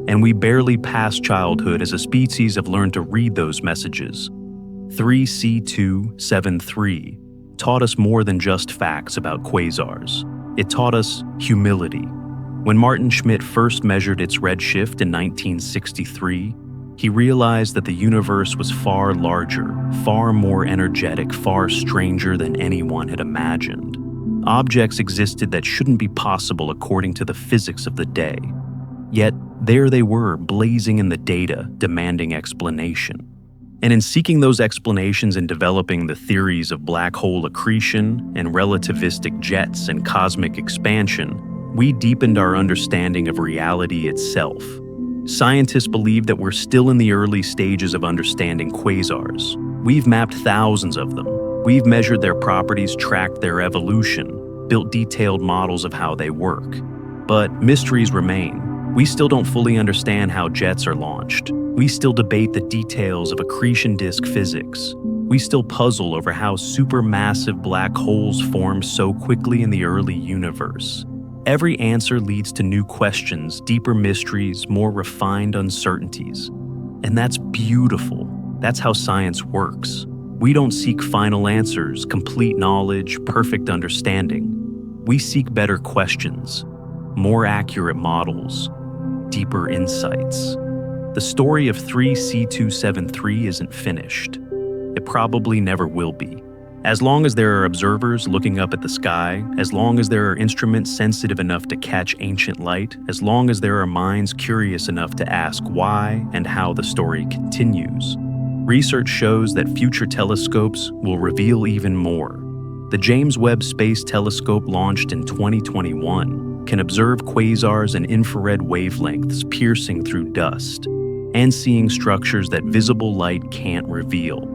And we barely past childhood as a species have learned to read those messages. 3C273 taught us more than just facts about quasars. It taught us humility. When Martin Schmidt first measured its redshift in 1963, he realized that the universe was far larger, far more energetic, far stranger than anyone had imagined. Objects existed that shouldn't be possible according to the physics of the day. Yet, there they were, blazing in the data, demanding explanation. And in seeking those explanations and developing the theories of black hole accretion and relativistic jets and cosmic expansion, we deepened our understanding of reality itself. Scientists believe that we're still in the early stages of understanding quasars. We've mapped thousands of them. We've measured their properties, tracked their evolution, built detailed models of how they work. But mysteries remain. We still don't fully understand how jets are launched. We still debate the details of accretion disk physics. We still puzzle over how supermassive black holes formed so quickly in the early universe. Every answer leads to new questions, deeper mysteries, more refined uncertainties. And that's beautiful. That's how science works. We don't seek final answers, complete knowledge, perfect understanding. We seek better questions, more accurate models, deeper insights. The story of 3C273 isn't finished. It probably never will be. As long as there are observers looking up at the sky, as long as there are instruments sensitive enough to catch ancient light, as long as there are minds curious enough to ask why and how the story continues, research shows that future telescopes will reveal even more. The James Webb Space Telescope, launched in 2021, can observe quasars and infrared wavelengths piercing through dust and seeing structures that visible light can't reveal.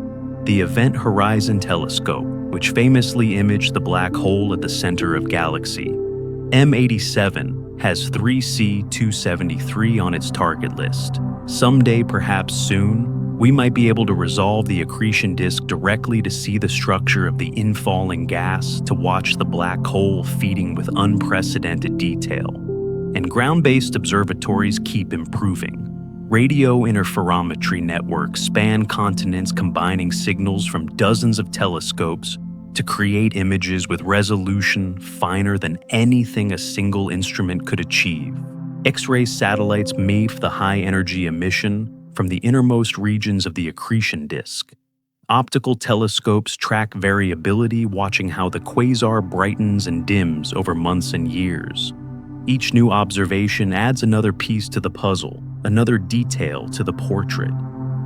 The Event Horizon Telescope, which famously imaged the black hole at the center of galaxy, M87, has 3C273 on its target list. Someday, perhaps soon, we might be able to resolve the accretion disk directly to see the structure of the infalling gas, to watch the black hole feeding with unprecedented detail. And ground-based observatories keep improving. Radio interferometry networks span continents, combining signals from dozens of telescopes to create images with resolution finer than anything a single instrument could achieve. X-ray satellites map the high-energy emission from the innermost regions of the accretion disk. Optical telescopes track variability, watching how the quasar brightens and dims over months and years. Each new observation adds another piece to the puzzle, another detail to the portrait.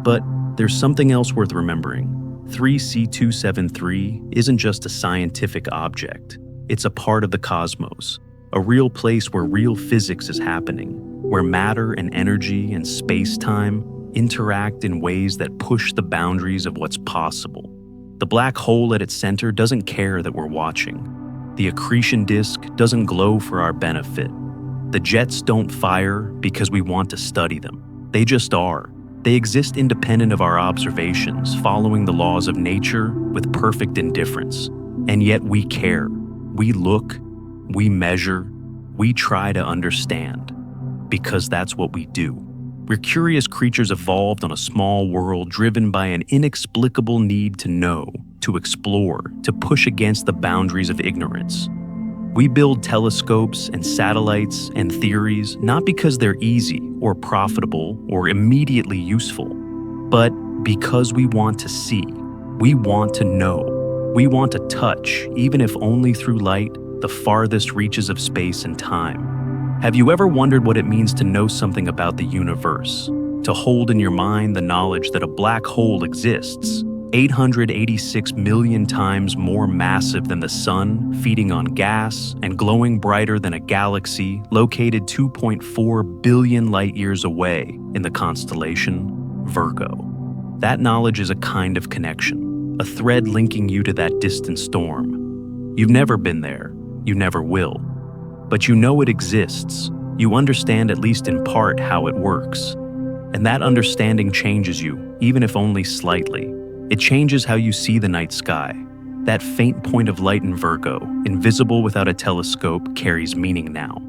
But there's something else worth remembering. 3C273 isn't just a scientific object. It's a part of the cosmos, a real place where real physics is happening, where matter and energy and space-time interact in ways that push the boundaries of what's possible. The black hole at its center doesn't care that we're watching. The accretion disk doesn't glow for our benefit. The jets don't fire because we want to study them. They just are. They exist independent of our observations, following the laws of nature with perfect indifference. And yet we care. We look, we measure, we try to understand. Because that's what we do. We're curious creatures evolved on a small world, driven by an inexplicable need to know, to explore, to push against the boundaries of ignorance. We build telescopes and satellites and theories not because they're easy or profitable or immediately useful, but because we want to see, we want to know, we want to touch, even if only through light, the farthest reaches of space and time. Have you ever wondered what it means to know something about the universe? To hold in your mind the knowledge that a black hole exists, 886 million times more massive than the sun, feeding on gas, and glowing brighter than a galaxy located 2.4 billion light-years away in the constellation Virgo. That knowledge is a kind of connection, a thread linking you to that distant storm. You've never been there. You never will. But you know it exists. You understand, at least in part, how it works. And that understanding changes you, even if only slightly. It changes how you see the night sky. That faint point of light in Virgo, invisible without a telescope, carries meaning now.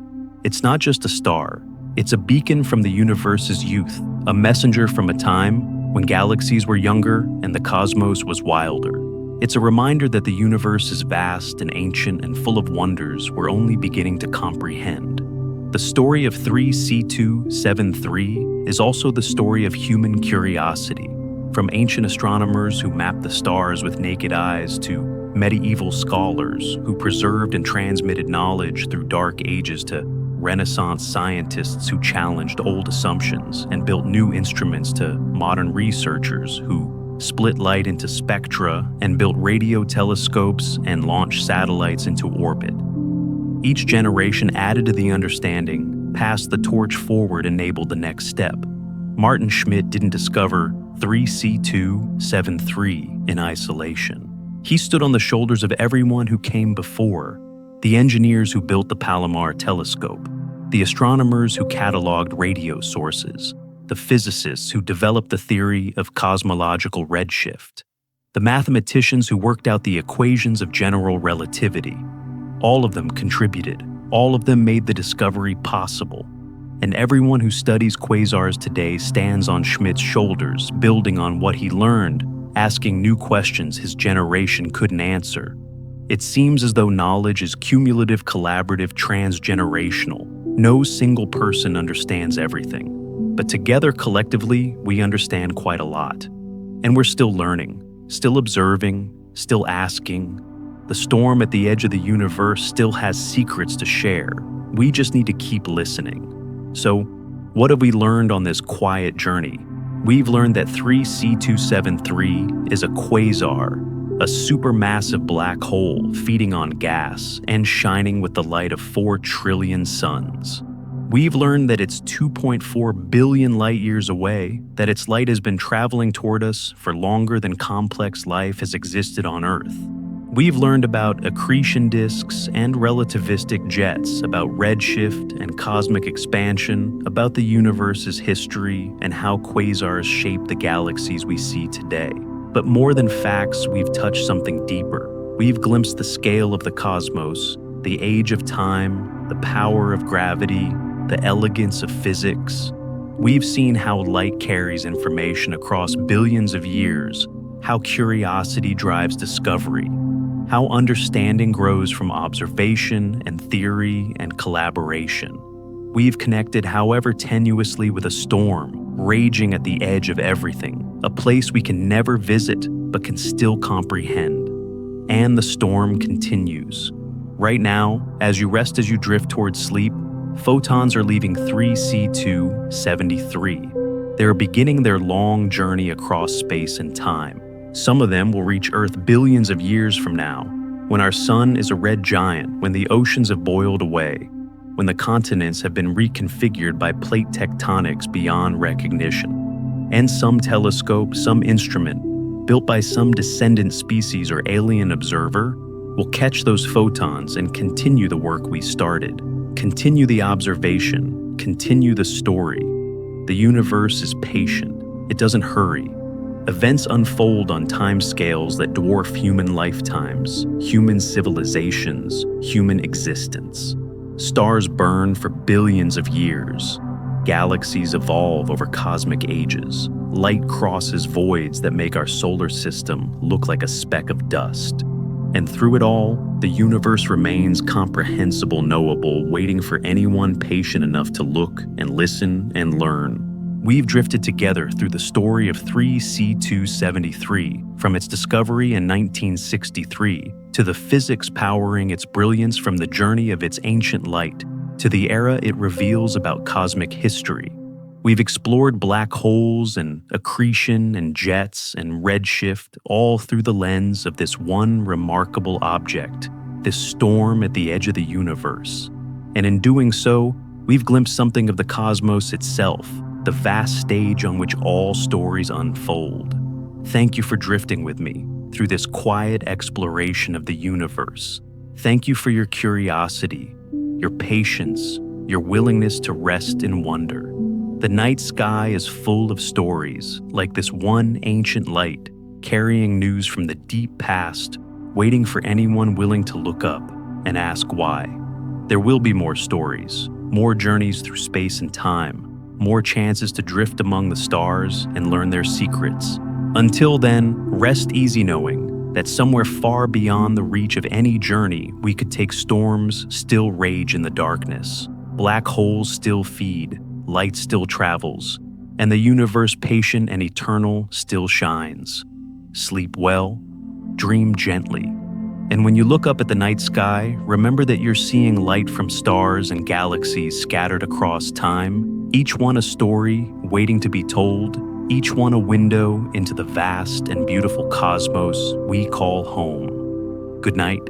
It's not just a star. It's a beacon from the universe's youth, a messenger from a time when galaxies were younger and the cosmos was wilder. It's a reminder that the universe is vast and ancient and full of wonders we're only beginning to comprehend. The story of 3C273 is also the story of human curiosity, from ancient astronomers who mapped the stars with naked eyes to medieval scholars who preserved and transmitted knowledge through dark ages to Renaissance scientists who challenged old assumptions and built new instruments to modern researchers who split light into spectra and built radio telescopes and launched satellites into orbit. Each generation added to the understanding, passed the torch forward, enabled the next step. Martin Schmidt didn't discover 3C273 in isolation. He stood on the shoulders of everyone who came before, the engineers who built the Palomar telescope, the astronomers who cataloged radio sources, the physicists who developed the theory of cosmological redshift, the mathematicians who worked out the equations of general relativity. All of them contributed. All of them made the discovery possible. And everyone who studies quasars today stands on Schmidt's shoulders, building on what he learned, asking new questions his generation couldn't answer. It seems as though knowledge is cumulative, collaborative, transgenerational. No single person understands everything. But together, collectively, we understand quite a lot. And we're still learning, still observing, still asking. The storm at the edge of the universe still has secrets to share. We just need to keep listening. So, what have we learned on this quiet journey? We've learned that 3C273 is a quasar, a supermassive black hole feeding on gas and shining with the light of 4 trillion suns. We've learned that it's 2.4 billion light years away, that its light has been traveling toward us for longer than complex life has existed on Earth. We've learned about accretion disks and relativistic jets, about redshift and cosmic expansion, about the universe's history and how quasars shape the galaxies we see today. But more than facts, we've touched something deeper. We've glimpsed the scale of the cosmos, the age of time, the power of gravity, the elegance of physics. We've seen how light carries information across billions of years, how curiosity drives discovery, how understanding grows from observation and theory and collaboration. We've connected, however tenuously, with a storm raging at the edge of everything, a place we can never visit but can still comprehend. And the storm continues. Right now, as you rest, as you drift towards sleep, photons are leaving 3C273. They're beginning their long journey across space and time. Some of them will reach Earth billions of years from now, when our sun is a red giant, when the oceans have boiled away, when the continents have been reconfigured by plate tectonics beyond recognition. And some telescope, some instrument, built by some descendant species or alien observer, will catch those photons and continue the work we started. Continue the observation, continue the story. The universe is patient. It doesn't hurry. Events unfold on timescales that dwarf human lifetimes, human civilizations, human existence. Stars burn for billions of years. Galaxies evolve over cosmic ages. Light crosses voids that make our solar system look like a speck of dust. And through it all, the universe remains comprehensible, knowable, waiting for anyone patient enough to look and listen and learn. We've drifted together through the story of 3C273, from its discovery in 1963 to the physics powering its brilliance, from the journey of its ancient light to the era it reveals about cosmic history. We've explored black holes and accretion and jets and redshift, all through the lens of this one remarkable object, this storm at the edge of the universe. And in doing so, we've glimpsed something of the cosmos itself, the vast stage on which all stories unfold. Thank you for drifting with me through this quiet exploration of the universe. Thank you for your curiosity. your patience, your willingness to rest in wonder. The night sky is full of stories, like this one ancient light, carrying news from the deep past, waiting for anyone willing to look up and ask why. There will be more stories, more journeys through space and time, more chances to drift among the stars and learn their secrets. Until then, rest easy knowing that somewhere far beyond the reach of any journey we could take, storms still rage in the darkness, black holes still feed, light still travels, and the universe patient and eternal still shines. Sleep well, dream gently, and when you look up at the night sky, remember that you're seeing light from stars and galaxies scattered across time, each one a story waiting to be told, each one a window into the vast and beautiful cosmos we call home. Good night.